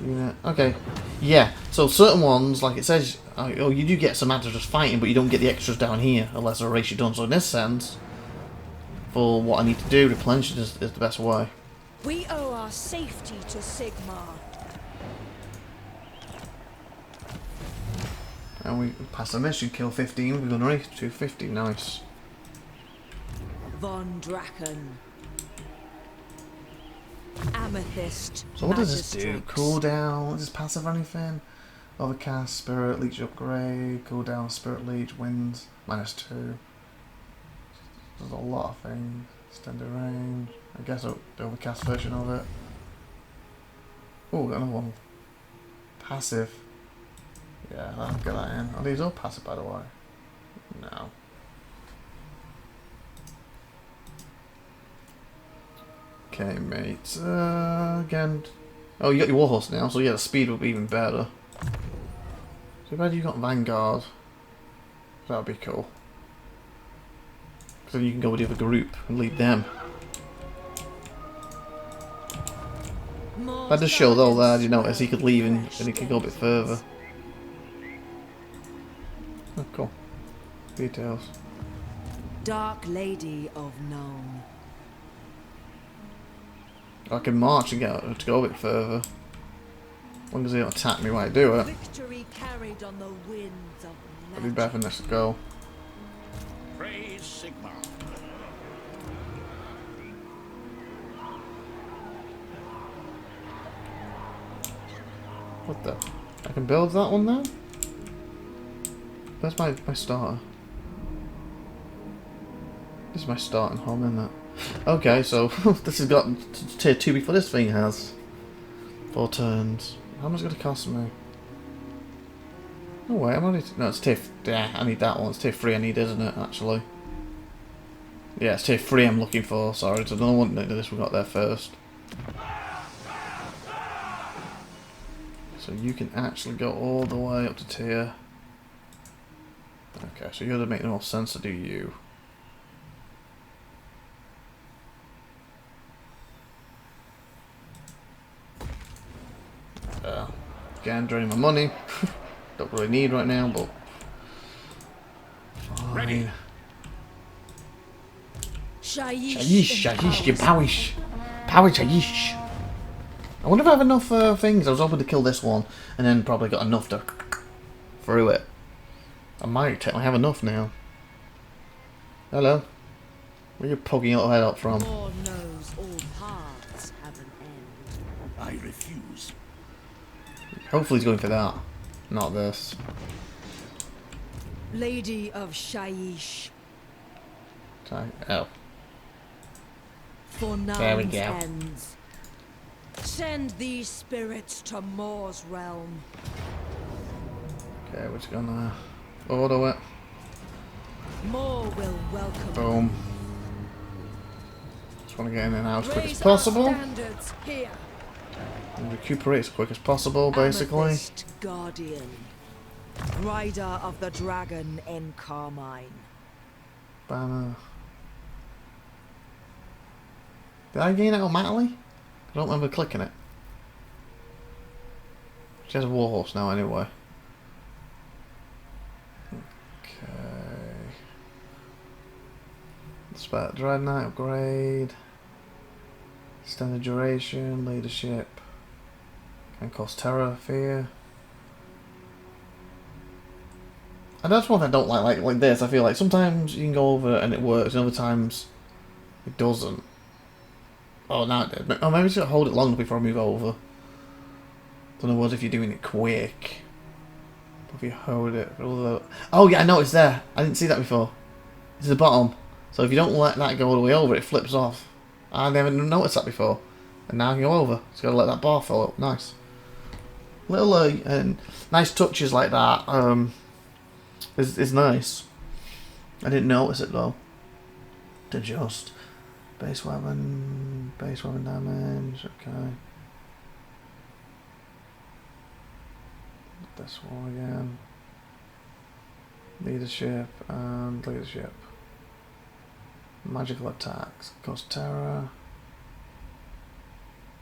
Unit. Okay. Yeah, so certain ones, like it says, oh, you do get some after just fighting, but you don't get the extras down here unless a race you're done. So in this sense, for what I need to do, replenishing is the best way. We owe our safety to Sigmar. And we pass the mission, kill 15, we're gonna race 250, nice. Von Draken. Amethyst. So what does this do? Magistrix. Cooldown, is this passive or anything? Overcast, Spirit, Leech upgrade, cooldown, Spirit Leech, Winds, -2. There's a lot of things. Extended range, I guess the overcast version of it. Oh, got another one. Passive. Yeah, I'll get that in. Are these all passive, by the way? No. Okay, mate. Again. Oh, you got your warhorse now, so yeah, the speed will be even better. Too bad you got Vanguard. That would be cool. Because then you can go with the other group and lead them. That does show though there, you notice he could leave and he could go a bit further. Oh, cool. Details. Dark Lady of Nome. I can march and get to go a bit further. As long as they don't attack me while I do it. Victory carried on the winds of It'd be better than this to go. Praise Sigma. What the? I can build that one now? Where's my starter? This is my starting home, isn't it? Okay, so this has got tier 2 before this thing has. 4 turns. How much is it going to cost me? No way, I'm only... No, it's tier... Yeah, I need that one. It's tier 3 I need, isn't it, actually? Yeah, it's tier 3 I'm looking for. Sorry, it's another one. This we got there first. So you can actually go all the way up to tier... Okay, so you're going to make the most sense to do you. Again, draining my money. Don't really need right now, but fine. Ready. Shayish, you powish. Shayish. I wonder if I have enough things. I was hoping to kill this one, and then probably got enough to through it. I might technically have enough now. Hello. Where are you poking your head up from? War knows all paths have an end. I refuse. Hopefully he's going for that, not this. Lady of Shayish. Oh. For There we Nome's go. ends. Send these spirits to Moor's realm. Okay, we're just gonna auto it. Moor will welcome. Boom. Just want to get in and out as quick as Raise possible. our standards here. And recuperate as quick as possible, basically. Amethyst Guardian. Rider of the Dragon in Carmine. Banner. Did I gain it automatically? I don't remember clicking it. She has a warhorse now anyway. Okay. Spec Dreadnought upgrade. Standard duration, leadership. Can cause terror, fear. And that's one thing I don't like this. I feel like sometimes you can go over and it works, and other times it doesn't. Oh, now it did. Oh, maybe just hold it long before I move over. Don't know what if you're doing it quick. If you hold it. Oh yeah, I know it's there. I didn't see that before. It's the bottom. So if you don't let that go all the way over, it flips off. I never noticed that before. And now I can go over. Just gotta let that bar fill up. Nice. Little nice touches like that. Is nice. I didn't notice it though. To just base weapon damage. Okay. This one again. Leadership and leadership. Magical attacks. Cause terror.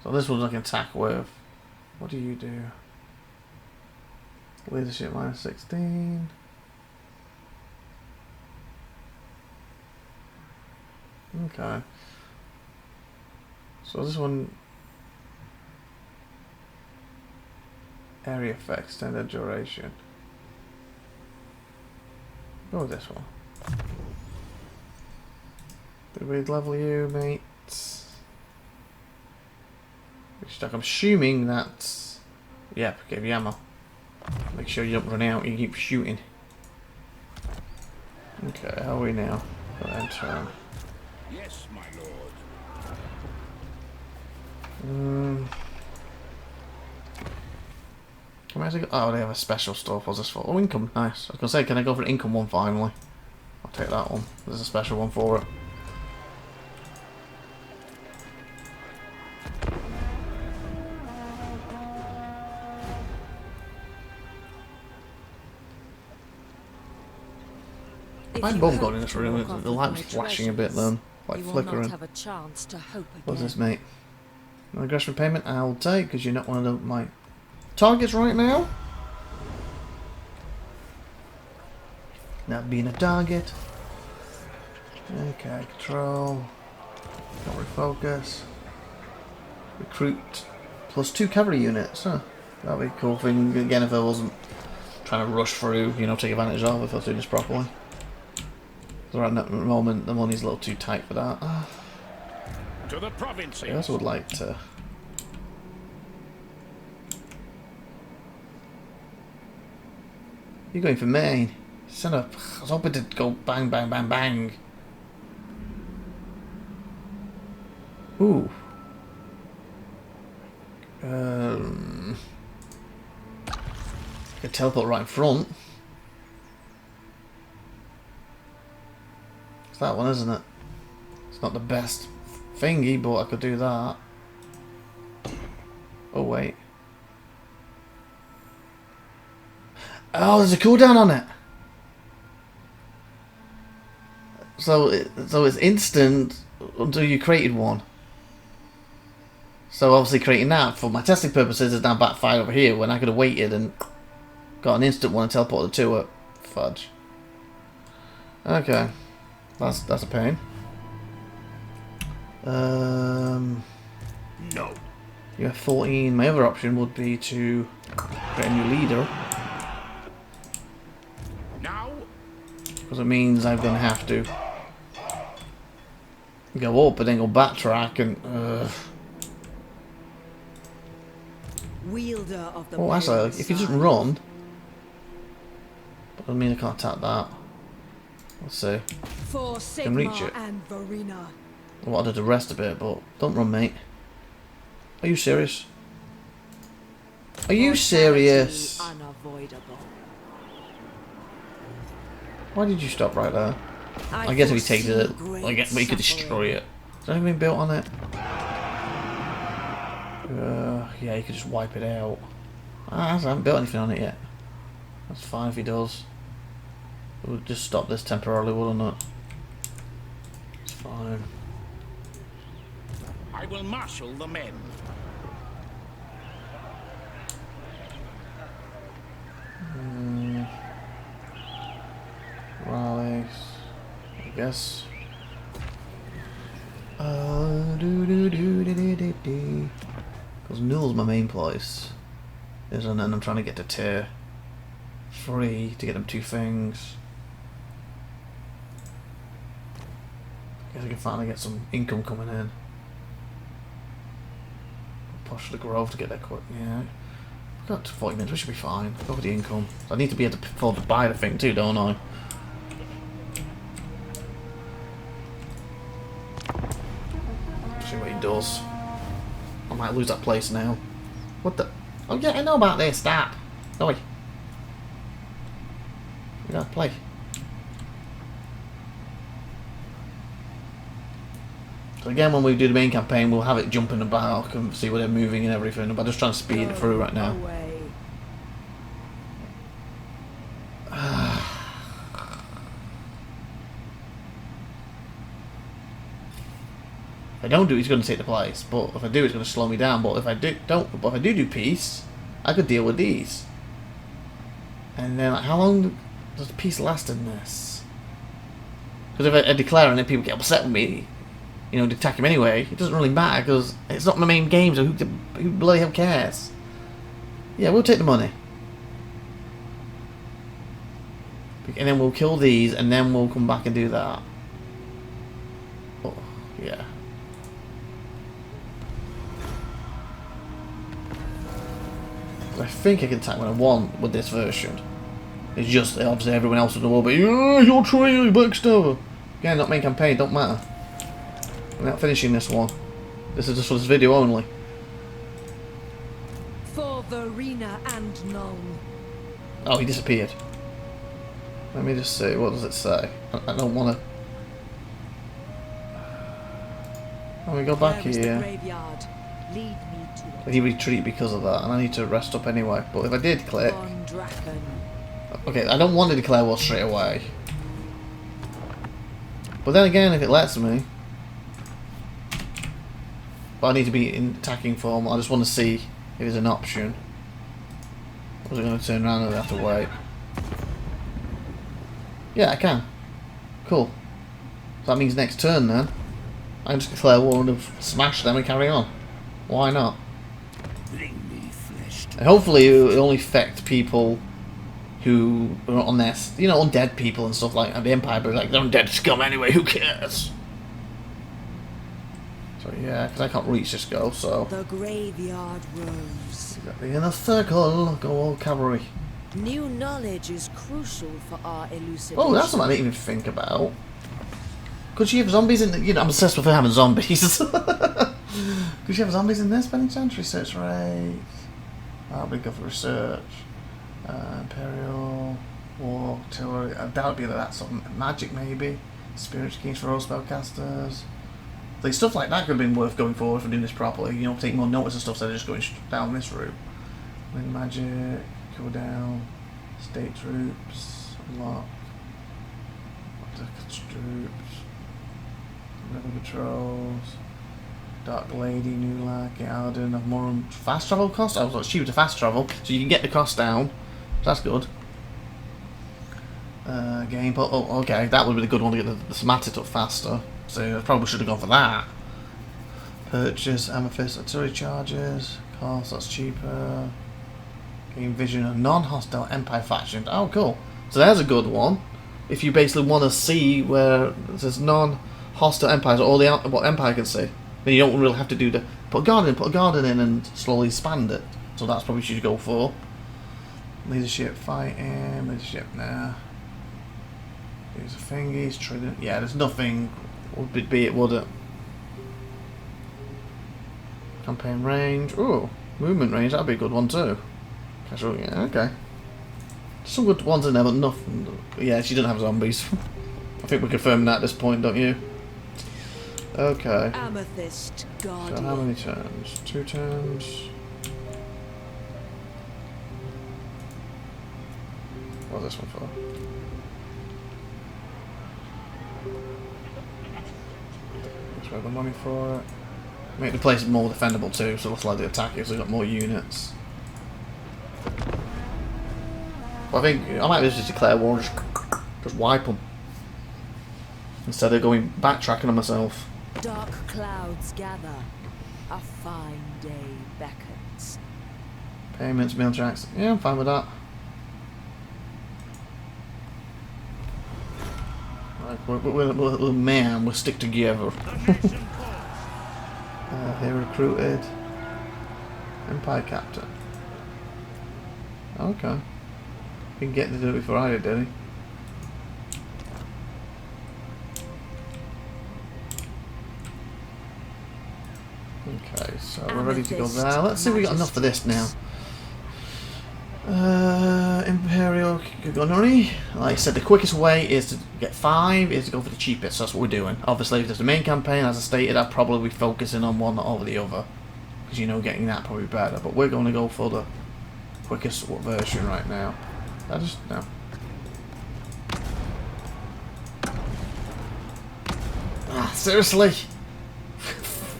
So this one's I can attack with. What do you do? Leadership minus 16. Okay. So this one... Area effect, standard duration. Go with this one. Did we level you, mate? I'm assuming that's... Yep, give you ammo. Make sure you don't run out, you keep shooting. Okay, how are we now? Enter. Yes, my lord. Can I go? Oh, they have a special store. What's this for? Oh, income. Nice. I was going to say, can I go for an income one finally? I'll take that one. There's a special one for it. my bum going in this room? The light's flashing a bit then, like flickering. What's this, mate? Aggression payment I'll take because you're not one of my targets right now. Not being a target. Okay, control. Don't refocus. Recruit plus 2 cavalry units. Huh. That'd be a cool thing again if I wasn't trying to rush through, you know, take advantage of if I was doing this properly. So right at the moment the money's a little too tight for that. To the provinces. I also would like to. You're going for Maine. Son of. I was hoping to go bang, bang, bang, bang. Ooh. Could teleport right in front. It's that one, isn't it? It's not the best thingy, but I could do that. Oh wait. Oh, there's a cooldown on it. So it's instant until you created one. So obviously creating that for my testing purposes is now backfired over here when I could have waited and got an instant one and teleported to it. Fudge. Okay. That's a pain. No. You have 14. My other option would be to create a new leader. Now? Because it means I'm going to have to go up and then go backtrack and... Wielder of the Oh, actually, if he doesn't run... But I mean I can't attack that. Let's see. For Can reach it. and Verena. I wanted to rest a bit, but don't run, mate. Are you serious? Are you serious? Unavoidable. Why did you stop right there? I guess if he takes it, I guess we could destroy it. Is there anything built on it? Yeah, you could just wipe it out. I haven't built anything on it yet. That's fine if he does. It would just stop this temporarily, wouldn't it? It's fine. I will marshal the men. Rallies, I guess. Because Null's my main place, isn't it? And I'm trying to get to tier 3 to get them 2 things. Guess I can finally get some income coming in. Push the grove to get that quick. Yeah, we've got 40 minutes. We should be fine. Go with the income. I need to be able to afford to buy the thing too, don't I? See what he does. I might lose that place now. What the? Oh yeah, I know about this. Stop. Oi. We gotta play. So again, when we do the main campaign, we'll have it jumping about and see where they're moving and everything. But I'm just trying to speed it through right now. If I don't do it, he's going to take the place. But if I do, it's going to slow me down. But if I do peace, I could deal with these. And then, like, how long does the peace last in this? Because if I declare and then people get upset with me, you know, to attack him anyway, it doesn't really matter because it's not my main game, so who bloody hell cares? Yeah, we'll take the money. And then we'll kill these, and then we'll come back and do that. Oh, yeah. I think I can attack when I want with this version. It's just, obviously, everyone else in the world, but yeah, you're trying, backstabber. Again, not main campaign, don't matter. I'm not finishing this one. This is just for this video only. For Verena and Nuln. Oh, he disappeared. Let me just see, what does it say? I don't want to... Let me go back here. Lead me to He retreated because of that, and I need to rest up anyway. But if I did click... Okay, I don't want to declare war straight away. But then again, if it lets me... But I need to be in attacking form. I just want to see if there's an option. Or is it going to turn around and I have to wait? Yeah, I can. Cool. So that means next turn then. I can just declare war and smash them and carry on. Why not? And hopefully it will only affect people who are on their, you know, undead people and stuff like that. The Empire, but like, they're undead scum anyway, who cares? So yeah, because I can't reach this goal, so... The graveyard rose. Got the inner circle, go all cavalry. New knowledge is crucial for our elucidation. Oh, that's something I didn't even think about. Could she have zombies in the... You know, I'm obsessed with her having zombies. Could she have zombies in this by any chance? Research rate... That'll be good for research. Imperial... War... Artillery... I doubt it'd be like that sort of magic, maybe. Spirit keys for all spellcasters. Like, stuff like that could have been worth going forward for doing this properly. You know, take more notice of stuff instead of just going down this route. Wind magic... Go down... State troops... Unlock... Troops... River patrols... Dark Lady, New Lag, Garden of more fast travel cost? I was like, cheaper to fast travel, so you can get the cost down. So that's good. Game pot. Oh, okay, that would be the good one to get the Somatic up faster. So I probably should have gone for that. Purchase, Amethyst, artillery charges, cost, that's cheaper. Game vision of non-hostile Empire factions. Oh, cool. So there's a good one. If you basically want to see where there's non-hostile empires, or all the what Empire can see. Then you don't really have to do the put a garden in and slowly expand it. So that's probably what you should go for. Leadership fighting, leadership now. These are thingies, trading. Yeah, there's nothing would be it, would it? Campaign range. Ooh, movement range, that'd be a good one too. Casual, yeah, okay. Some good ones in there, but nothing. Yeah, she doesn't have zombies. I think we're confirming that at this point, don't you? Okay. Amethyst Guardian. So how many turns? 2 turns. What's this one for? Let's spend the money for it. Make the place more defendable too, so it looks like the attackers have got more units. Well, I think I might just declare war and just wipe them. Instead of going backtracking on myself. Dark clouds gather. A fine day beckons. Payments, meal tracks. Yeah, I'm fine with that. Like, we're man, we'll stick together. They recruited. Empire Captain. Okay. He can get to do it before I did he? Okay, so we're ready to go there. Let's see if we got enough for this now. Imperial Gunnery. Like I said, the quickest way is to get 5 is to go for the cheapest. That's what we're doing. Obviously, if there's the main campaign, as I stated, I'd probably be focusing on one over the other. Because, you know, getting that probably better. But we're going to go for the quickest version right now. I just, no. Ah, seriously?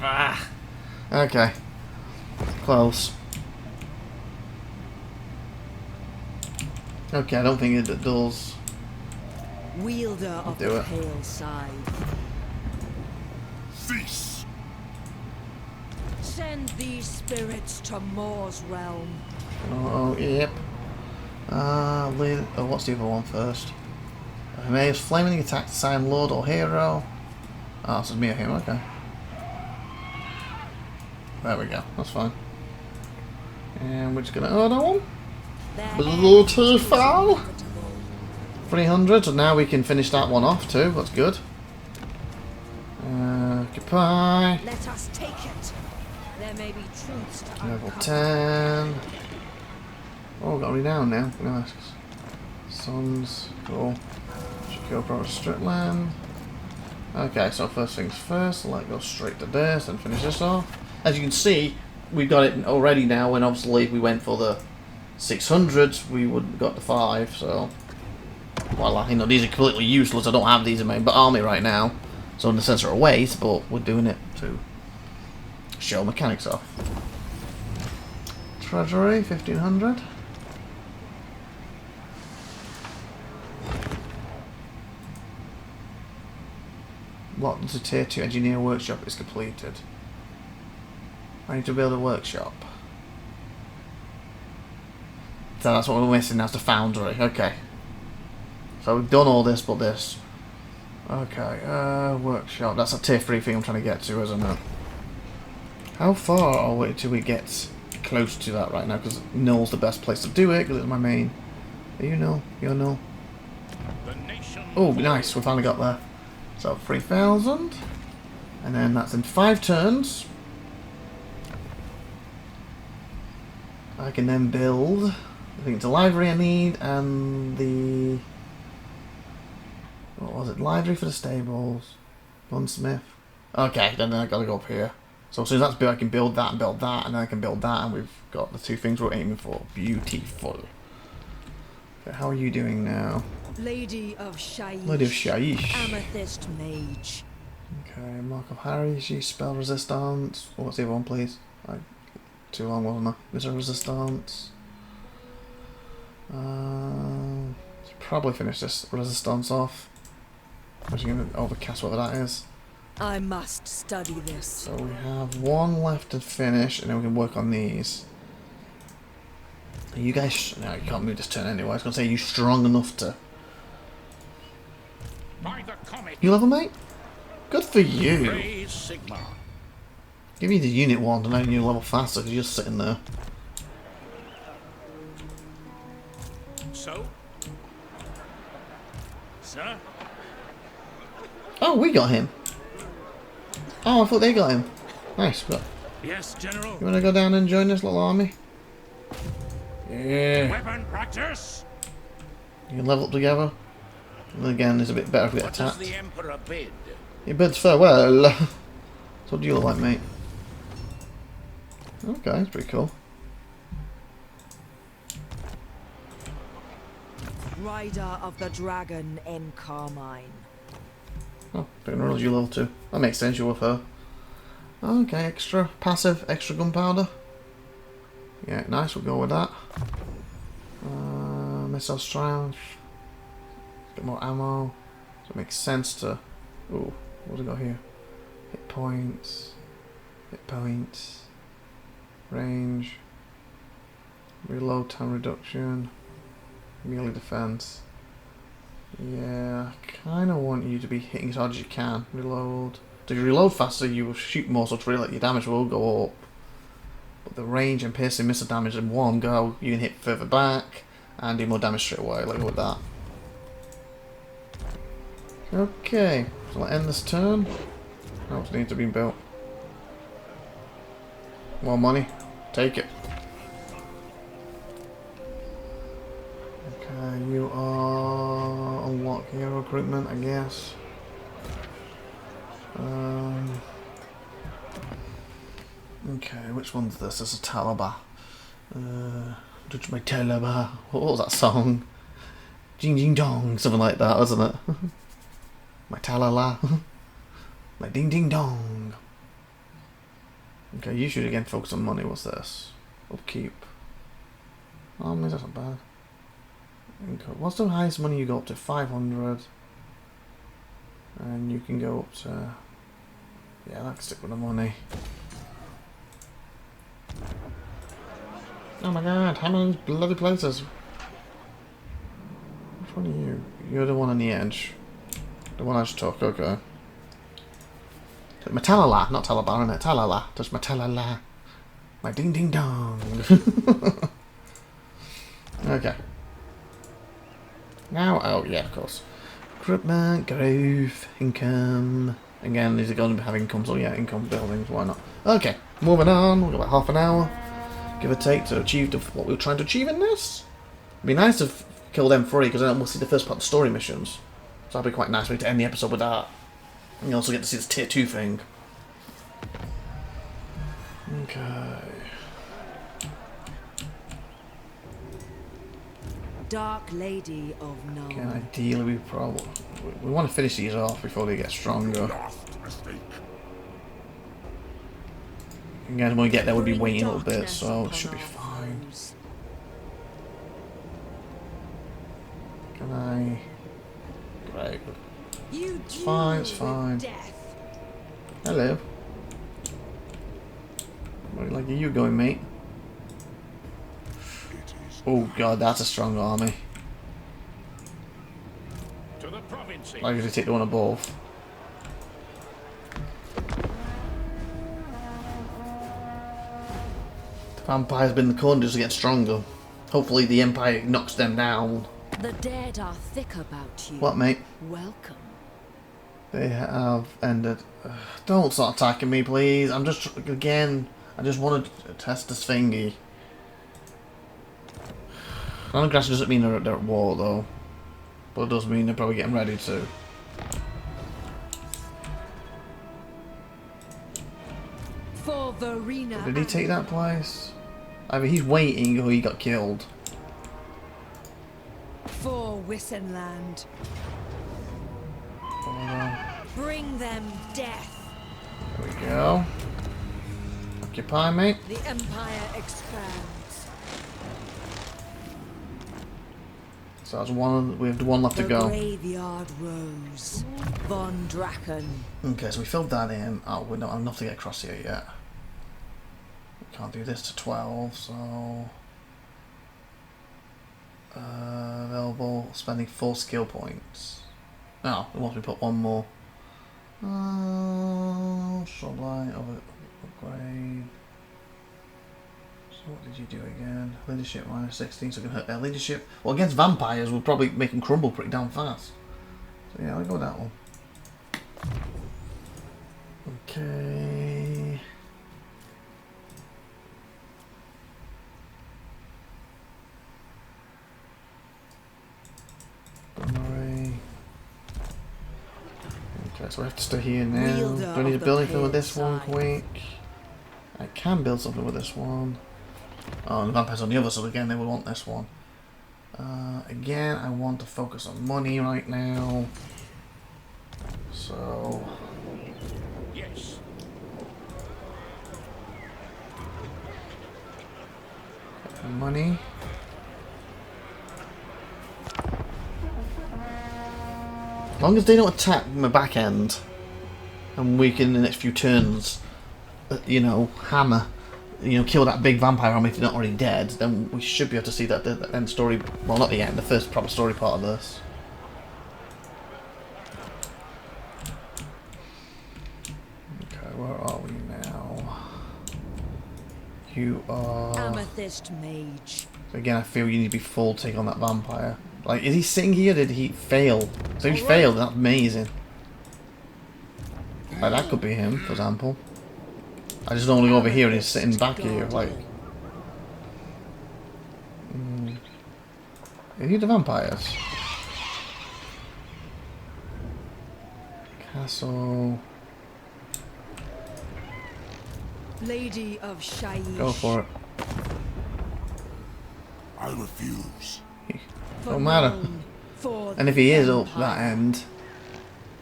Ah. Okay. Close. Okay, I don't think it does. Wielder of the pale side. Cease. Send these spirits to Moor's realm. Oh, yep. What's the other one first? Mayor's flaming attack to sign Lord or Hero. Oh, this is me or him, okay. There we go, that's fine. And we're just gonna order one. Beautiful. 300, so now we can finish that one off too, that's good. Occupy. Let us take it. There may be truths to Level 10. Oh, got renown now. Nice. Sons, cool. Secure Proper Strickland. Okay, so first things first, let go straight to this and finish this off. As you can see, we got it already now, when obviously if we went for the 600s, we would have got the 5, so voila, you know, these are completely useless. I don't have these in my army right now. So in the sense they're a waste, but we're doing it to show mechanics off. Treasury, 1500. What does a tier 2 engineer workshop is completed? I need to build a workshop. So that's what we're missing, that's the foundry. Okay. So we've done all this but this. Okay, workshop. That's a tier 3 thing I'm trying to get to, isn't it? How far are we till we get close to that right now? Because Null's the best place to do it, because it's my main. Are you Null? You're Null. Oh, nice, we finally got there. So 3,000. And then that's in 5 turns. I can then build, I think it's a library I need, and the, what was it, library for the stables, gunsmith. Okay, then I gotta go up here. So as soon as that's built, I can build that, and then I can build that, and we've got the 2 things we're aiming for. Beautiful. Okay, how are you doing now? Lady of Shaiish. Lady of Shaiish. Amethyst Mage. Okay, Mark of Harry, she spell resistance. Oh, what's the other one, please? Too long, wasn't I? Is there resistance? Should probably finish this resistance off. I'm just going to overcast whatever that is. I must study this. So we have 1 left to finish, and then we can work on these. Are you guys... No, you can't move this turn anyway. I was going to say, are you strong enough to... You level, mate? Good for you. Sigma. Give me the unit 1 and then you level faster because you're just sitting there. So? Sir? Oh, we got him. Oh, I thought they got him. Nice. But Yes, General. you want to go down and join this little army? Yeah. Weapon practice. You can level up together. And again, it's a bit better if we get What does attacked. the Emperor bid? Your bids farewell. So what do you look like, mate? Okay, that's pretty cool. Rider of the Dragon in Carmine. Oh, didn't realize you level 2. That makes sense, you're with her. Okay, extra passive, extra gunpowder. Yeah, nice, we'll go with that. Missile strength. Get more ammo. So it makes sense to... Ooh, what have we got here? Hit points. Hit points. Range. Reload time reduction. Melee defense. Yeah, I kind of want you to be hitting as hard as you can. Reload. So if you reload faster, you will shoot more, so your damage will go up. But the range and piercing missile damage in one go, you can hit further back and do more damage straight away. Let's go with that. Okay, so I'll end this turn. What else needs to be built? More money. Take it. Okay, you are unlocking your recruitment, I guess. Okay, which one's this? This is Talaba. Touch my Talaba. What was that song? Jing Jing Dong, something like that, wasn't it? My Talala. My Ding Ding Dong. Okay, you should again focus on money. What's this? Upkeep. Oh, maybe that's not bad. What's the highest money you go up to? 500. And you can go up to... Yeah, let's stick with the money. Oh my god, how many bloody places? Which one are you? You're the one on the edge. The one I just took, okay. My Talala, not Taliban, isn't it? Talala. Touch my Talala. My Ding Ding Dong. Okay. Now, oh yeah, of course. Recruitment, growth, income. Again, these are going to have income, so yeah, income buildings, why not? Okay, moving on. We've got about half an hour, give or take, to achieve what we were trying to achieve in this. It'd be nice to kill them free, because then we'll see the first part of the story missions. So that'd be quite nice for me to end the episode with that. And you also get to see this tier 2 thing. Okay. Dark Lady of None. Okay, ideally we want to finish these off before they get stronger. Last mistake. Again, when we get there, we'll be Bring waiting a little bit, darkness so it upon should be our fine. foes. Can I? Great. You It's fine, it's duel with fine. death. Hello. Where like are you going, mate? It is Oh god, that's a strong army. To the provinces. I'm going to take the one above. The vampire's been in the corner just to get stronger. Hopefully the Empire knocks them down. The dead are thick about you. What, mate? Welcome. They have ended. Don't start attacking me, please. I'm just, again, I just want to test this thingy. Non-aggression doesn't mean they're at war, though. But it does mean they're probably getting ready to. For Verena. Did he take that place? Either he's waiting or he got killed. For Wissenland. Hold on. Bring them death. There we go. Occupy, mate. The Empire expands. So that's one. We have one left to The go. Graveyard Rose. Von Draken. Okay, so we filled that in. Oh, we don't have enough to get across here yet. We can't do this to 12, so. Available, spending 4 skill points. No, it wants me to put one more. Sublight of upgrade. So what did you do again? Leadership minus 16, so we can hurt their leadership. Well, against vampires, we'll probably make them crumble pretty damn fast. So yeah, I'll go with that one. Okay. Okay, so we have to stay here now. Wielder Do I need to of the build anything with this clear one side. quick? I can build something with this one. Oh, and the vampire's on the other, so again they will want this one. Again, I want to focus on money right now. So... Yes. money. As long as they don't attack my back end, and we can in the next few turns, you know, hammer, you know, kill that big vampire army if they're not already dead, then we should be able to see that the end story. Well, not the end, the first proper story part of this. Okay, where are we now? You are. Amethyst Mage. Again, I feel you need to be full to take on that vampire. Like, is he sitting here or did he fail? So if he failed, that's amazing. Like, that could be him, for example. I just don't want to go over here and he's sitting back here, like... Are you the vampires? Castle... Lady of Shaiish. Go for it. I refuse. Don't matter. For And if he is up that end,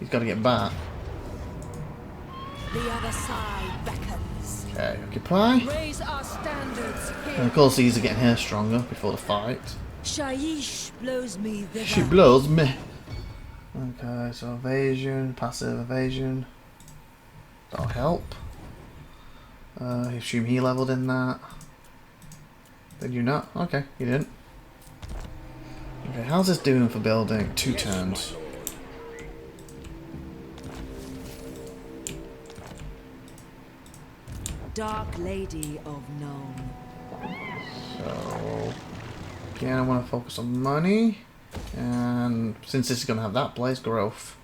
he's got to get back. the other side beckons. Okay, occupy. Raise our standards And here. of course these are getting her stronger before the fight. Shaiish blows me thither. She blows me. Okay, so evasion, passive evasion. That'll help. I assume he leveled in that. Did you not? Okay, you didn't. Okay, how's this doing for building? 2 turns. Dark Lady of None. So again, I want to focus on money, and since this is going to have that place, growth.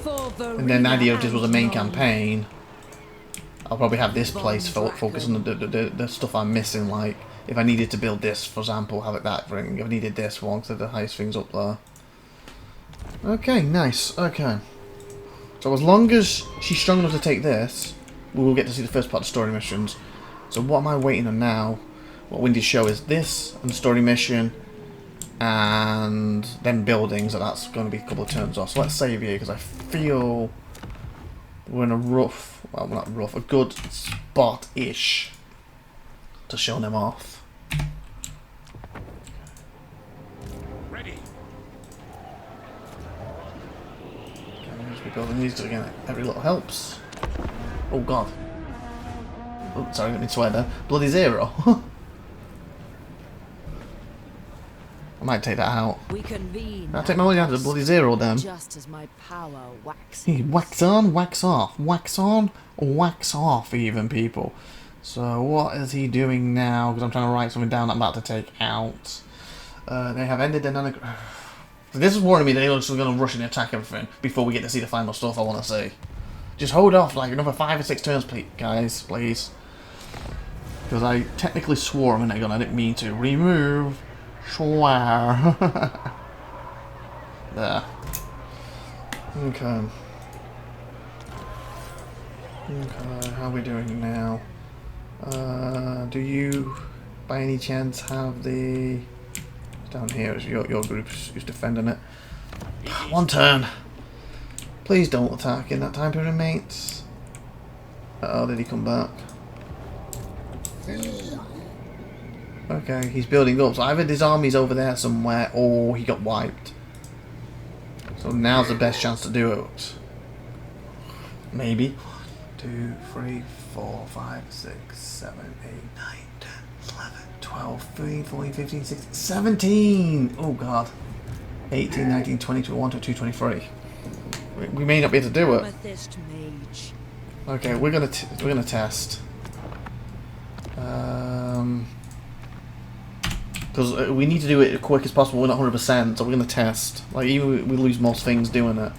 For And then the idea of this was a main None. campaign. I'll probably have this place focus on the stuff I'm missing, like if I needed to build this, for example, have it that ring. If I needed this one, so the highest things up there. Okay, nice. Okay. So as long as she's strong enough to take this, we will get to see the first part of the story missions. So what am I waiting on now? what we need to show is this and story mission, and then buildings, and that's going to be a couple of turns off. So let's save here because I feel we're in a rough, well, not rough, a good spot-ish to show them off. Ready. Okay, as we build these again, every little helps. Oh god. Oh, sorry, I didn't mean to swear there. Bloody zero. I might take that out. We convene. I'll take my money out of the bloody zero then. Just as my power waxes. He wax on, wax off. Wax on, wax off even, people. So what is he doing now? Because I'm trying to write something down that I'm about to take out. They have ended the This is warning me that they're just going to rush and attack everything before we get to see the final stuff I want to see. Just hold off like another 5 or 6 turns, please, guys, please. Because I technically swore a minute ago and I didn't mean to. Remove. Swear. There. Okay. Okay, how are we doing now? Do you, by any chance, have the... Down here is your group who's defending it. 1 turn. Please don't attack in that time period, mates. Uh-oh, did he come back? Okay, he's building up. So either his army's over there somewhere, or he got wiped. So now's the best chance to do it. Maybe. 2, 3, 4, 5, 6, 7, 8, 9, 10, 11, 12, 13, 14, 15, 16, 17! Oh god. 18, 19, 20, 21, 22, 23. We may not be able to do it. Okay, we're gonna test. Because we need to do it as quick as possible. We're not 100%, so we're gonna test. Like even we lose most things doing it.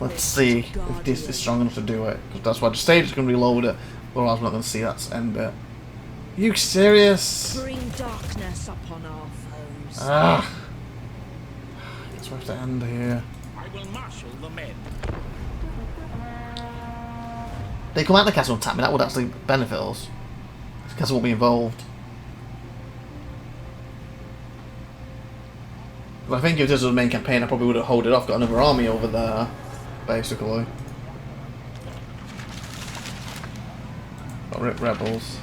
Let's see if this is strong enough to do it. Because that's why the stage is gonna reload it. Otherwise, we're not gonna see that end bit. You serious? Bring darkness upon our foes. Ah. Guess we have to end here. I will marshal the men. They come out of the castle and tap me. That would actually benefit us. The castle won't be involved. But I think if this was the main campaign, I probably would have held it off. Got another army over there, basically. Got rip rebels.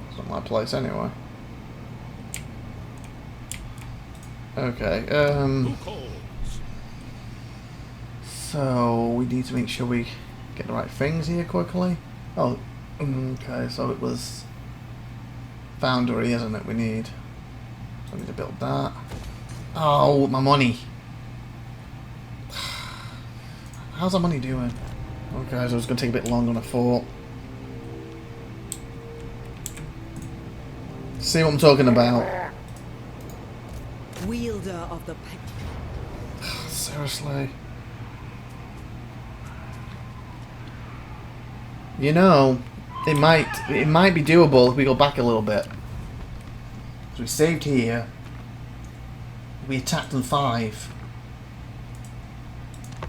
It's not my place anyway. Okay, so we need to make sure we get the right things here quickly. Oh, okay, so it was Foundry, isn't it, we need? So I need to build that. Oh, my money. How's our money doing? Okay, so it's going to take a bit longer than I thought. See what I'm talking about? Wielder of the Seriously. You know, it might be doable if we go back a little bit. So we saved here. We attacked on 5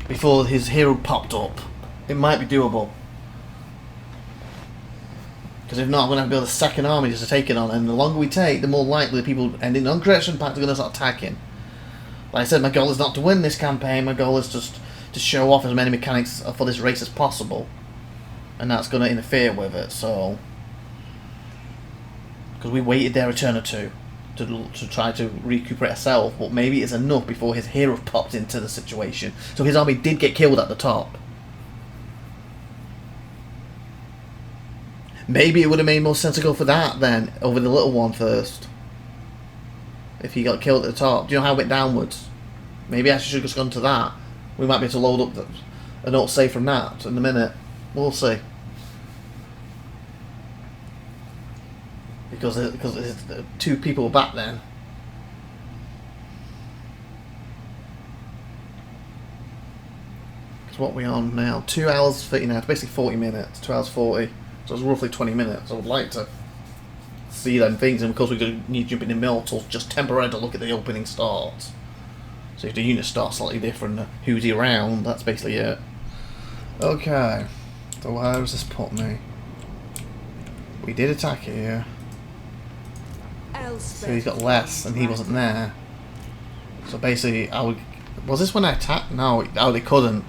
before his hero popped up. It might be doable. Because if not, I'm going to have to build a second army just to take it on, and the longer we take, the more likely the people ending on Correction Pact are going to start attacking. Like I said, my goal is not to win this campaign, my goal is just to show off as many mechanics for this race as possible. And that's going to interfere with it, so... Because we waited there a turn or two to try to recuperate ourselves, but maybe it's enough before his hero popped into the situation. So his army did get killed at the top. Maybe it would have made more sense to go for that then, over the little one first. If he got killed at the top. Do you know how it went downwards? Maybe I should have just gone to that. We might be able to load up a note save from that in a minute. We'll see. Because there's 2 people back then. Because what are we on now? 2 hours 39, it's basically 40 minutes. 2 hours 40. So it's roughly 20 minutes. I would like to see them things, and of course we need to jump in the middle just temporarily to look at the opening start. So if the units start slightly different, who's he around, that's basically it. Okay, so where does this put me? We did attack here. So he's got less, and he wasn't there. So basically, I would... Was this when I attacked? No, they couldn't.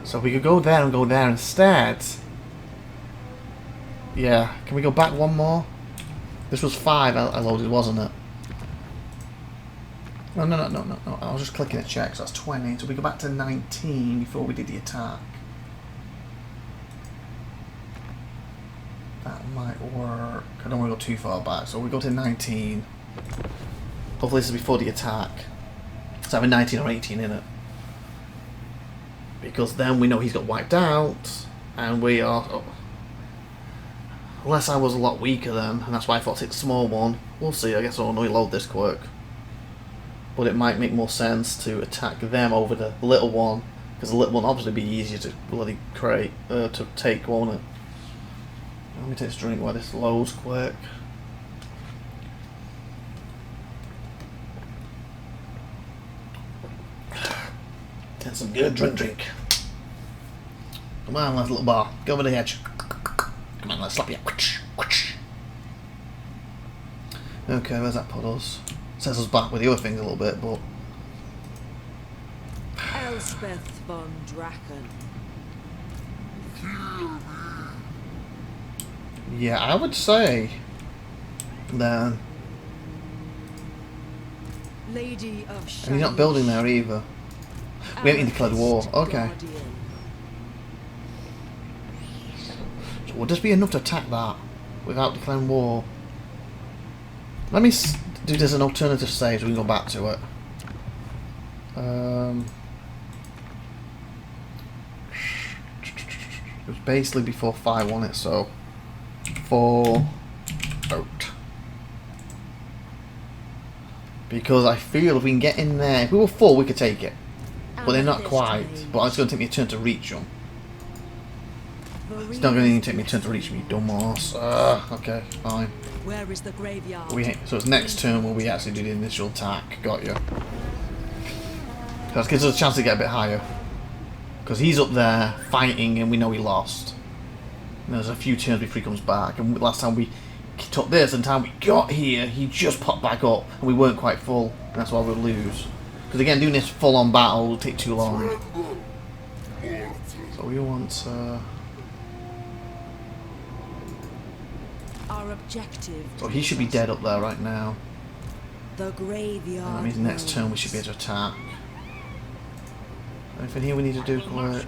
So we could go there and go there instead. Yeah, can we go back one more? This was 5 I loaded, wasn't it? No, I was just clicking a check, so that's 20. So we go back to 19 before we did the attack. That might work. I don't want to go too far back, so we go to 19. Hopefully this is before the attack. So having 19 or 18 in it. Because then we know he's got wiped out, and we are... Oh. Unless I was a lot weaker then, and that's why I thought I'd take the small one. We'll see, I guess I'll only load this quick. But it might make more sense to attack them over the little one, because the little one obviously be easier to bloody create, to take, won't it? Let me take this drink while this loads quick. Get some good drink. Come on, last little bar. Go over the edge. Come on, let's slap you. Okay, where's that put us? Sets us back with the other things a little bit, but... Elspeth von Draken. Yeah, I would say... Then... Lady of Shanish. And he's not building there either. We haven't even declared war. Okay. So would this be enough to attack that without declaring war? Let me do this as an alternative save so we can go back to it. It was basically before 5, wasn't it? So 4 out. Because I feel if we can get in there, if we were 4 we could take it. But they're not quite. But it's going to take me a turn to reach them. It's not going to take me a turn to reach me, dumbass. Okay, fine. Where is the graveyard? So it's next turn where we actually do the initial attack. Got you. That gives us a chance to get a bit higher. Because he's up there fighting and we know he lost. And there's a few turns before he comes back. And last time we took this, and the time we got here, he just popped back up. And we weren't quite full. And that's why we'll lose. Because again, doing this full-on battle will take too long. So we want... Our objective. So he should be dead up there right now. The graveyard. And that means next turn we should be able to attack. Anything here we need to do quick?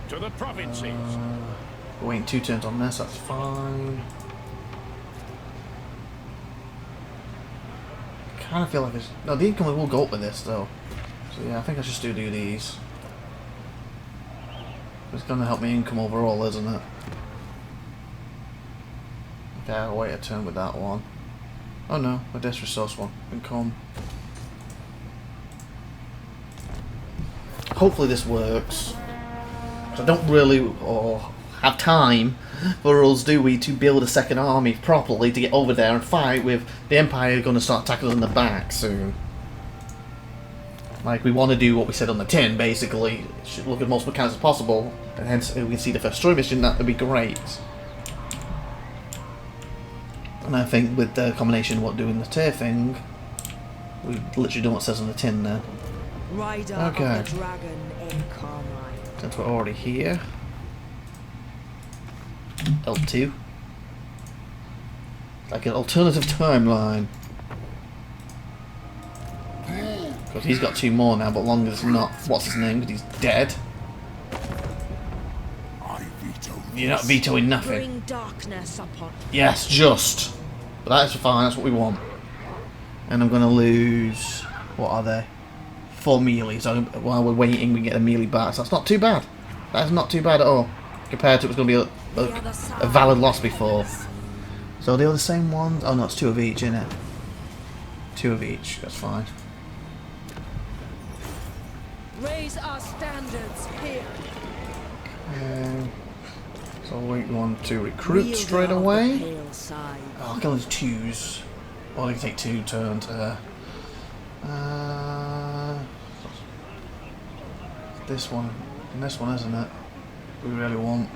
To the provinces. We're waiting 2 turns on this, that's fine. I kind of feel like it's... No, the incoming will go up with this though. So yeah, I think I should still do these. It's going to help me income overall, isn't it? Okay, I'll wait a turn with that one. Oh no, with this resource one. Income. Hopefully this works. I don't really have time for us, do we, to build a second army properly to get over there and fight with the Empire going to start attacking us in the back soon. Like, we want to do what we said on the tin, basically. Should look at most mechanics as possible, and hence if we can see the first story mission, that would be great. And I think with the combination of what doing the tier thing, we literally do what it says on the tin there. Rider Okay. of the Dragon in Carmine. Since we're already here. L2. Like an alternative timeline. Because he's got 2 more now, but long as not, what's his name, because he's dead. I veto. You're not vetoing nothing. Bring darkness upon. Yes, just. But that's fine, that's what we want. And I'm going to lose... What are they? 4 melee, so while we're waiting we get a melee back. So that's not too bad. That's not too bad at all. Compared to it was going to be a valid loss before. So they are the same ones? Oh no, it's 2 of each, isn't it? 2 of each, that's fine. Raise our standards here. So we want to recruit straight away. Pale side. Oh, I can only choose. Well, I can take 2 turns. This one and this one, isn't it? We really want.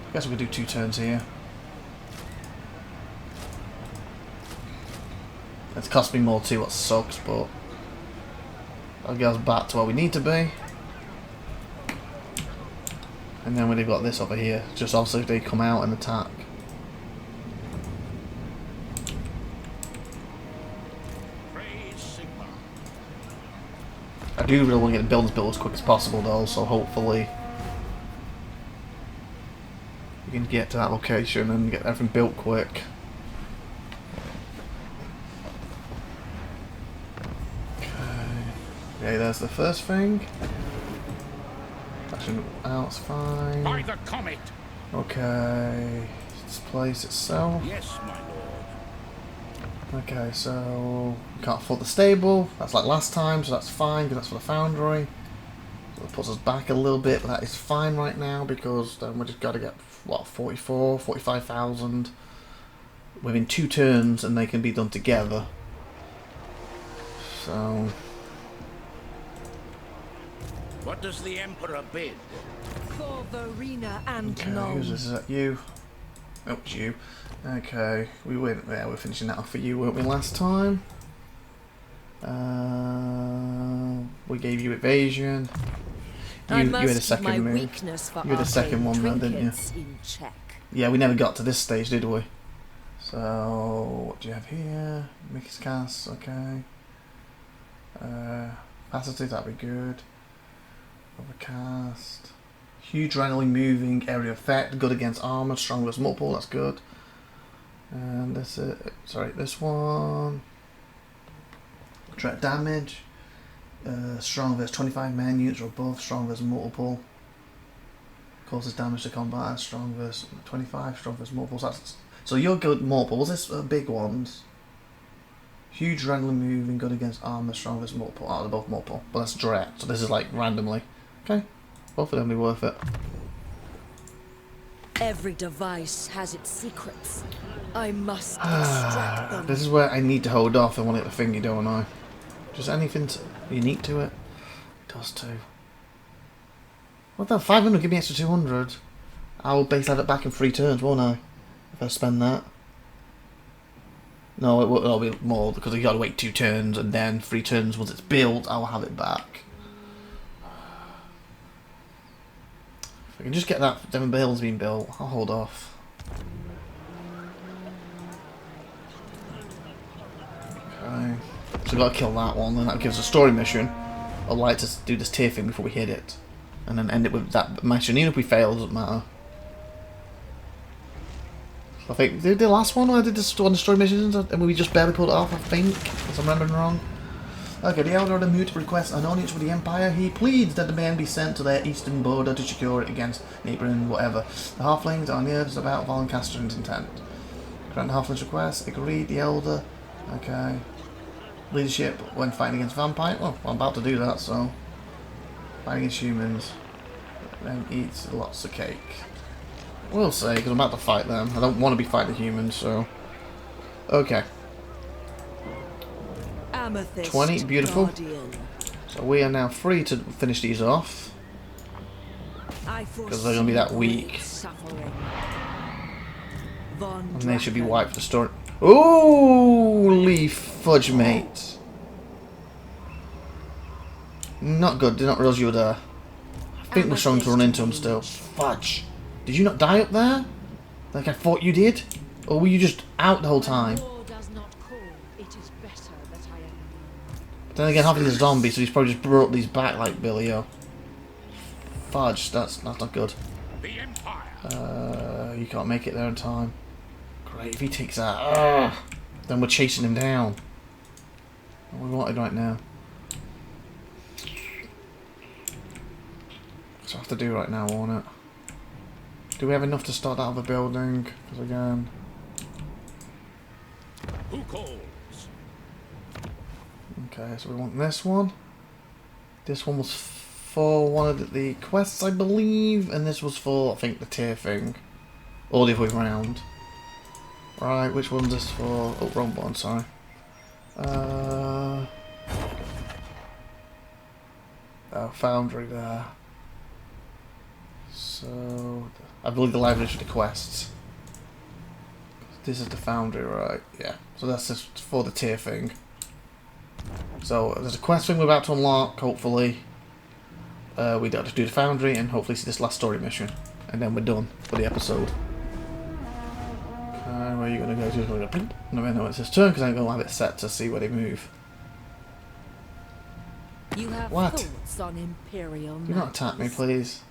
I guess we could do 2 turns here. It's cost me more too, what sucks, but I'll get us back to where we need to be. And then we've got this over here, just also if they come out and attack. I do really want to get the buildings built as quick as possible though, so hopefully we can get to that location and get everything built quick. Okay, there's the first thing. Actually, that's fine. By the comet. Okay, this place itself. Yes, my lord. Okay, so we can't afford the stable. That's like last time, so that's fine because that's for the foundry. So it puts us back a little bit, but that is fine right now because then we just got to get what 45,000 within 2 turns, and they can be done together. So. What does the Emperor bid? For Verena and Okay, Gnome. who's this? Is that you? Oh, it's you. Okay, we went there. We're finishing that off for you, weren't we, last time? We gave you evasion. You had a second move. You had a second one, though, didn't you? In check. Yeah, we never got to this stage, did we? So, what do you have here? Mixed cast, okay. Capacity, that'd be good. Overcast. Huge randomly moving area effect, good against armor, strong versus multiple, that's good. And this this one. Direct damage. Strong versus 25 men units or above, strong versus multiple. Causes damage to combat, strong versus 25, strong versus multiple. So you're good multiple. Was this big ones? Huge randomly moving, good against armor, strong versus multiple. Oh, they're both multiple. But that's direct, so this is like randomly. Okay. Both of them be worth it. Every device has its secrets. I must extract them. This is where I need to hold off and want to hit the thingy, don't I? Just anything unique to it? It does too. What the? 500, give me extra 200. I'll baseline it back in 3 turns, won't I? If I spend that. No, it'll be more because you got to wait 2 turns and then 3 turns once it's built, I'll have it back. If I can just get that them buildings being built, I'll hold off. Okay. So we've got to kill that one, and that gives us a story mission. I'd like to do this tier thing before we hit it. And then end it with that mission. Even if we fail, it doesn't matter. I think, did the last one I did this one, the story missions, and we just barely pulled it off, I think, if I'm remembering wrong. Okay, the Elder of the Mute requests an audience with the Empire. He pleads that the men be sent to their eastern border to secure it against neighbouring whatever. The Halflings are nervous about Volcastrian's intent. Grant the Halfling's request. Agreed, the Elder. Okay. Leadership when fighting against vampire. Well, I'm about to do that, so. Fighting against humans. Then eats lots of cake. We'll see, because I'm about to fight them. I don't want to be fighting humans, so. Okay. Amethyst 20, beautiful. Guardian. So we are now free to finish these off. Because they're going to be that weak. And they should be wiped for story. Holy fudge, mate. Not good, did not realise you were there. I think we're starting to run into them still. Fudge. Did you not die up there? Like I thought you did? Or were you just out the whole time? But then again, half of these are zombies, so he's probably just brought these back like Billy O. Fudge, that's not good. You can't make it there in time. Great, if he takes that, then we're chasing him down. What we wanted right now. That's what I have to do right now, won't it? Do we have enough to start that other building? Because again... Who calls? Okay, so we want this one. This one was for one of the quests, I believe. And this was for, I think, the tier thing. Or the other way around. Right, which one's this for? Oh, wrong one, sorry. foundry there. So I believe the library is for the quests. This is the foundry, right? Yeah. So that's just for the tier thing. So there's a quest thing we're about to unlock, hopefully. We got to do the foundry and hopefully see this last story mission. And then we're done for the episode. Okay, where are you going to go to? No, I know it's his turn because I'm going to have it set to see where they move. You have What? thoughts on Imperial Do not attack me, matters? please.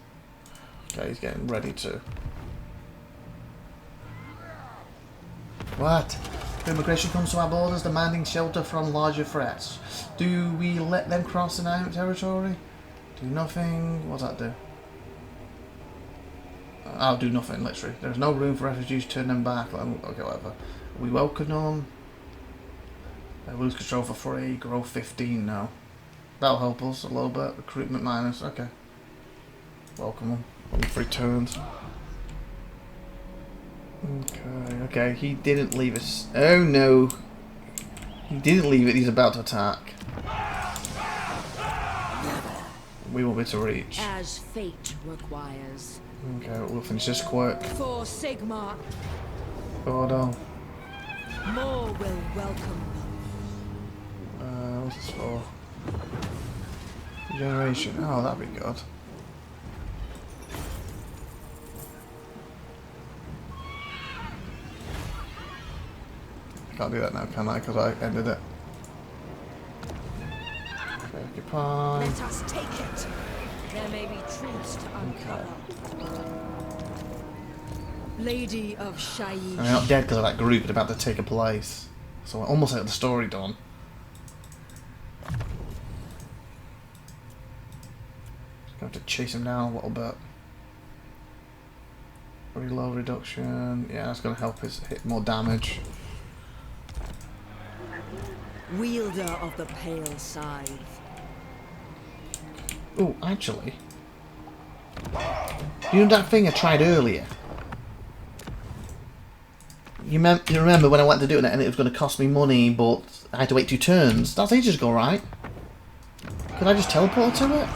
Okay, he's getting ready to. What? Immigration comes to our borders demanding shelter from larger threats. Do we let them cross in our territory? Do nothing. What does that do? I'll do nothing, literally. There's no room for refugees, turn them back. Okay, whatever. We welcome them. Lose control for free, grow 15 now. That'll help us a little bit. Recruitment minus, okay. Welcome them. Only 3 turns. Okay, he didn't leave us. Oh no. He didn't leave it, he's about to attack. We won't be able to reach. As fate requires. Okay, we'll finish this quick. For Sigmar, Oh no. more will welcome them. What's this for? Generation. Oh, that'd be good. I can't do that now, can I? Because I ended it. Okay, occupy. Let us take it. There may be truths to uncover. Lady of Shaiish. And they're not dead because of that group that's about to take a place. So I almost had the story done. Have to chase him down a little bit. Reload reduction. Yeah, that's going to help us hit more damage. Wielder of the Pale Scythe. Oh, actually. You know that thing I tried earlier? You remember when I went to do it and it was going to cost me money, but I had to wait 2 turns? That's ages ago, right? Could I just teleport to it?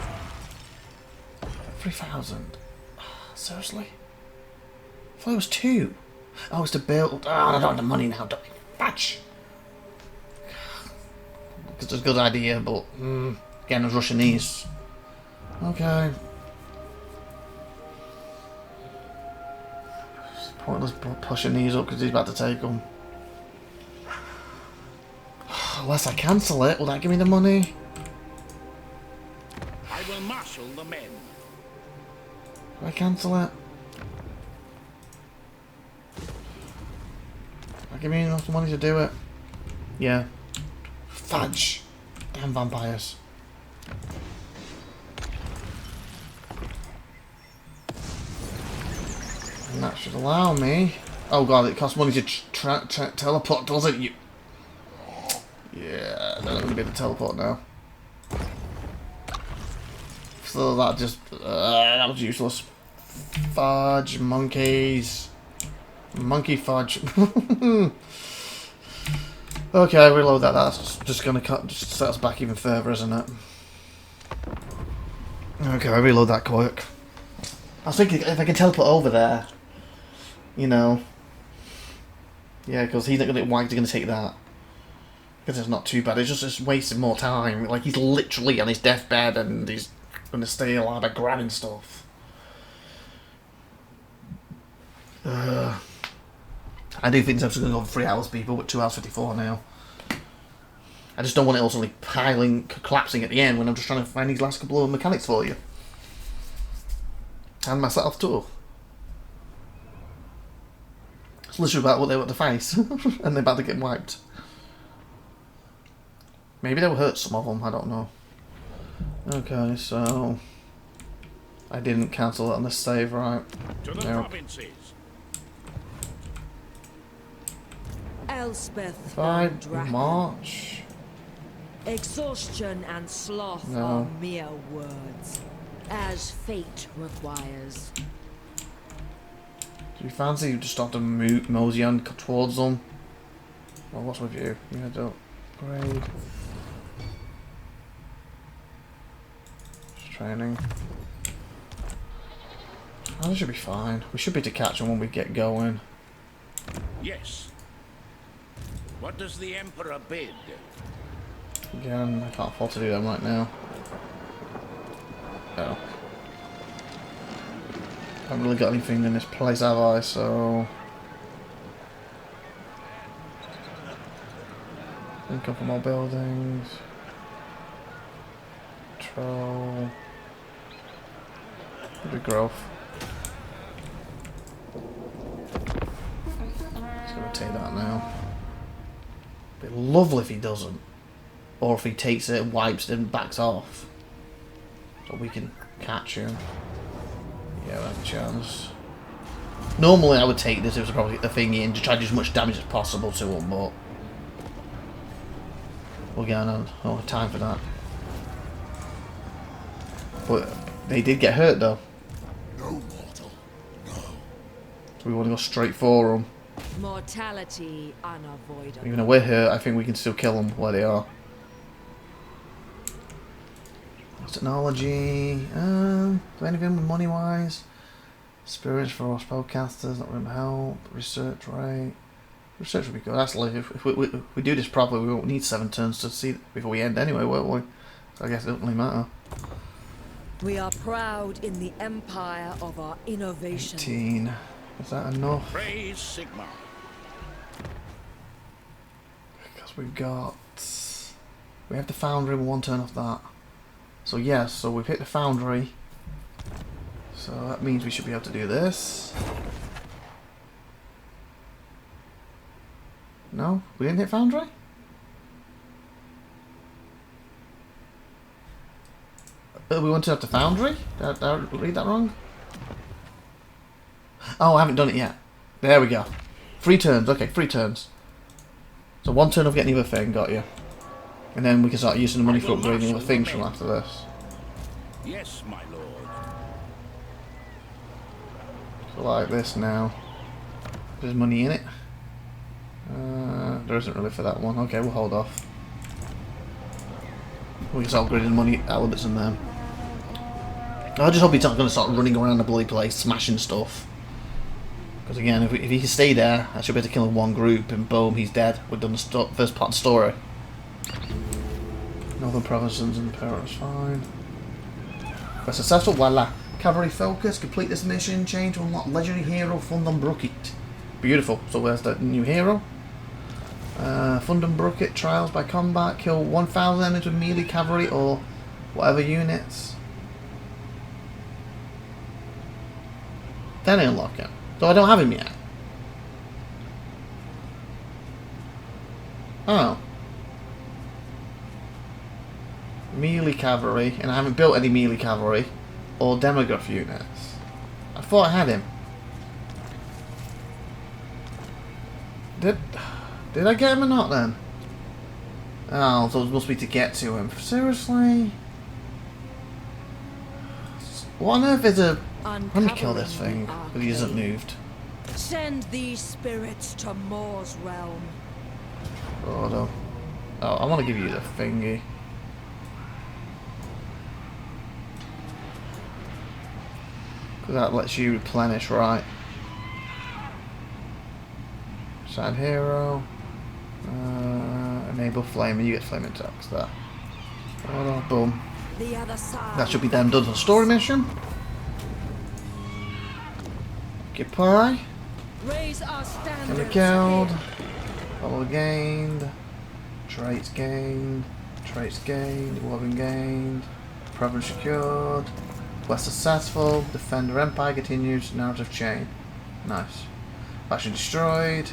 3,000. Seriously? I thought it was 2. Oh, it's to build. Oh, I don't have the money now, don't I? Fudge! It's a good idea, but again, I was rushing these. Okay. It's pointless pushing these up because he's about to take them. Unless I cancel it, will that give me the money? I will marshal the men. Do I cancel it? Will that give me enough money to do it? Yeah. Fudge! Damn vampires. And that should allow me. Oh god, it costs money to teleport, doesn't it? Yeah, they're not going to be able to teleport now. So that just. That was useless. Fudge, monkeys. Monkey fudge. Okay, reload that. That's just going to just set us back even further, isn't it? Okay, I reload that quick. I was thinking if I can teleport over there, you know. Yeah, because he's not going to. Why is he going to take that? Because it's not too bad. It's just wasting more time. Like he's literally on his deathbed and he's going to stay alive by grabbing stuff. I do think it's going to go for 3 hours, people, but 2 hours 54 now. I just don't want it all suddenly collapsing at the end when I'm just trying to find these last couple of mechanics for you. And myself too. It's literally about what they want to face, and they're about to get wiped. Maybe they'll hurt some of them, I don't know. Okay, so I didn't cancel it on the save, right? To the provinces. Elspeth If I von Draken. march. Exhaustion and sloth No. are mere words, as fate requires. Do you fancy you just start to mosey on towards them? Well, what's with you? Yeah, don't. Grade. Training. Oh, this should be fine. We should be able to catch them when we get going. Yes. What does the Emperor bid? Again, I can't afford to do them right now. Oh. I haven't really got anything in this place, have I? So... income from all buildings. Control. Good growth. Just gonna take that now. Be lovely if he doesn't. Or if he takes it, wipes it and backs off. So we can catch him. Yeah, we have a chance. Normally I would take this if it was probably the thingy and to try to do as much damage as possible to him, but we're going on. I don't have time for that. But they did get hurt though. No mortal. No. So we want to go straight for them. Mortality unavoidable. Even though we're hurt, I think we can still kill them where they are. Technology. Do anything with money wise? Spirits for spellcasters, not really help. Research rate. Research would be good. Actually, if we do this properly, we won't need 7 turns to see before we end anyway, won't we? So I guess it doesn't really matter. We are proud in the empire of our innovation. 18. Is that enough? Praise Sigma. Because we have the foundry with 1 turn off that. So yes, so we've hit the foundry. So that means we should be able to do this. No? We didn't hit foundry? We wanted to have the foundry? Did I read that wrong? Oh, I haven't done it yet. There we go. 3 turns. Okay, 3 turns. So 1 turn of getting the other thing, got you. And then we can start using the money for upgrading other things from after this. Yes, my lord. So like this now. There's money in it. There isn't really for that one. Okay, we'll hold off. We can start upgrading the money elements in them. I just hope he's not going to start running around the bloody place, smashing stuff. Because again, if he can stay there, I should be able to kill him 1 group, and boom, he's dead. We've done the first part of the story. Northern provinces and Imperial is fine. We're successful, voila. Cavalry focus, complete this mission, change to unlock legendary hero Fundum Brookit. Beautiful. So where's the new hero? Fundum Brookit, trials by combat, kill 1,000 enemies with melee cavalry or whatever units. Then I unlock him. So I don't have him yet. Oh. Melee cavalry, and I haven't built any melee cavalry or demograph units. I thought I had him. Did I get him or not then? Oh, so it must be to get to him. Seriously? What on earth is a... Let me kill this thing, because he hasn't moved. Send these spirits to Moor's realm. Oh, I want to give you the thingy. Because that lets you replenish, right? Side hero. Enable flame, and you get flame attacks there. Oh, boom. The other side. That should be them done for the story mission. Occupy. Raise our standards. Enemy killed. Follow gained. Traits gained. Traits gained. Weapon gained. Province secured. Quest successful. Defender Empire continues. Narrative chain. Nice. Faction destroyed.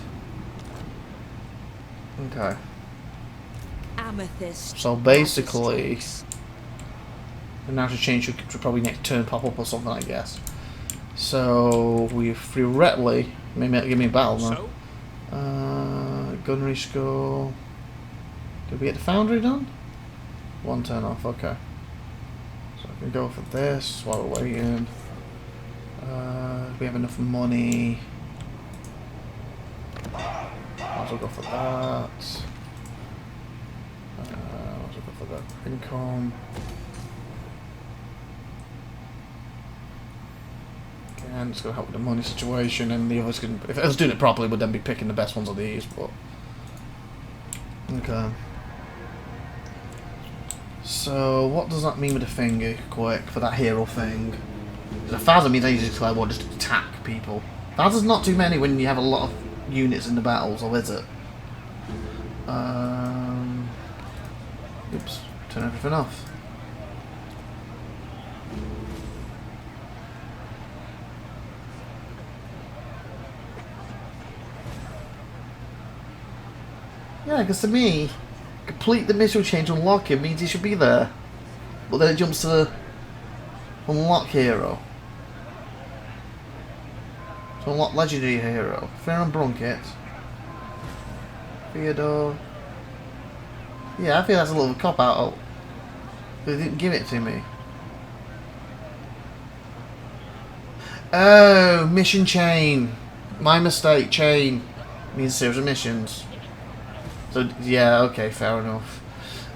Okay. Amethyst. So basically, the narrative chain should probably next turn pop up or something, I guess. So we theoretically maybe give me a battle now. Gunnery school. Did we get the foundry done? 1 turn off. Okay. So I can go for this while we're waiting. We have enough money. Might as well go for that. Might as well go for that income. and it's going to help with the money situation, and the others can, if it was doing it properly, would then be picking the best ones of these, but... Okay. So, what does that mean with the thingy, quick, for that hero thing? The 1,000 means I usually declare war just to attack people. 1,000's not too many when you have a lot of units in the battles, or is it? Oops, turn everything off. Yeah, because to me, complete the mission change, unlock it means he should be there. But then it jumps to unlock hero. To unlock legendary hero. Fair and Brunkit. Theodore. Yeah, I feel that's a little cop out. They didn't give it to me. Oh, mission chain. My mistake, chain. Means series of missions. So, yeah, okay, fair enough.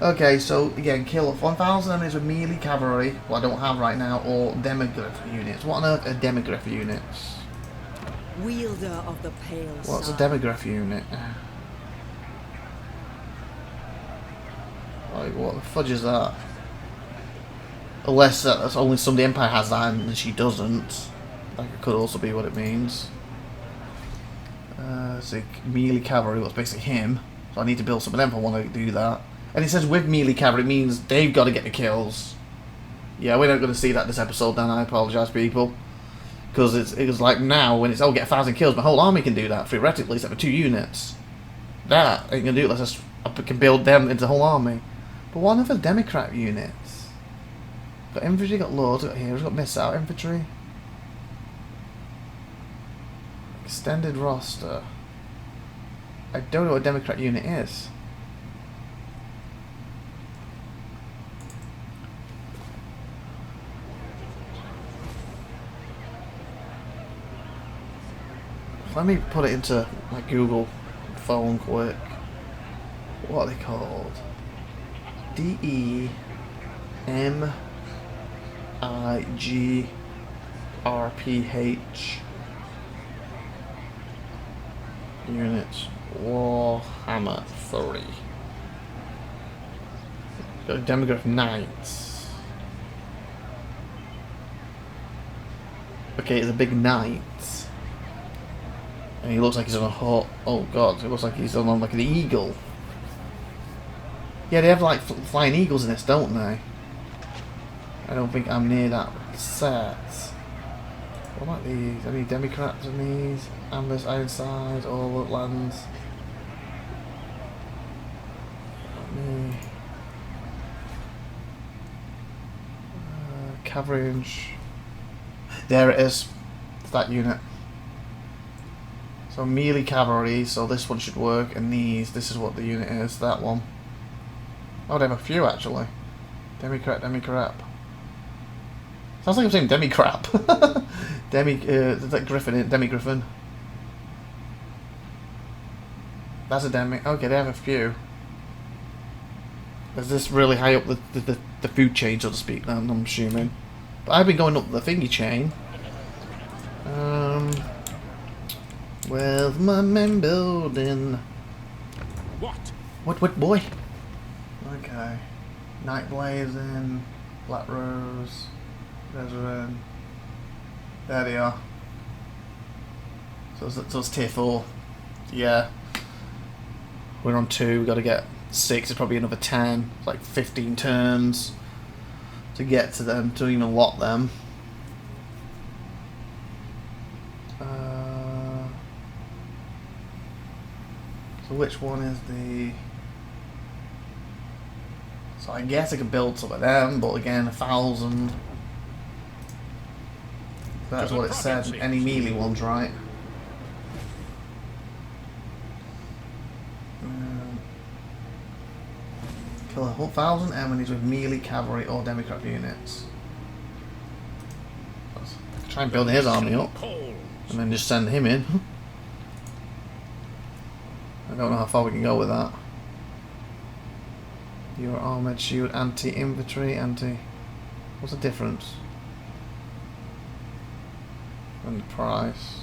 Okay, so, again, kill 1,000 enemies with melee cavalry, what I don't have right now, or demigryph units. What on earth are demigryph units? Wielder of the Pale What's a Sun. demigryph unit? Like, what the fudge is that? Unless that's only some the Empire has that and she doesn't. Like, it could also be what it means. So melee cavalry, what's basically him. So I need to build some of them if I want to do that. And it says with melee cavalry, it means they've got to get the kills. Yeah, we're not going to see that this episode, then I apologise, people. Because it was like now, when it's, oh, get 1,000 kills, my whole army can do that, theoretically, except for 2 units. That ain't going to do it, let's just, I can build them into the whole army. But what other Democrat units? Got infantry, got lords, got heroes, got missile infantry. Extended roster. I don't know what a Democrat unit is. Let me put it into my Google phone quick. What are they called? DEMIGRPH units. Warhammer 3. Got a demograph knights. Okay, it's a big knight. And he looks like he's on a hawk. Oh god, it looks like he's on like an eagle. Yeah, they have like flying eagles in this, don't they? I don't think I'm near that set. What about these? Any Democrats in these? Amber's Ironside, all lands. Coverage. There it is. It's that unit. So melee cavalry, so this one should work, and these, this is what the unit is, that one. Oh, they have a few actually. Democrat, Demicrap. Sounds like I'm saying Demicrap. Is that Griffin in? Demigriffin. That's a Demi. Okay, they have a few. Is this really high up the food chain, so to speak, then, I'm assuming. But I've been going up the thingy chain. Where's my men building? What boy? Okay. Night Blazing, Black Rose, Resurrect. There they are. So it's tier 4. Yeah. We're on 2, we've got to get 6, it's probably another 10. It's like 15 turns to get to them, to even lock them. So which one is the... So I guess I could build some of them, but again, 1,000. That's what it said. Any melee ones, right? Kill 1,000 enemies with melee cavalry or Democrat units. Try and build his army up, and then just send him in. I don't know how far we can go with that. Your armored shield, anti-infantry, anti... What's the difference? And the price.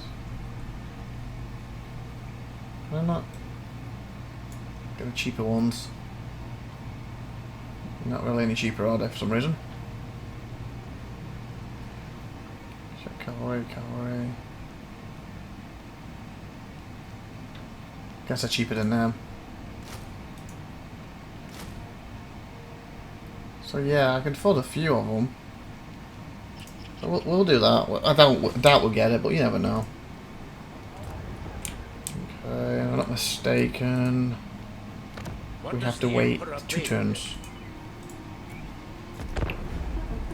Can I not get the cheaper ones? Not really any cheaper, are they, for some reason? Check cavalry. Guess they're cheaper than them. So yeah, I can afford a few of them. So we'll do that. I doubt we'll get it, but you never know. Okay, if I'm not mistaken. We have to wait 2 turns.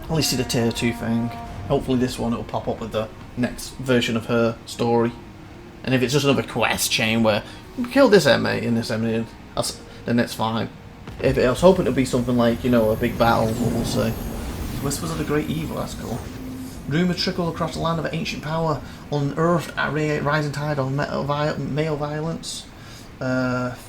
At least see the tier 2 thing. Hopefully this one will pop up with the next version of her story. And if it's just another quest chain where you kill this inmate and this inmate, then it's fine. If I was hoping it would be something like, you know, a big battle, we'll see. Whispers of the Great Evil, that's cool. Rumour trickled across the land of ancient power, unearthed at rising tide of male violence.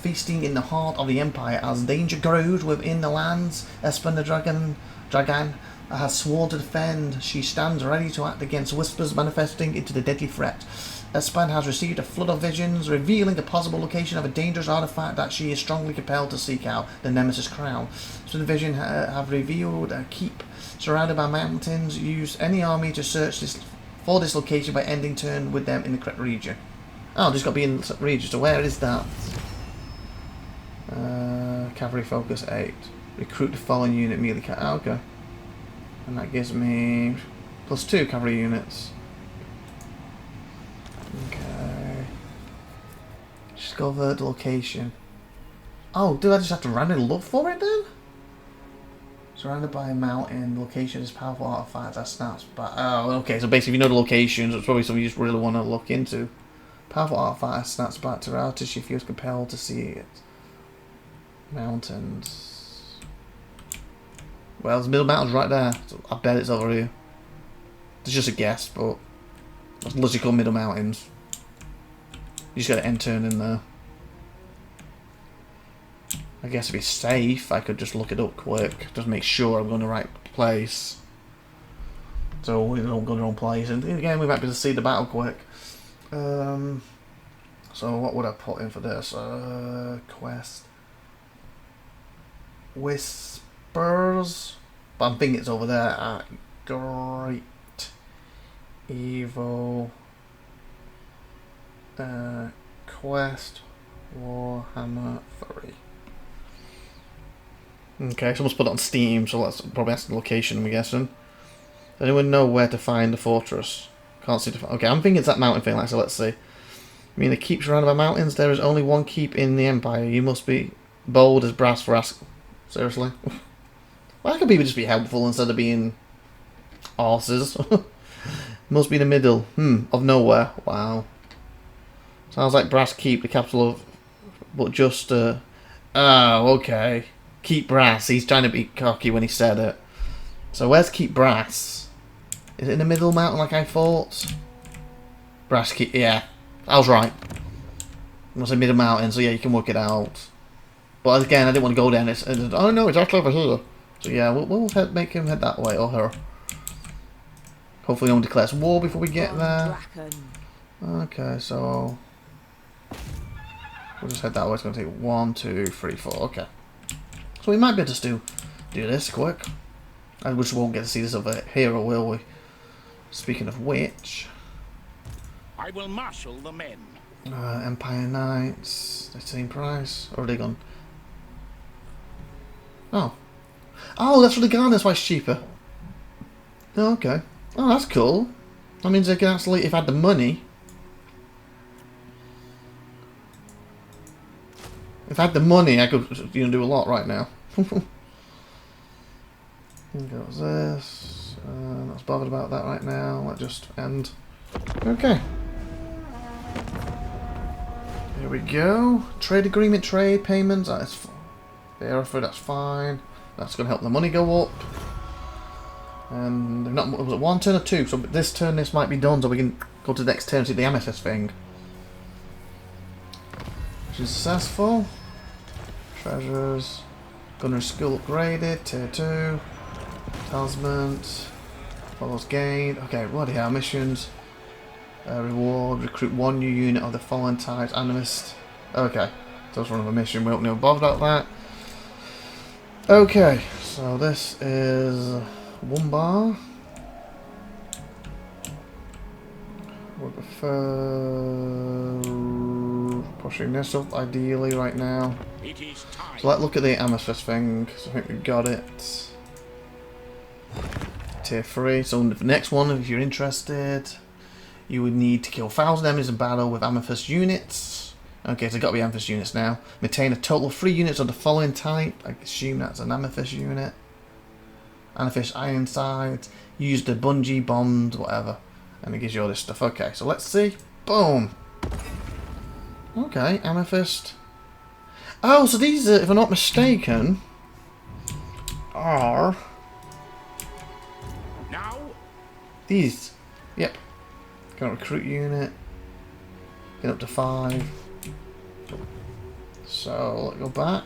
Feasting in the heart of the Empire as danger grows within the lands. Espen the Dragon has sworn to defend. She stands ready to act against whispers manifesting into the deadly threat. Espen has received a flood of visions revealing the possible location of a dangerous artifact that she is strongly compelled to seek out, the Nemesis Crown. So the vision have revealed a keep surrounded by mountains. Use any army to search for this location by ending turn with them in the correct region. Oh, just got to be in the region. So where is that? Cavalry focus 8. Recruit the following unit immediately. Oh, okay. And that gives me +2 cavalry units. Okay. Discover the location. Oh, do I just have to randomly look for it then? Surrounded by a mountain, location is powerful artifact that snaps back. Oh, okay, so basically if you know the locations, it's probably something you just really want to look into. Powerful artifact that snaps back to reality, she feels compelled to see it. Mountains. Well, there's middle mountains right there. So I bet it's over here. It's just a guess, but that's literally called middle mountains. You just got to end turn in there. I guess to be safe, I could just look it up quick, just make sure I'm going to the right place. So we don't go to the wrong place, and again we might be able to see the battle quick. So what would I put in for this? Quest. Whispers. But I'm thinking it's over there at Great Evil. Quest Warhammer 3. Okay, someone's put it on Steam, so let's probably ask the location, I'm guessing. Does anyone know where to find the fortress? Can't see okay, I'm thinking it's that mountain thing, so let's see. I mean, the keep surrounded by mountains. There is only one keep in the Empire. You must be bold as brass for asking. Seriously? Why can't people just be helpful instead of being arses? Must be in the middle. Of nowhere. Wow. Sounds like Brass Keep, the capital of... But just, oh, okay. Keep Brass. He's trying to be cocky when he said it. So where's Keep Brass? Is it in the middle mountain like I thought? Brass Keep, yeah. I was right. It must be middle mountain, so yeah, you can work it out. But again, I didn't want to go down this. Oh no, it's actually over here. So yeah, we'll make him head that way, or her. Hopefully no one declares war before we get there. Okay, so... we'll just head that way. It's going to take 1, 2, 3, 4. Okay. So we might be able to do this quick. I just won't get to see this over here, or will we? Speaking of which... I will marshal the men. Empire Knights. The same price. Or are they gone? Oh. Oh, that's for the garden. That's why it's cheaper. Oh, okay. Oh, that's cool. That means they can actually, if I had the money... If I had the money, I could, you know, do a lot right now. Here goes this. Not bothered about that right now. Let's just end. Okay. Here we go. Trade agreement, trade payments. That's Fairford. That's fine. That's going to help the money go up. And they're not. Was it 1 turn or 2? So this turn, this might be done, so we can go to the next turn and see the amethyst thing. Which is successful. Treasures. Gunner skill upgraded. Tier 2. Talisman. Follows gained. Okay, bloody hell. Missions. Reward, recruit 1 new unit of the following types. Animist. Okay, so that's one of a mission. We don't know above about that. Okay, so this is 1 bar. Would prefer pushing this up ideally right now. So let's look at the amethyst thing. So I think we got it. Tier 3. So the next one, if you're interested, you would need to kill 1,000 enemies in battle with amethyst units. Okay, so it's got to be amethyst units now. Maintain a total of 3 units of the following type. I assume that's an amethyst unit. Amethyst iron sides. Use the bungee bombs, whatever. And it gives you all this stuff. Okay, so let's see. Boom. Okay, amethyst. Oh, so these, if I'm not mistaken, are now these. Yep. Got a recruit unit. Get up to 5. So let's go back.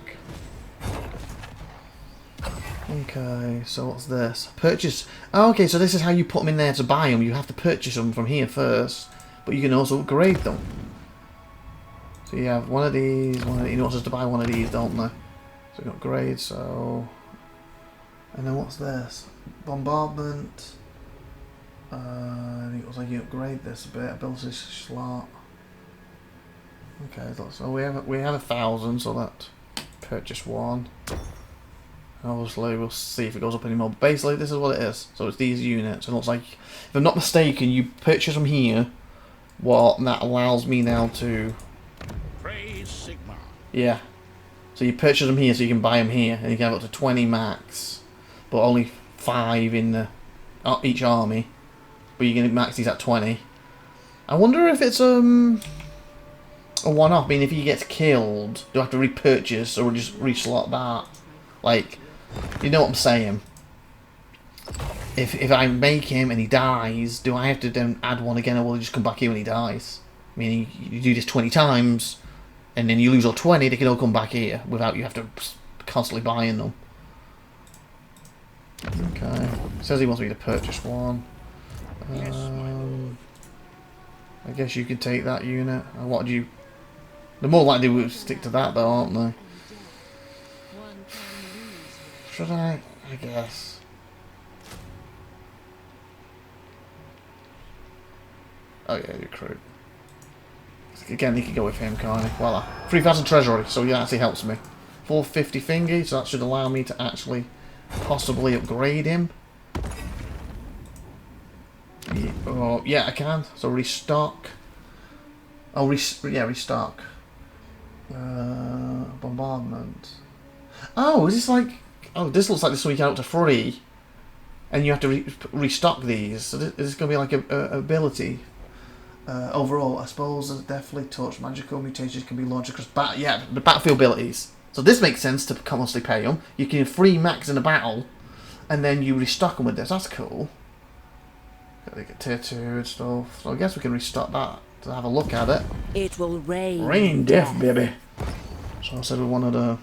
Okay, so what's this? Purchase. Oh, okay, so this is how you put them in there to buy them. You have to purchase them from here first, but you can also upgrade them. So you have one of these, you know, to buy one of these, don't they? So you can upgrade. So, and then what's this? Bombardment. I think it was like you upgrade this a bit. Ability slot. Okay, so we have 1,000. So that purchase 1. Obviously, we'll see if it goes up anymore. But basically, this is what it is. So it's these units. It looks like, if I'm not mistaken, you purchase them here. Well, that allows me now to. praise Sigma. Yeah. So you purchase them here, so you can buy them here, and you can have up to 20 max, but only 5 in the each army. But you can max these at 20. I wonder if it's a one-off. I mean, if he gets killed, do I have to repurchase or just reslot that? Like. You know what I'm saying? If I make him and he dies, do I have to then add one again, or will he just come back here when he dies? I mean, you do this 20 times, and then you lose all 20, they can all come back here without you have to constantly buying them. Okay. Says he wants me to purchase 1. I guess you could take that unit. What do you? They're more likely to stick to that, though, aren't they? Should I? I guess. Oh yeah, recruit. Again, you can go with him, can't he? Voila. 3,000 treasury, so yeah, that actually helps me. 450 thingy, so that should allow me to actually possibly upgrade him. Yeah, oh, yeah, I can. So restock. Oh, restock. Bombardment. Oh, is this like... Oh, this looks like this one you can up to 3. And you have to restock these. So this is going to be like a ability. Overall, I suppose there's definitely touch. Magical mutations can be launched across... the battlefield abilities. So this makes sense to constantly pay them. You can free max in a battle. And then you restock them with this. That's cool. Got to get tier 2 and stuff. So I guess we can restock that to have a look at it. It will rain. Rain death, baby. So I said we wanted a...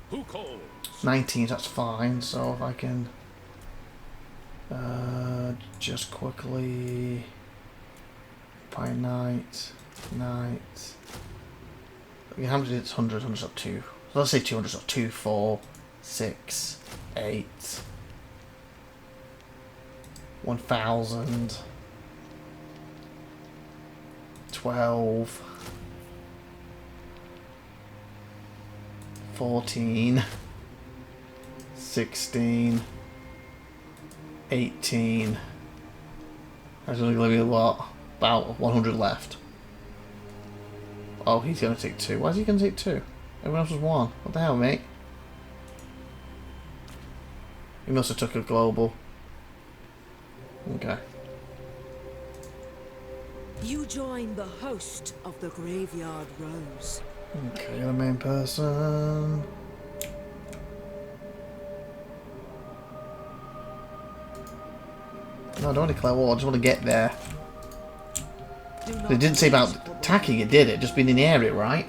Who calls? 19, that's fine. So if I can just quickly by night. Yeah, how much is it? 100, 100's up 2. So let's say 200's up 2, 4, 6, 8, 1,000, 12, 14, 16, 18. There's only going to be what? About 100 left. Oh, he's going to take 2. Why is he going to take 2? Everyone else was 1. What the hell, mate? He must have took a global. Okay. You join the host of the Graveyard Rose. Okay, you're the main person. No, I don't want to declare war, I just want to get there. They didn't say about attacking it, did it? Just being in the area, right?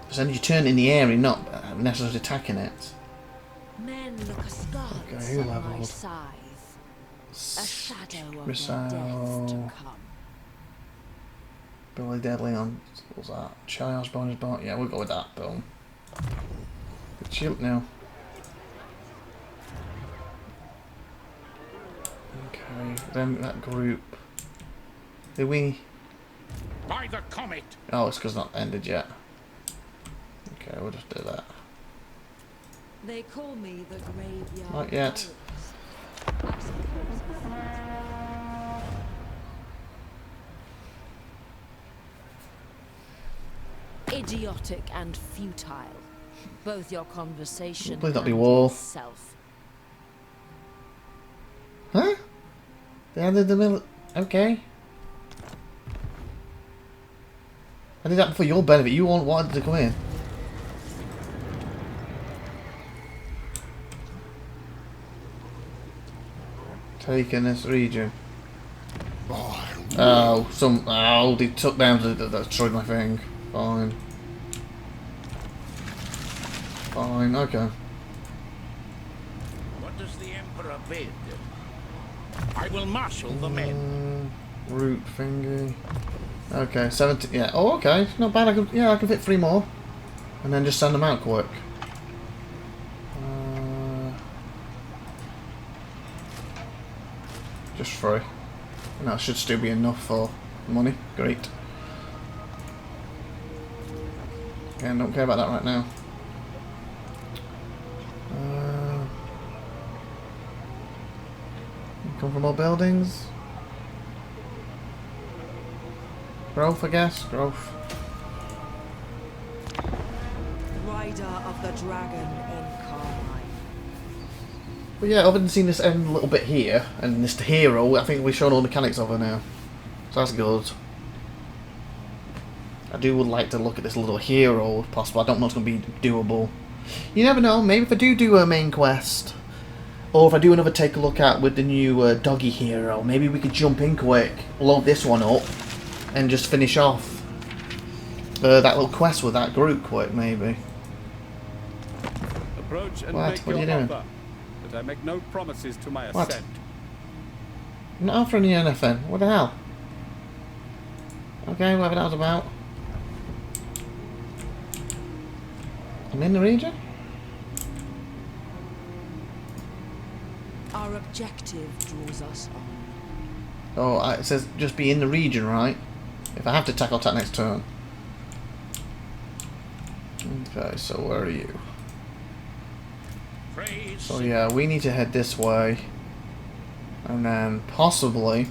So then you turn in the area, not necessarily attacking it. Men look askance Okay, who at my leveled? scythe. A shadow of Missile. their death to come. Billy Deadly on. What was that? Child's bonus bar. Yeah, we'll go with that. Boom. Good shield now. Okay, then that group. Did we? By the comet. Oh, it's because it's not ended yet. Okay, we'll just do that. They call me the graveyard. Not yet. Idiotic and futile. Both your conversation Please not be and war. yourself. Huh? They added the middle. Okay. I did that for your benefit. You all wanted to come in. Taking this region. Oh, they took down that destroyed my thing. Fine. Fine, okay. What does the Emperor bid? I will marshal the men. Root thingy. Okay, 17. Yeah. Oh, okay. Not bad. I can fit 3 more, and then just send them out quick. Just 3. And that should still be enough for money. Great. Again, don't care about that right now. Come from more buildings. Growth, I guess. Growth. Rider of the Dragon in Carmine. But yeah, other than seeing this end a little bit here, and this hero, I think we've shown all the mechanics of her now. So that's good. I would like to look at this little hero if possible. I don't know if it's going to be doable. You never know, maybe if I do a main quest, or if I do another take a look at with the new doggy hero, maybe we could jump in quick, load this one up, and just finish off that little quest with that group quick, maybe. Approach and What? make What are you your doing? offer, but I make no promises to my What? ascent. I'm not offering you anything. What the hell? Okay, whatever that was about. I'm in the region? Our objective draws us on. Oh, it says just be in the region, right? If I have to tackle that next turn. Okay, so where are you? Praise So yeah, we need to head this way. And then possibly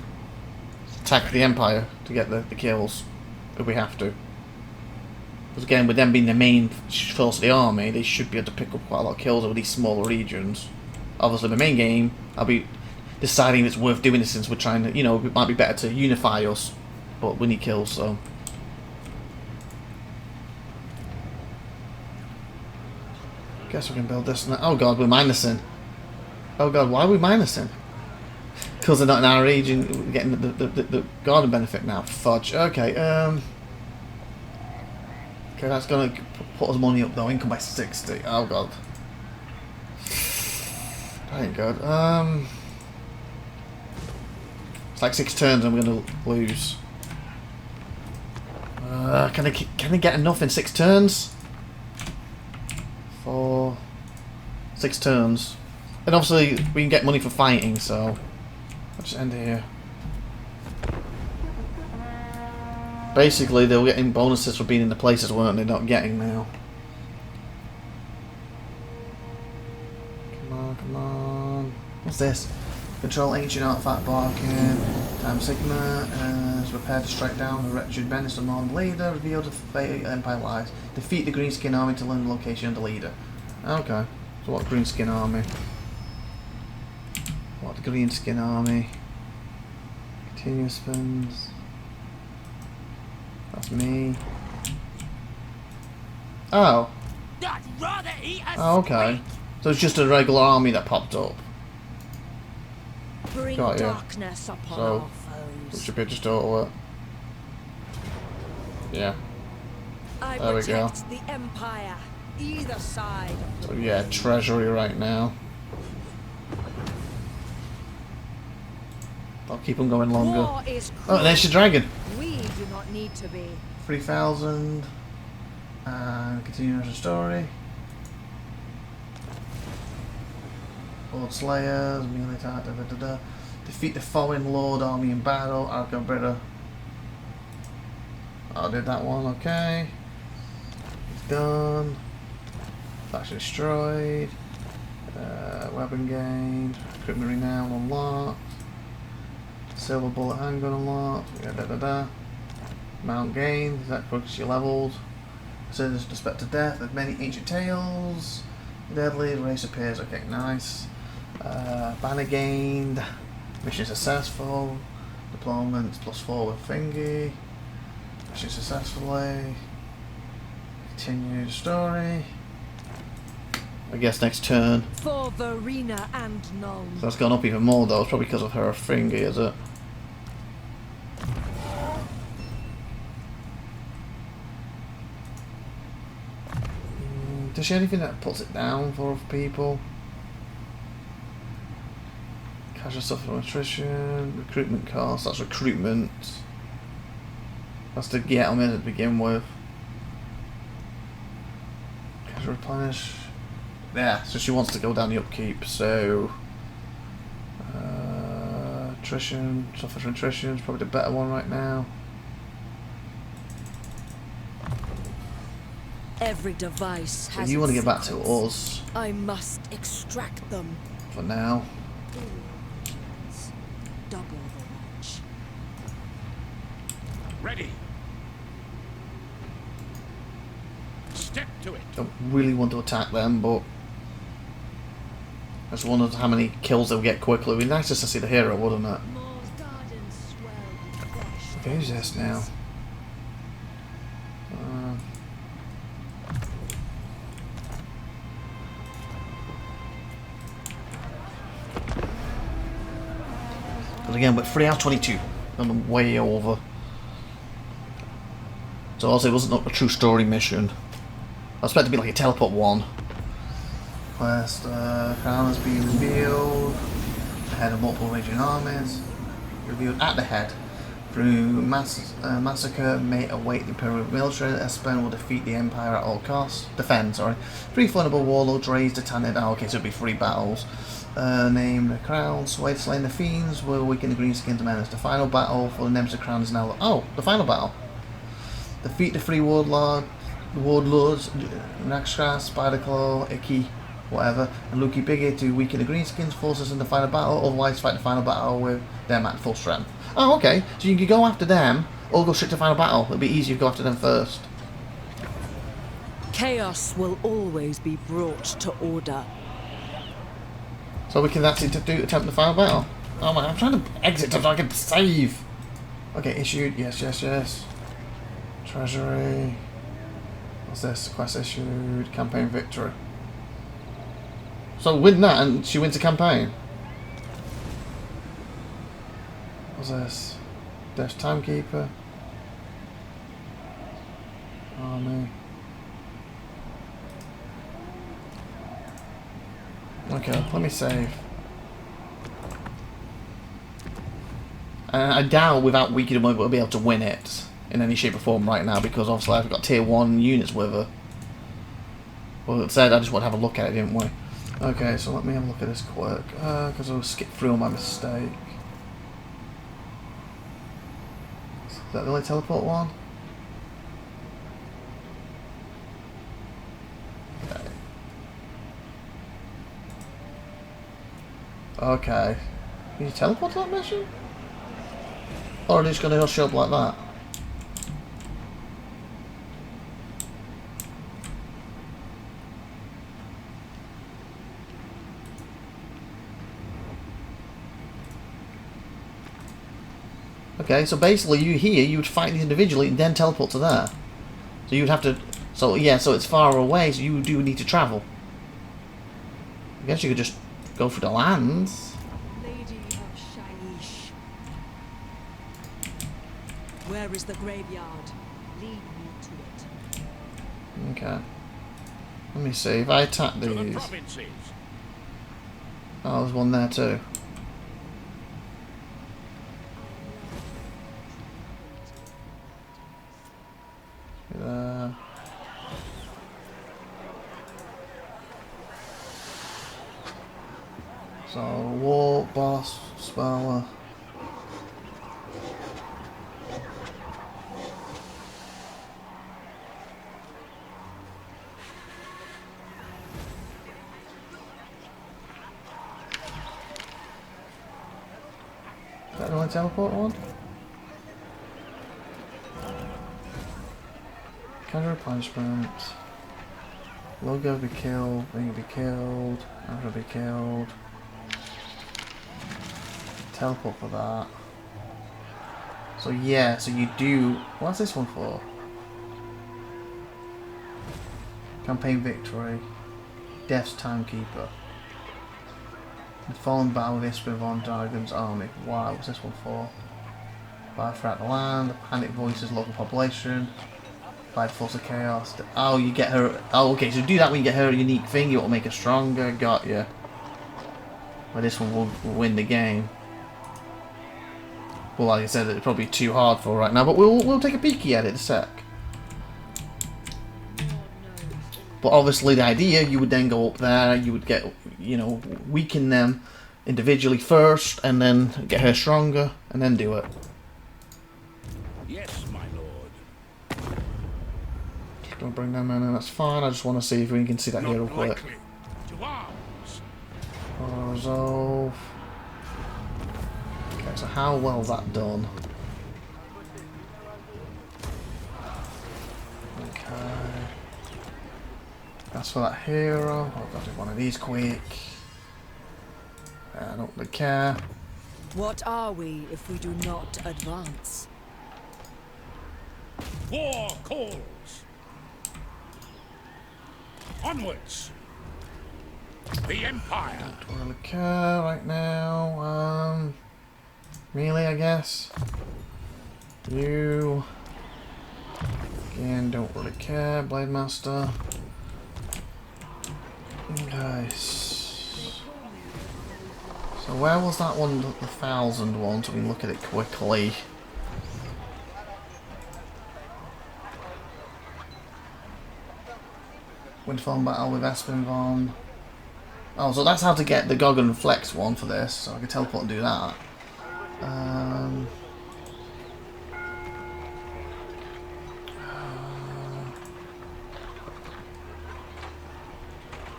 attack the Empire to get the kills. If we have to. Because again, with them being the main force of the army, they should be able to pick up quite a lot of kills over these smaller regions. Obviously, the main game, I'll be deciding if it's worth doing this since we're trying to, you know, it might be better to unify us. But we need kills, so. Guess we can build this now. Oh god, we're minusing. Oh god, why are we minusing? Because they're not in our region, we're getting the garden benefit now. Fudge. Okay, okay, that's gonna put us money up though. Income by 60. Oh god. That ain't good. It's like 6 turns and we're gonna lose. Can I get enough in 6 turns? 4, 6 turns. And obviously we can get money for fighting, so I'll just end it here. Basically they were getting bonuses for being in the places, weren't they? Not getting now. Come on, come on. What's this? Control ancient artifact barking. Time Sigma is prepared to strike down the wretched menace of Northern leader. Reveal the fate Empire lies. Defeat the Greenskin army to learn the location of the leader. Okay. So what Greenskin army? What Greenskin army? Continuous spins. That's me. Oh. I'd rather eat a Oh, okay. So it's just a regular army that popped up. Bring Got ya. darkness upon So, our foes. it should be just auto it. Yeah. I There we go. protect the Empire, either side. So yeah, treasury right now. I'll keep them going longer. War is Oh, and there's your dragon. We do not need to be. 3,000. And continue the story. Lord Slayers, melee attack, defeat the foreign Lord army in battle. Alcabrera. I did that one, okay. It's done. Faction destroyed. Weapon gained. Equipment renown unlocked. Silver bullet handgun unlocked. Mount gained. That focus your levels. Citizens suspect to death with many ancient tales. Deadly race appears. Okay, nice. Banner gained. Mission successful. Deployments +4 with Thingy. Mission successfully. Continue the story. I guess next turn. For Verena and Nuln. So that's gone up even more though. It's probably because of her Thingy, is it? Does she have anything that puts it down for other people? Casual stuff for attrition, recruitment costs, that's recruitment. That's to get them in to begin with. Casual replenish. Yeah, so she wants to go down the upkeep, so attrition, suffer from attrition is probably the better one right now. Every device has. So you want to get back to us. I must extract them. For now. Double the watch. Ready. Step to it. Don't really want to attack them, but I just wondered how many kills they'll get quickly. It'd be nice just to see the hero, wouldn't it? Okay, who's this now? Because again, we're 3 out of 22. I'm way over. So also it wasn't a true story mission. I expect it to be like a teleport one. Quest, crown has been revealed. The head of multiple raging armies. Revealed at the head. Through massacre may await the Imperial military. Elspeth will defeat the Empire at all costs. Defend, sorry. 3 vulnerable warlords raised to Tanit. Oh, okay, so it'll be 3 battles. Named the crown. Sway slain the fiends will weaken the greenskins menace. The final battle for the Nemesis crown is now. Oh, the final battle. Defeat the 3 warlords. Nakshra, Spiderclaw, Icky, whatever, and Lucky Biggie to weaken the greenskins forces in the final battle. Otherwise, fight the final battle with them at full strength. Oh, okay. So you can go after them, or go straight to final battle. It'll be easier to go after them first. Chaos will always be brought to order. So we can actually attempt the final battle. Oh my! I'm trying to exit so I can save. Okay, issued. Yes. Treasury. What's this? Quest issued. Campaign victory. So win that and she wins the campaign. What's this? Death Timekeeper. Army. Okay, let me save. And I doubt without weakening we'll be able to win it in any shape or form right now, because obviously I've got tier 1 units with her. Well, it said I just want to have a look at it, didn't we? Okay, so let me have a look at this quick, because I'll skip through on my mistake. Is that the only teleport one? Okay. Can you teleport to that mission? Or are they just going to show up like that? Okay, so basically you would fight these individually and then teleport to there. So you'd have to... So yeah, so it's far away, so you do need to travel. I guess you could just go through the lands. Lady of Shaiish. Where is the graveyard? Lead me to it. Okay. Let me see, if I attack To the these... provinces. Oh, there's one there too. So, warp, boss, speller. Is that the only teleport one? Casual punishment. Logo be killed, Ring be killed, Amber be killed. Teleport for that. So yeah, so you do. What's this one for? Campaign victory. Death's timekeeper. The fallen battle with Elspeth von Dragon's army. Wow, what's this one for? Fire throughout the land. The panic voices local population. By the force of chaos. Oh, you get her. Oh, okay. So do that when you get her a unique thing. You want to make her stronger. Got you. But this one will win the game. Well, like I said, it's probably too hard for right now. But we'll take a peeky at it in a sec. But obviously, the idea you would then go up there. You would get, you know, weaken them individually first, and then get her stronger, and then do it. Yes, my lord. Don't bring them in, and that's fine. I just want to see if we can see that here real quick. To arms. Resolve. Okay, so how well is that done? Okay. That's for that hero. I've got to do one of these quick. I don't really care. What are we if we do not advance? War calls. Onwards. The Empire. Don't really care right now. Melee, I guess. You. Again, don't really care. Blade Master. Guys. So where was that one, the 1,000 one? So we can look at it quickly. Windfall battle with Espen von. Oh, so that's how to get the Gogon Flex one for this. So I can teleport and do that.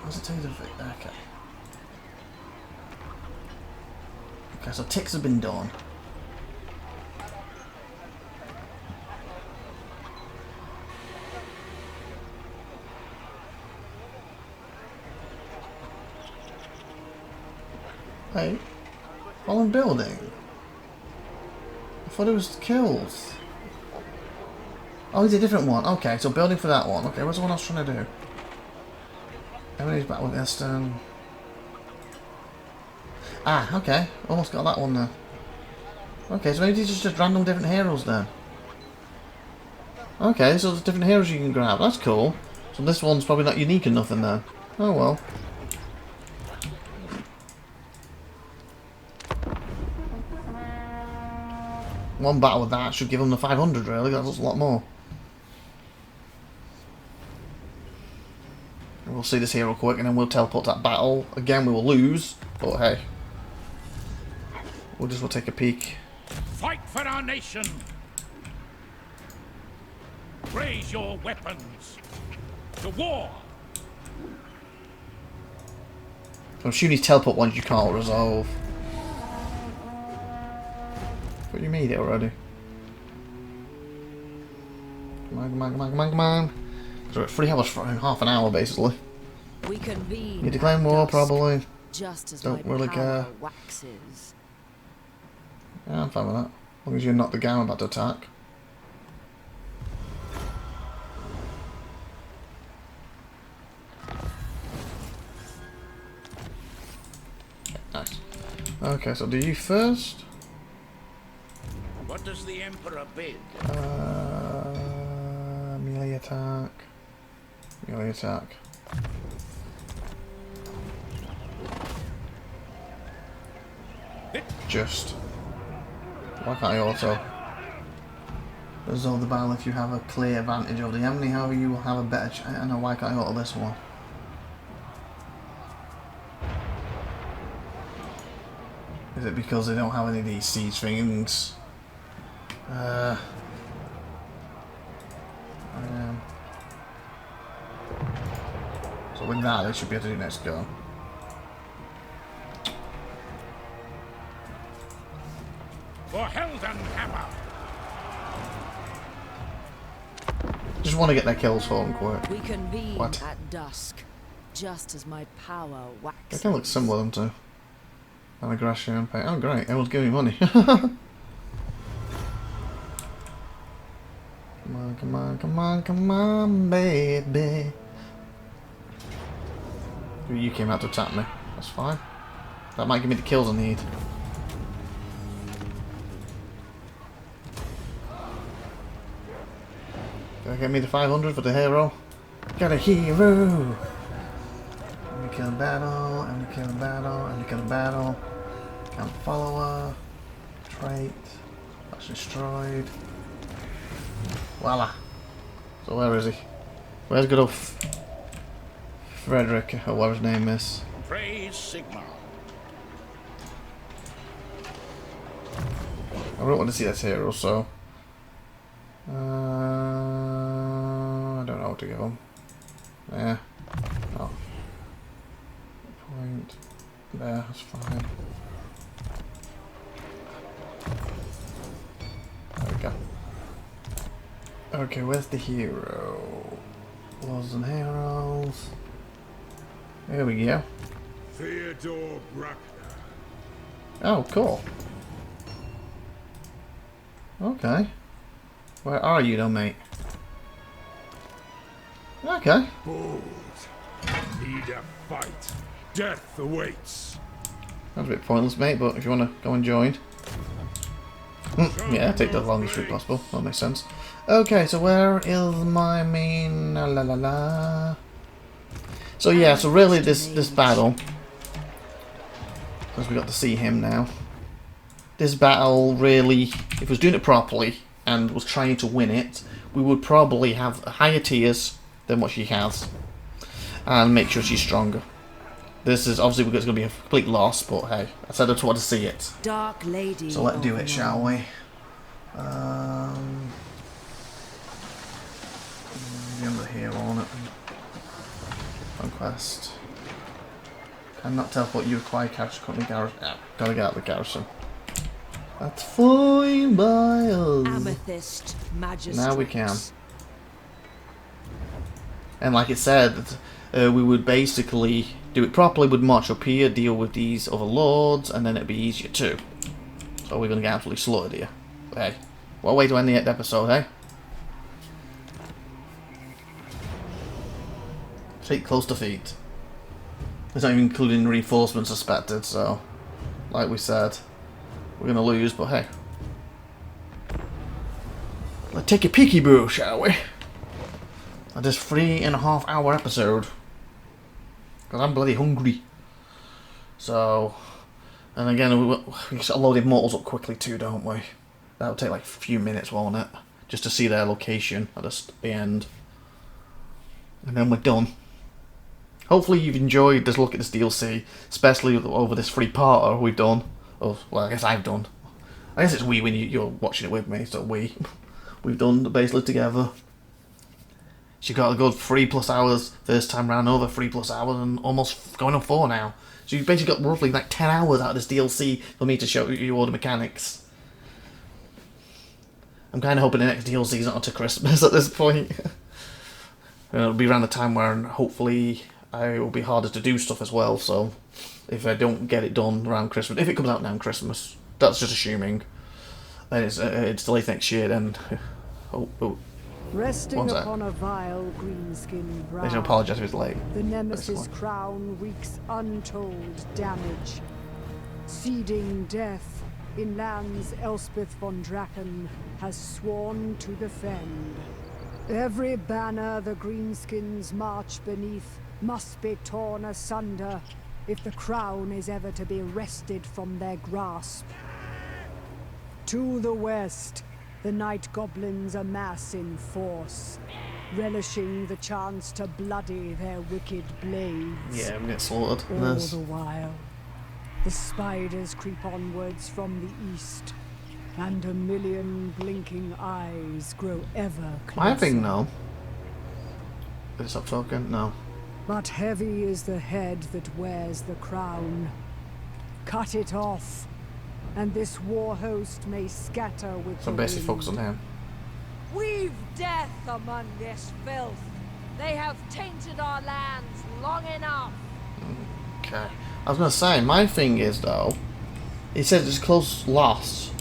What's it tell you the okay. Okay, so ticks have been done. Hey, fallen building. I thought it was kills. Oh, it's a different one. Okay, so building for that one. Okay, what's the one I was trying to do? Enemies back with Eastern. Ah, okay. Almost got that one there. Okay, so maybe it's just random different heroes then. Okay, so there's different heroes you can grab. That's cool. So this one's probably not unique enough then. Oh well. One battle with that should give them the 500 really. That's a lot more. We'll see this hero quick and then we'll teleport to that battle. Again, we will lose, but hey. We'll take a peek. Fight for our nation. Raise your weapons. To war. I'm shooting these teleport ones you can't resolve. But you made it already. Come on. So we're at 3 hours for half an hour basically. We convene. You declare war probably. Just as Don't my really power care. waxes. Yeah, I'm fine with that. As long as you're not the guy I'm about to attack. Nice. Okay, so do you first? What does the Emperor bid? Melee attack. Melee attack. Just. Why can't I auto? Resolve the battle if you have a clear advantage over the enemy, however you will have a better chance. I don't know why can't I go to this one? Is it because they don't have any of these siege things? So with that, they should be able to do next go. For Heldenhammer! Just want to get their kills for them quick. We convene What? at dusk, just as my power They waxes. kind of look similar, don't they? And aggression and pay. Oh great, everyone's giving me money. Come on, come on, come on, come on, baby. You came out to attack me. That's fine. That might give me the kills I need. Gonna get me the 500 for the hero. Got a hero! And we kill a battle, and we kill a battle, and we kill a battle. Count follower. Trait. That's destroyed. Voila. So where is he? Where's good old Frederick, or whatever his name is? Praise Sigma. I don't want to see that hero, so... I don't know what to give him. Yeah. No. Point. There, that's fine. There we go. Okay, where's the hero? Lords and heroes. There we go. Theodore Bruckner. Oh, cool. Okay. Where are you though, mate? Okay. Bold. Need a fight. Death awaits. That's a bit pointless, mate, but if you want to go and join. Yeah, take the longest route possible. That makes sense. Okay, so where is my main... La la la. So yeah, so really this battle... Because we got to see him now. This battle really, if it was doing it properly and was trying to win it, we would probably have higher tiers than what she has. And make sure she's stronger. This is obviously going to be a complete loss, but hey, I said I just want to see it. Dark Lady. So let's do it, shall we? The other hero on it. Conquest. Cannot teleport you acquire character company garrison. Yeah, gotta get out of the garrison. That's fine by us. Amethyst Magistrates. Now we can. And like it said, we would basically do it properly, would march up here, deal with these other lords, and then it'd be easier too. So we're gonna get absolutely slaughtered here. But hey, what a way to end the episode, eh? Take close defeat. It's not even including reinforcements suspected, so like we said, we're gonna lose, but hey. Let's take a peeky boo, shall we? At this 3.5 hour episode. Because I'm bloody hungry. So, and again, we get a load of mortals up quickly too, don't we? That'll take like a few minutes, won't it? Just to see their location at the end. And then we're done. Hopefully you've enjoyed this look at this DLC, especially over this 3-parter we've done. Oh, well, I guess I've done. I guess it's we when you're watching it with me, so we've done basically together. She got a good 3+ hours first time round, over 3+ hours, and almost going on 4 now. So you've basically got roughly like 10 hours out of this DLC for me to show you all the mechanics. I'm kind of hoping the next DLC is not until Christmas at this point. It'll be around the time where hopefully it will be harder to do stuff as well, so if I don't get it done around Christmas, if it comes out around Christmas, that's just assuming, and it's delayed next year, then Resting upon a vile green-skinned brow, I should apologise if it's late. the Nemesis crown wreaks untold damage. Seeding death in lands Elspeth von Draken has sworn to defend. Every banner the greenskins march beneath must be torn asunder if the crown is ever to be wrested from their grasp. To the west, the night goblins amass in force, relishing the chance to bloody their wicked blades. Yeah, we get slaughtered. All the while, the spiders creep onwards from the east, and a million blinking eyes grow ever closer. I think no. Did it stop talking? No. But heavy is the head that wears the crown. Cut it off, and this war host may scatter with So the basically wind. focus on him. We've death among this filth. They have tainted our lands long enough. Okay. I was gonna say, my thing is though, it says it's close loss.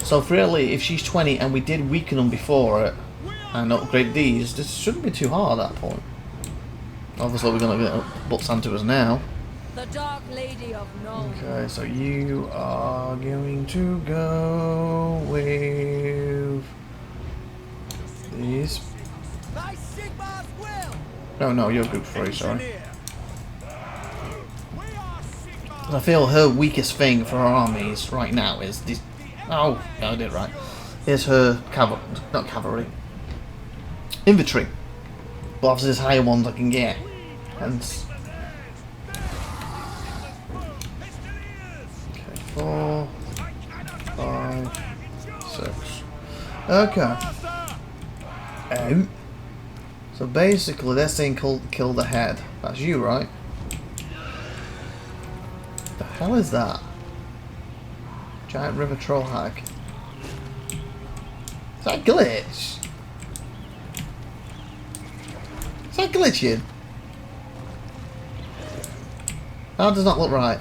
So really, if she's 20 and we did weaken them before it and upgrade these, this shouldn't be too hard at that point. Obviously we're gonna get butts onto us now. The Dark Lady of Nuln. Okay, so you are going to go with these. My Sigmar's will. No, no, you're group 3, sorry. Engineer. We are Sigmar. I feel her weakest thing for her armies right now is this. Oh, yeah, I did it right. Is her not cavalry, infantry. But obviously, there's higher ones I can get. Hence. Okay, 4, 5, 6. Okay. So basically, they're saying kill the head. That's you, right? The hell is that? Giant river troll hag. Is that glitch? Is that glitching? That does not look right.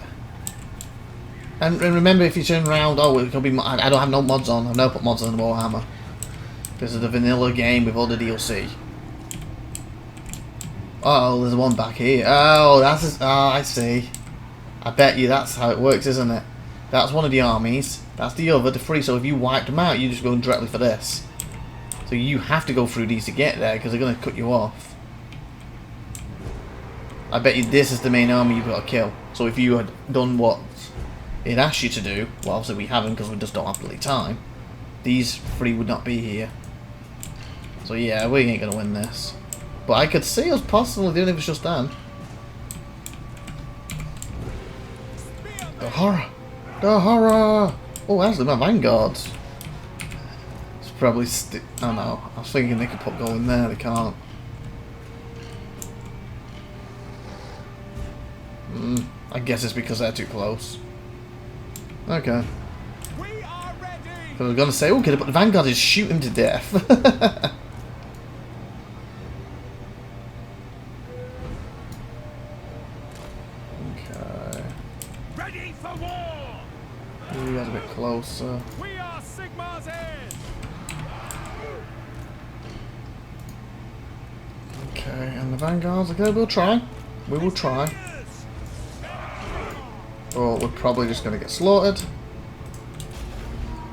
And remember, if you turn around, oh, it could be. I don't have no mods on. I've never put mods on the Warhammer. This is the vanilla game with all the DLC. Oh, there's one back here. Oh, that's. Oh, I see. I bet you that's how it works, isn't it? That's one of the armies. That's the other, the 3. So if you wiped them out, you're just going directly for this. So you have to go through these to get there because they're going to cut you off. I bet you this is the main army you've got to kill. So if you had done what it asked you to do, well, obviously we haven't because we just don't have bloody time. These 3 would not be here. So yeah, we ain't going to win this. But I could see us possibly doing it if it's just done. The horror! The horror! Oh, actually, my vanguards. It's probably oh no, I was thinking they could put gold in there, they can't. I guess it's because they're too close. Okay. We are ready. I was gonna say, oh, could I put the vanguard and shoot him to death? Okay. Ready for war. You guys a bit closer. We are Sigmar's heirs. Okay, and the vanguards. Okay, we'll try. We will try. But we're probably just going to get slaughtered.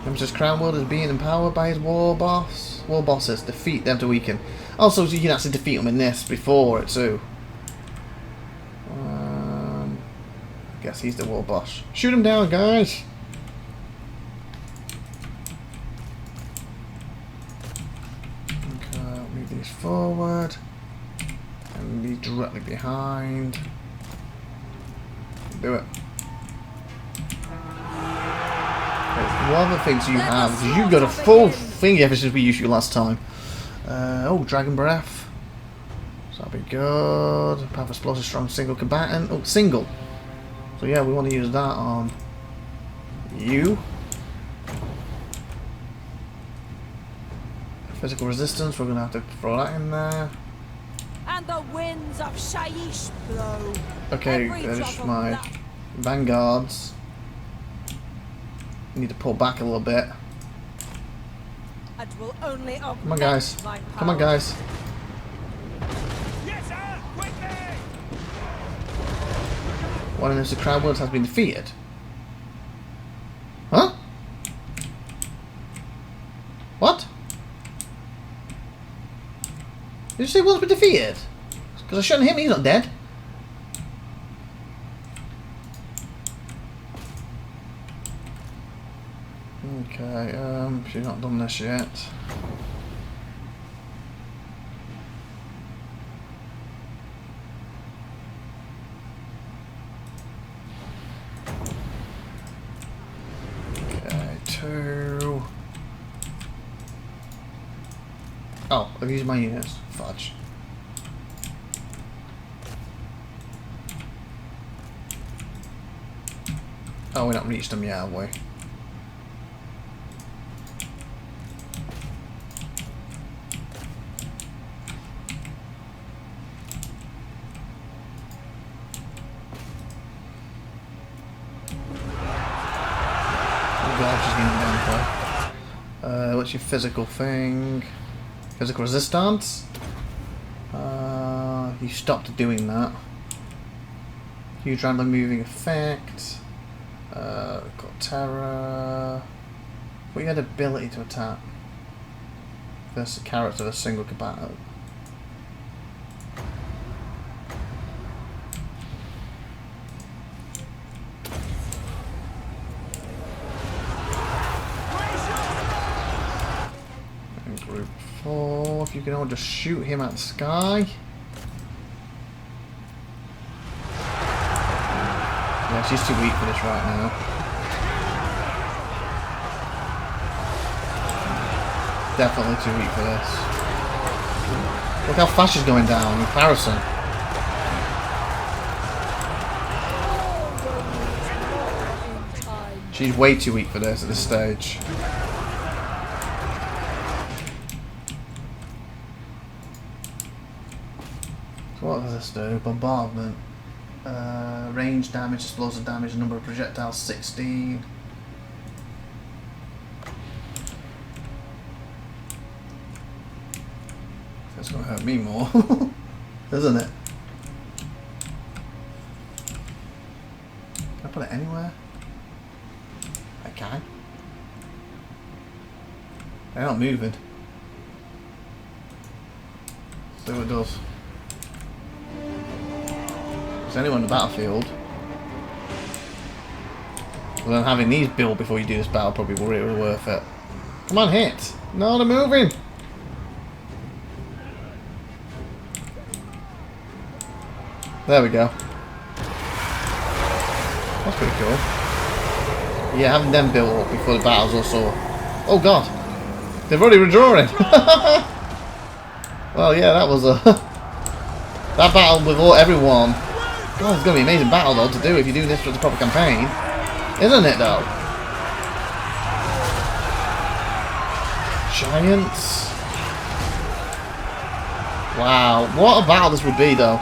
Nemesis Crownworld is being empowered by his war bosses. Defeat them to weaken. Also, so you can actually defeat them in this before it too. I guess he's the war boss. Shoot him down, guys! Okay, I'll move these forward. And these directly behind. Do it. One of the things you have is you've got a full thing ever since we used you last time. Oh, Dragon Breath. So that'll be good. Path Explosive, strong single combatant. Oh, single. So yeah, we want to use that on you. Physical resistance, we're going to have to throw that in there. And the winds of Shaiish blow. Okay, Every there's drop of my blood. vanguards. Need to pull back a little bit. It will only Come on, guys. my Come on, power. guys. Yes, sir. Quickly. One of the crowd words has been defeated. Huh? What? Did you say one's been defeated? Because I shot him, he's not dead. Okay, she's not done this yet. Okay, 2. Oh, I've used my units. Fudge. Oh, we've not reached them yet, have we? What's your physical thing? Physical resistance? You stopped doing that. Huge random moving effect. Got terror. But you had ability to attack. Versus a character with a single combatant. Group 4, if you can all just shoot him at the sky. Yeah, she's too weak for this right now. Definitely too weak for this. Look how fast she's going down in comparison. She's way too weak for this at this stage. So what does this do? Bombardment. Range damage, explosive damage, number of projectiles 16. That's going to hurt me more, isn't it? Can I put it anywhere? I can. They're not moving. See what it does. Is anyone on the battlefield? Well, then having these built before you do this battle probably really worth it. Come on, hit! No, they're moving! There we go. That's pretty cool. Yeah, having them built up before the battle's also... Oh god! They've already withdrawing! Well, yeah, that was a... that battle with everyone... God, it's going to be an amazing battle, though, to do if you do this for the proper campaign. Isn't it, though? Giants. Wow. What a battle this would be, though.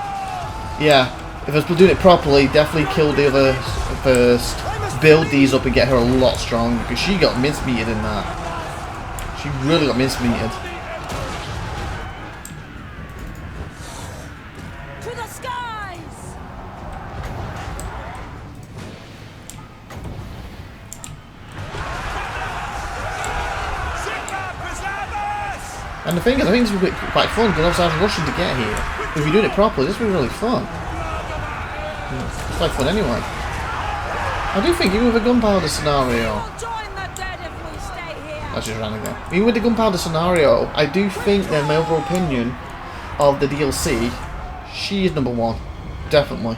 Yeah. If I was doing it properly, definitely kill the others first. Build these up and get her a lot stronger. Because she got mincemeated in that. She really got mincemeated. And the thing is, I think this will be quite fun because obviously I was rushing to get here. If you're doing it properly, this will be really fun. Yeah, it's quite fun anyway. I do think even with a gunpowder scenario, I just ran again. Even with the gunpowder scenario, I do think that my overall opinion of the DLC, she is number 1, definitely.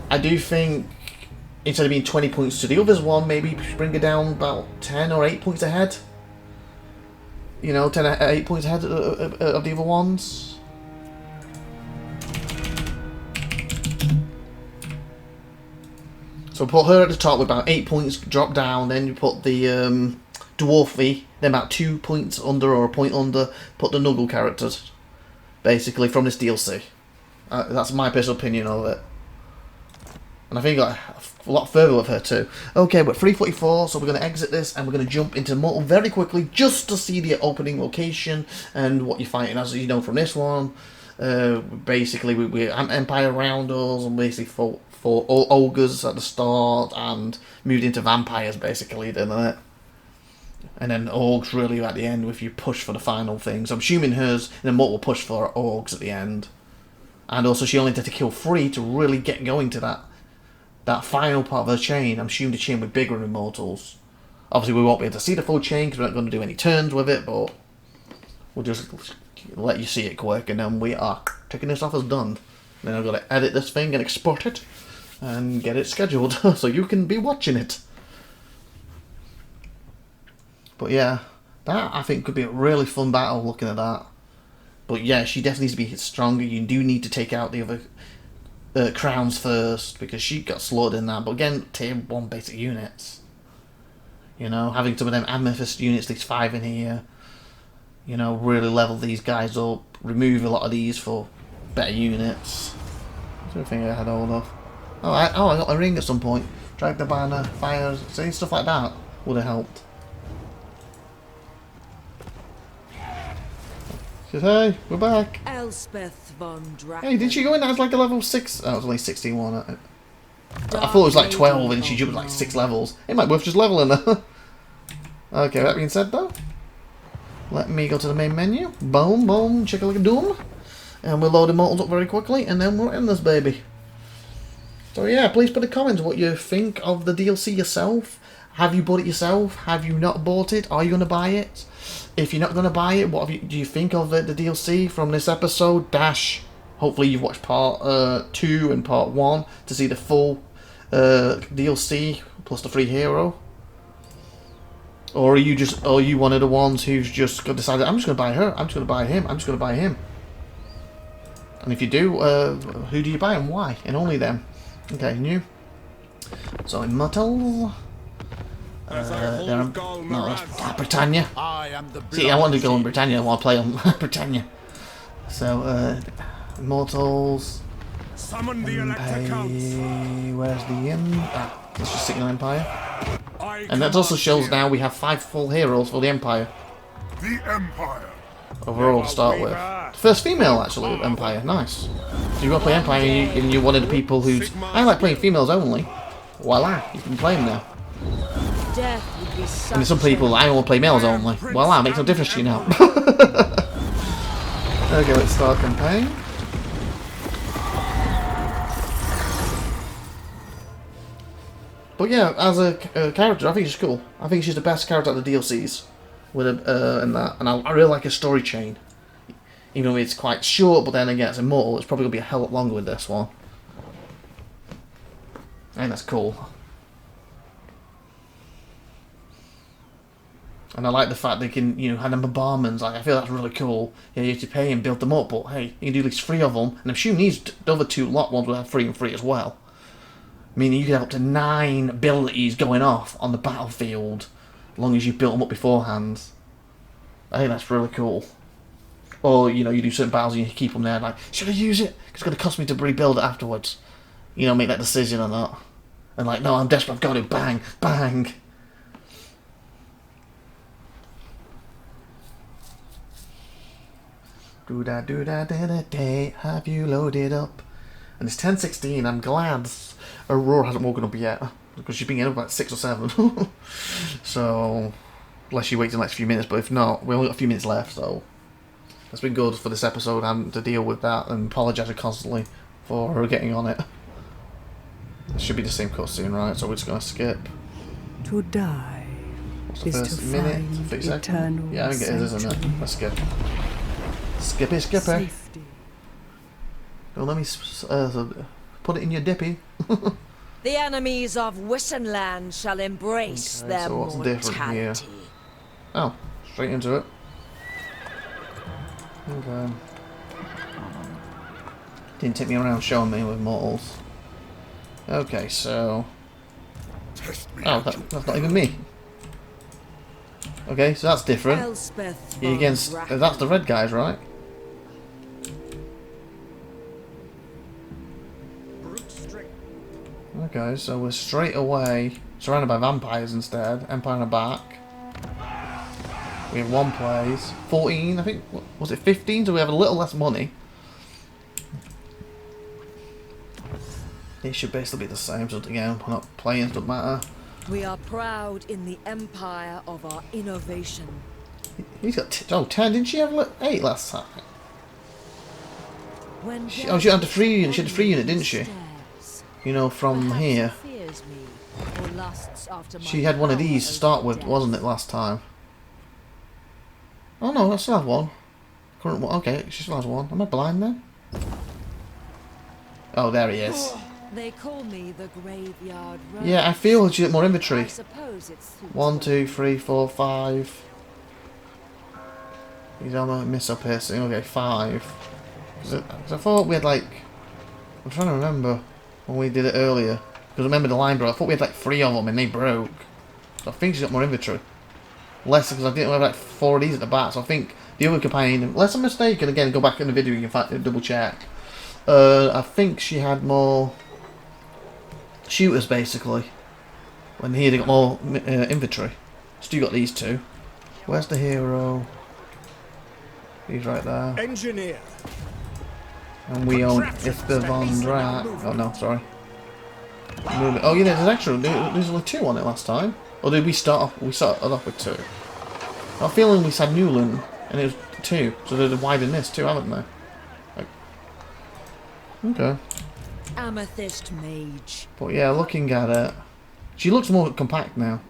I do think instead of being 20 points to the others one, maybe bring her down about 10 or 8 points ahead. You know, 8 points ahead of the other ones. So put her at the top with about 8 points, drop down, then you put the Dwarfy, then about 2 points under or a point under, put the Nuggle characters, basically, from this DLC. That's my personal opinion of it. And I think I got a lot further with her too. Okay, we're at 3:44, so we're going to exit this and we're going to jump into Mortal very quickly just to see the opening location and what you're fighting. As you know from this one, basically we Empire around us and basically fought ogres at the start and moved into vampires basically, didn't it? And then orcs really at the end if you push for the final thing. So I'm assuming hers and then Mortal will push for orcs at the end. And also she only had to kill 3 to really get going to that final part of her chain. I'm assuming the chain was bigger in Immortals. Obviously, we won't be able to see the full chain because we're not going to do any turns with it, but we'll just let you see it quick, and then we are taking this off as done. Then I've got to edit this thing and export it and get it scheduled so you can be watching it. But yeah, that I think could be a really fun battle looking at that. But yeah, she definitely needs to be stronger. You do need to take out the other crowns first because she got slaughtered in that. But again, tier 1 basic units. You know, having some of them amethyst units, these 5 in here. You know, really level these guys up. Remove a lot of these for better units. That's everything I had hold of. Oh, I got a ring at some point. Drag the banner, fires, stuff like that would have helped. Says, hey, we're back. Elspeth von Draken. Hey, did she go in as like a level 6? Oh, it was only 16 one. I thought it was like 12 and she jumped like 6 levels. It might be worth just leveling her. Okay, that being said though, let me go to the main menu. Boom, boom, check a look at Doom. And we'll load immortals up very quickly and then we'll end this baby. So yeah, please put in the comments what you think of the DLC yourself. Have you bought it yourself? Have you not bought it? Are you going to buy it? If you're not going to buy it, what do you think of the DLC from this episode? Hopefully you've watched part 2 and part 1 to see the full DLC plus the free hero. Or are you one of the ones who's just decided, I'm just going to buy her, I'm just going to buy him, I'm just going to buy him. And if you do, who do you buy and why? And only them. Okay, new. So Immortal. Britannia. See, I wanted to go in Britannia. I want to play on Britannia. So, Immortals. Summon the Electric. Where's the it's just Signal Empire. And that also shows now we have 5 full heroes for the Empire. The Empire. Overall to start with. First female, actually, of Empire. Nice. So you want to play Empire and you're one of the people who's... I like playing females only. Voila, you can play them now. And some people, I want to play males only. Voila, makes no difference to you now. Okay, let's start campaign. But yeah, as a character, I think she's cool. I think she's the best character out of the DLCs. With and that, and I really like her story chain. Even though it's quite short, but then again, it's immortal. It's probably gonna be a hell lot longer with this one. And that's cool. And I like the fact they can, have them bombardments. Like, I feel that's really cool. Yeah, you have to pay and build them up, but hey, you can do at least 3 of them. And I'm assuming the other 2 lot ones will have 3 and 3 as well. Meaning you can have up to 9 abilities going off on the battlefield, as long as you built them up beforehand. I think that's really cool. Or, you do certain battles and you keep them there, like, should I use it? Because it's going to cost me to rebuild it afterwards. Make that decision or not. And like, no, I'm desperate, I've got to, bang, bang. Do-da-do-da-da-da-day, have you loaded up? And it's 10:16, I'm glad Aurora hasn't woken up yet. Because she's been getting up about 6 or 7. So, unless she waits in the next few minutes, but if not, we only got a few minutes left, so... It's been good for this episode, having to deal with that and apologising constantly for her getting on it. It should be the same cutscene, right? So we're just going to skip. To die What's the first minute? 50 seconds? Yeah, I think it is, isn't it? Let's skip. Skippy, skippy. Safety. Don't let me put it in your dippy. The enemies of Wissenland shall embrace their so what's different here? mortality. Oh, straight into it. Okay. Didn't take me around showing me with mortals. Okay, so... Oh, that's not even me. Okay, so that's different. Elspeth You're against... that's the red guys, right? Okay, so we're straight away surrounded by vampires instead. Empire in the back. We have 1 place. 14, I think. Was it 15? So we have a little less money. It should basically be the same. So again, we're not playing, doesn't matter. We are proud in the empire of our innovation. He's got 10. Didn't she have 8 last time? She had a 3 unit. She had a 3 unit, didn't she? From here. roots after my She had one of power these to over start with, death. wasn't it, last time? Oh no, I still have one. Current one. Okay, she still has one. Am I blind then? Oh, there he is. They call me the Graveyard Rose. Yeah, I feel she had more inventory. I suppose it suits 1, them. 2, 3, 4, 5. He's on a missile piercing. Okay, 5. Because I thought we had like. I'm trying to remember when we did it earlier. Because remember the line broke. I thought we had like 3 of them and they broke. So I think she's got more inventory. Less because I didn't have like 4 of these at the back. So I think the other companion, unless I'm mistaken, again go back in the video, you can double check. I think she had more shooters basically. When here they got more inventory. Still got these 2. Where's the hero? He's right there. Engineer. And we own Elspeth von Drac. Oh no, sorry. Oh yeah, there's actually there's only 2 on it last time. Or did we start off? We started off with 2. I'm feeling we said Newland and it was 2, so they're widened this too, haven't they? Like, okay. Amethyst Mage. But yeah, looking at it, she looks more compact now.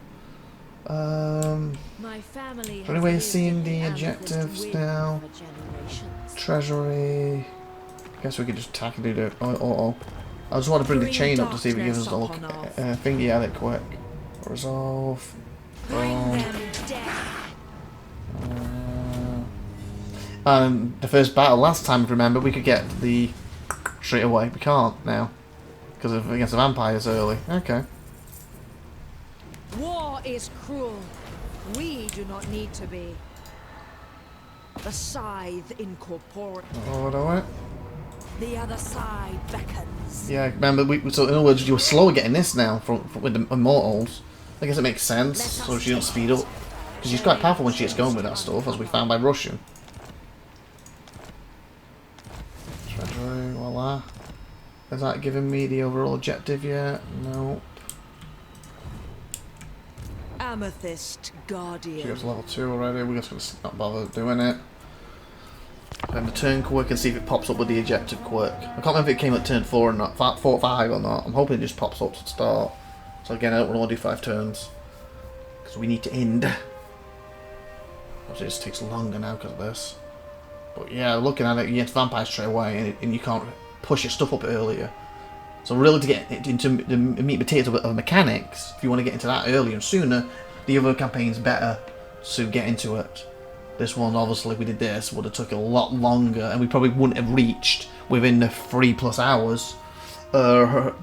My family Anyway, has seeing lived in the Amethyst objectives Wing now. for generations. Treasury. Guess we could just attack and do the. Oh. I just want to bring the chain up to see if it gives us a look. Thingy at it quick. Resolve. And the first battle last time, remember, we could get the straight away. We can't now because of against the vampires early. Okay. War is cruel. We do not need to be. The scythe incorporate. Oh, what do I? The other side beckons. Yeah, remember, so in other words, you were slow getting this now with the Immortals. I guess it makes sense, so she doesn't speed up. Because she's quite powerful when she gets going with that stuff, as we found by Russian. Treasury, voila. Is that giving me the overall objective yet? No. Amethyst Guardian. She goes level 2 already, we just not bother doing it. Then the turn quirk and see if it pops up with the objective quirk. I can't remember if it came at turn 4 or not, 4 or 5 or not. I'm hoping it just pops up to start. So again, I don't want to do 5 turns. Because we need to end. Obviously it just takes longer now because of this. But yeah, looking at it, you get vampires straight away and you can't push your stuff up earlier. So really to get into the meat and potatoes of mechanics, if you want to get into that earlier and sooner, the other campaign's better to get into it. This one, obviously, if we did this, would have took a lot longer, and we probably wouldn't have reached within the 3+ hours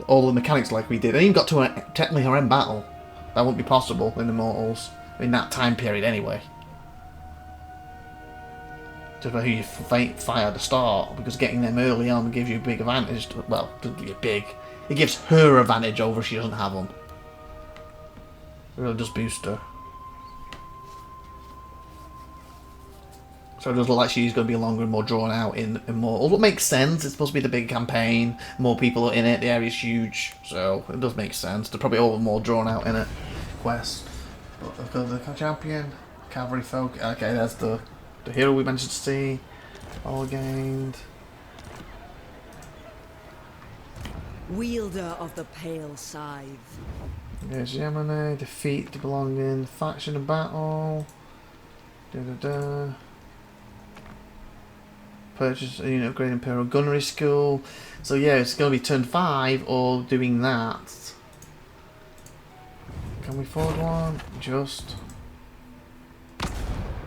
all the mechanics like we did. And even got to technically her end battle. That wouldn't be possible in Immortals in that time period anyway. Just about who you fire at the start, because getting them early on gives you a big advantage. Well, doesn't give you big. It gives her advantage over if she doesn't have them. It really does boost her. So it does look like she's going to be longer and more drawn out in Immortals. What makes sense, it's supposed to be the big campaign, more people are in it, the area's huge, so it does make sense. They're probably all more drawn out in it. Quest. The champion, cavalry folk, okay, that's the hero we managed to see. All gained. Wielder of the Pale Scythe. There's Yamane, defeat the belonging faction in battle. Purchase a unit upgrade Imperial Gunnery School. So yeah, it's going to be turn 5 or doing that. Can we afford one? Just.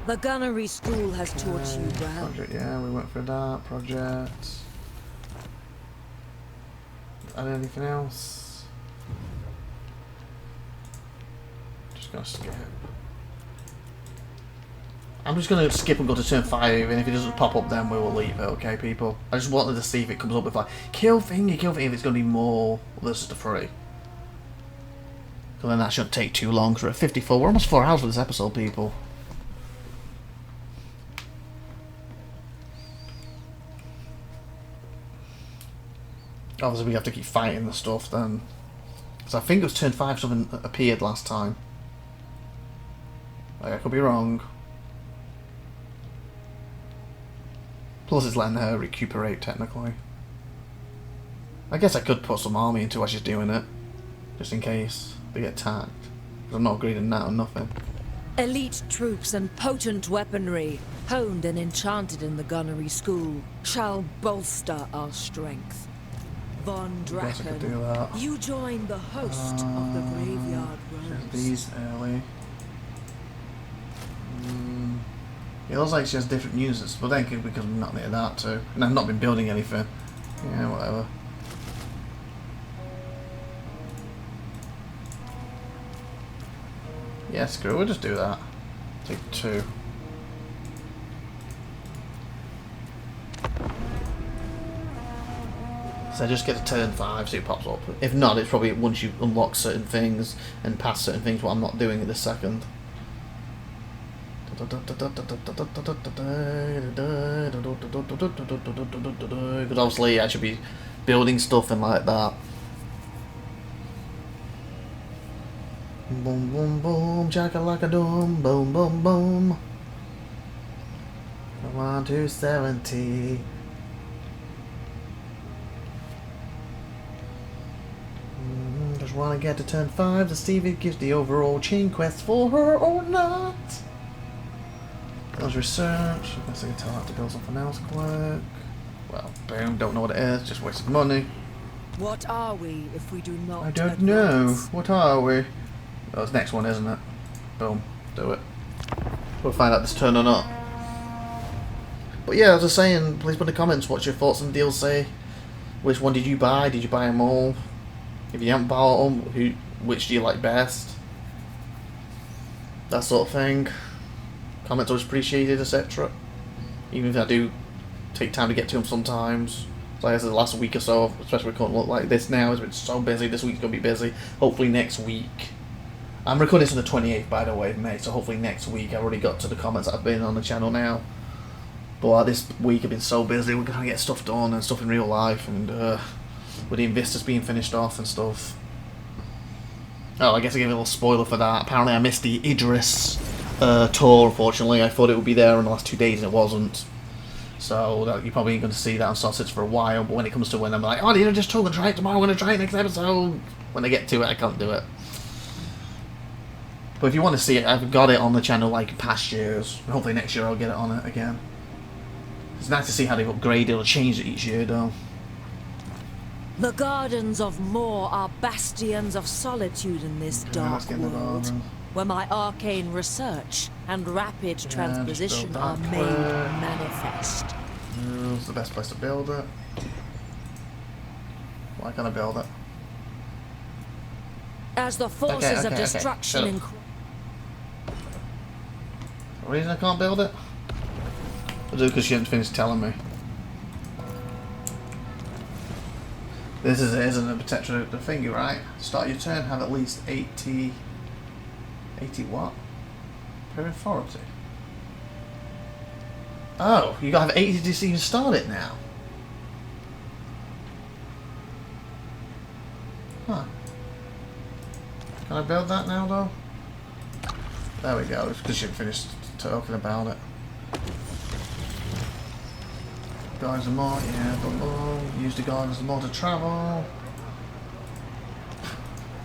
The Gunnery School has taught you well. Project, yeah, we went for that. Project. Add anything else? Just going to skip. I'm just going to skip and go to turn 5, and if it doesn't pop up then we will leave it, okay people? I just wanted to see if it comes up with like, kill thingy, if it's going to be more, well, this is the 3. So then that shouldn't take too long, because we're at 54, we're almost 4 hours for this episode, people. Obviously we have to keep fighting the stuff then. So I think it was turn 5 something appeared last time. Like, I could be wrong. Plus it's letting her recuperate technically. I guess I could put some army into while she's doing it. Just in case they get attacked. I'm not agreeing that or nothing. Elite troops and potent weaponry, honed and enchanted in the gunnery school, shall bolster our strength. Von Draken, you join the host of the Graveyard Rose. These early. It looks like she has different users, but then because I'm not near that too. And I've not been building anything. Yeah, whatever. Yeah, screw it, we'll just do that. Take 2. So just get to turn 5, see it pops up. If not, it's probably once you unlock certain things and pass certain things, what I'm not doing at this second. Because obviously I should be building stuff and like that. Boom boom boom, chaka-laka-doom, boom boom boom. Come on to 70. Just want to get to turn 5 to see if it gives the overall chain quest for her or not. Does research. I guess I can tell her to build something else quick. Well, boom, don't know what it is, just wasted money. What are we if we do not I don't know. What are we? Oh, it's next one, isn't it? Boom, do it. We'll find out this turn or not. But yeah, as I was saying, please put in the comments what's your thoughts on DLC. Which one did you buy? Did you buy them all? If you haven't bought them, which do you like best? That sort of thing. Comments always appreciated, etc. Even if I do take time to get to them sometimes. So I guess the last week or so, especially with it can't look like this now, it's been so busy. This week's going to be busy. Hopefully next week. I'm recording this on the 28th, by the way, of May, so hopefully next week. I've already got to the comments that have been on the channel now. But this week I've been so busy, we're going to get stuff done and stuff in real life, and with the Invistas being finished off and stuff. Oh, I guess I gave a little spoiler for that. Apparently I missed the Idris tour, unfortunately. I thought it would be there in the last 2 days and it wasn't. So you're probably going to see that on Sausage for a while, but when it comes to when I'm like, oh, I just told them to try it tomorrow, I'm going to try it next episode. When I get to it, I can't do it. But if you want to see it, I've got it on the channel like past years. Hopefully next year I'll get it on it again. It's nice to see how they've upgraded or changed it each year, though. The Gardens of Moor are bastions of solitude in this dark world, where my arcane research and rapid transposition are made manifest. It's the best place to build it. Why can't I build it? As the forces of destruction The reason I can't build it? I'll do it because she hasn't finished telling me. This is it, isn't it? Potential the thing, right? Start your turn, have at least 80 what? Per authority. Oh, you gotta have 80 to even start it now. Huh. Can I build that now though? There we go, it's because you finished talking about it. Gardens of Moor, yeah, but use the Gardens of Moor to travel.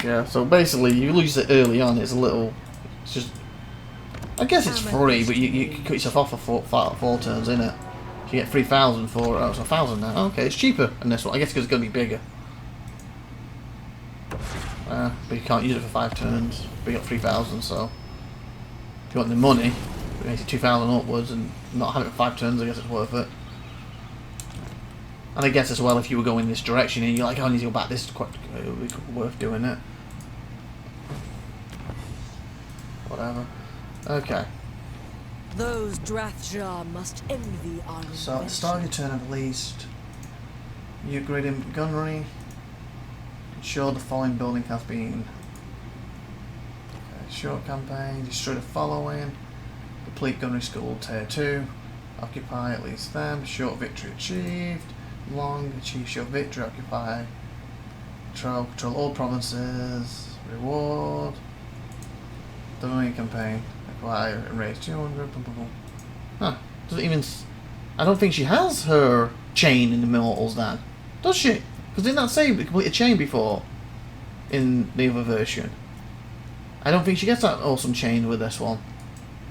Yeah, so basically you lose it early on, it's a little, it's just, I guess it's free, but you cut yourself off for four turns, innit? You get 3,000 for, oh, it's 1,000 now, okay, it's cheaper than this one, I guess because it's going to be bigger. But you can't use it for 5 turns, but you got 3,000, so if you want the money, it makes it 2,000 upwards, and not having it for 5 turns, I guess it's worth it. And I guess as well, if you were going this direction and you're like, oh, I need to go back, this is quite worth doing it. Whatever. Okay. Those Drathjar must envy our So at the start of your turn at least, you upgrade in gunnery. Ensure the following building has been. Okay, short campaign, destroy the following. Complete gunnery school tier 2. Occupy at least them. Short victory achieved. Long, achieve short victory, occupy, control all provinces, reward, the main campaign, acquire and raise 200, boom, boom, boom. Huh, doesn't even, I don't think she has her chain in Immortals then, does she? Because didn't that say complete a chain before, in the other version? I don't think she gets that awesome chain with this one.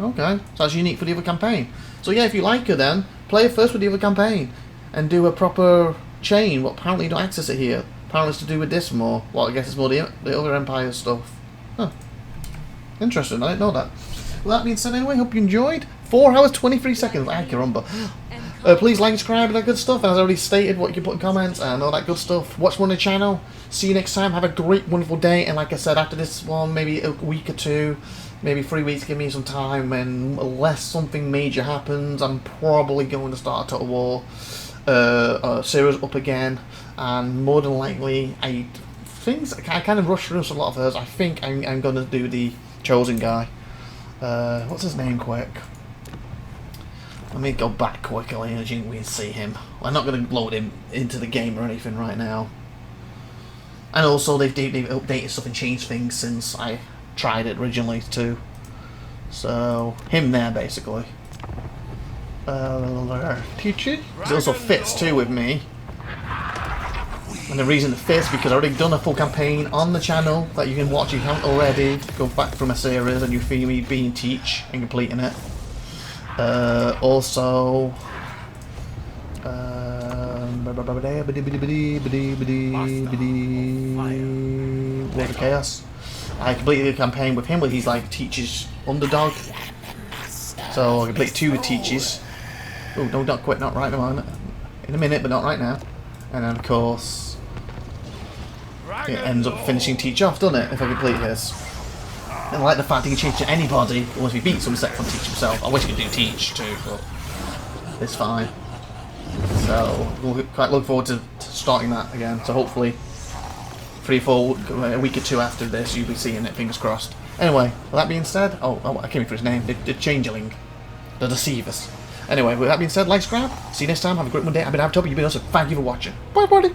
Okay, so that's unique for the other campaign. So yeah, if you like her then, play it first with the other campaign. And do a proper chain. Well, apparently you don't access it here. Apparently it's to do with this more. Well, I guess it's more the other Empire stuff. Huh. Interesting, I didn't know that. Well, that being said anyway, hope you enjoyed. 4 hours, 23 seconds. I can remember. Please like, subscribe, and that good stuff. And as I already stated, what you can put in comments and all that good stuff. Watch more on the channel. See you next time. Have a great, wonderful day. And like I said, after this one, maybe a week or 2, maybe 3 weeks, give me some time. And unless something major happens, I'm probably going to start a Total War series up again. And more than likely, I kind of rushed through a lot of hers. I think I'm going to do the Chosen guy. What's his name quick? Let me go back quickly and we can see him. I'm not going to load him into the game or anything right now. And also they've updated stuff and changed things since I tried it originally too. So him there basically. Teaching. It also fits too with me. And the reason it fits because I've already done a full campaign on the channel that you can watch if you haven't already. Go back from a series and you see me being Teach and completing it. Also, World of Chaos. I completed the campaign with him where he's like Teach's underdog. So I completed 2 with Teach's. Oh, no, not quite, not right now. In a minute, but not right now. And then of course, it ends up finishing Teach off, doesn't it? If I complete his. And I like the fact he can change to anybody once he beats some second Teach himself. I wish he could do Teach too, but it's fine. So quite look forward to starting that again. So hopefully, 3 or 4 a week or 2 after this, you'll be seeing it. Fingers crossed. Anyway, with that being said, oh I came for his name, the Changeling, the Deceivers. Anyway, with that being said, like, subscribe. See you next time. Have a great one day. I've been IVATOPIA. You've been awesome. Thank you for watching. Bye, buddy.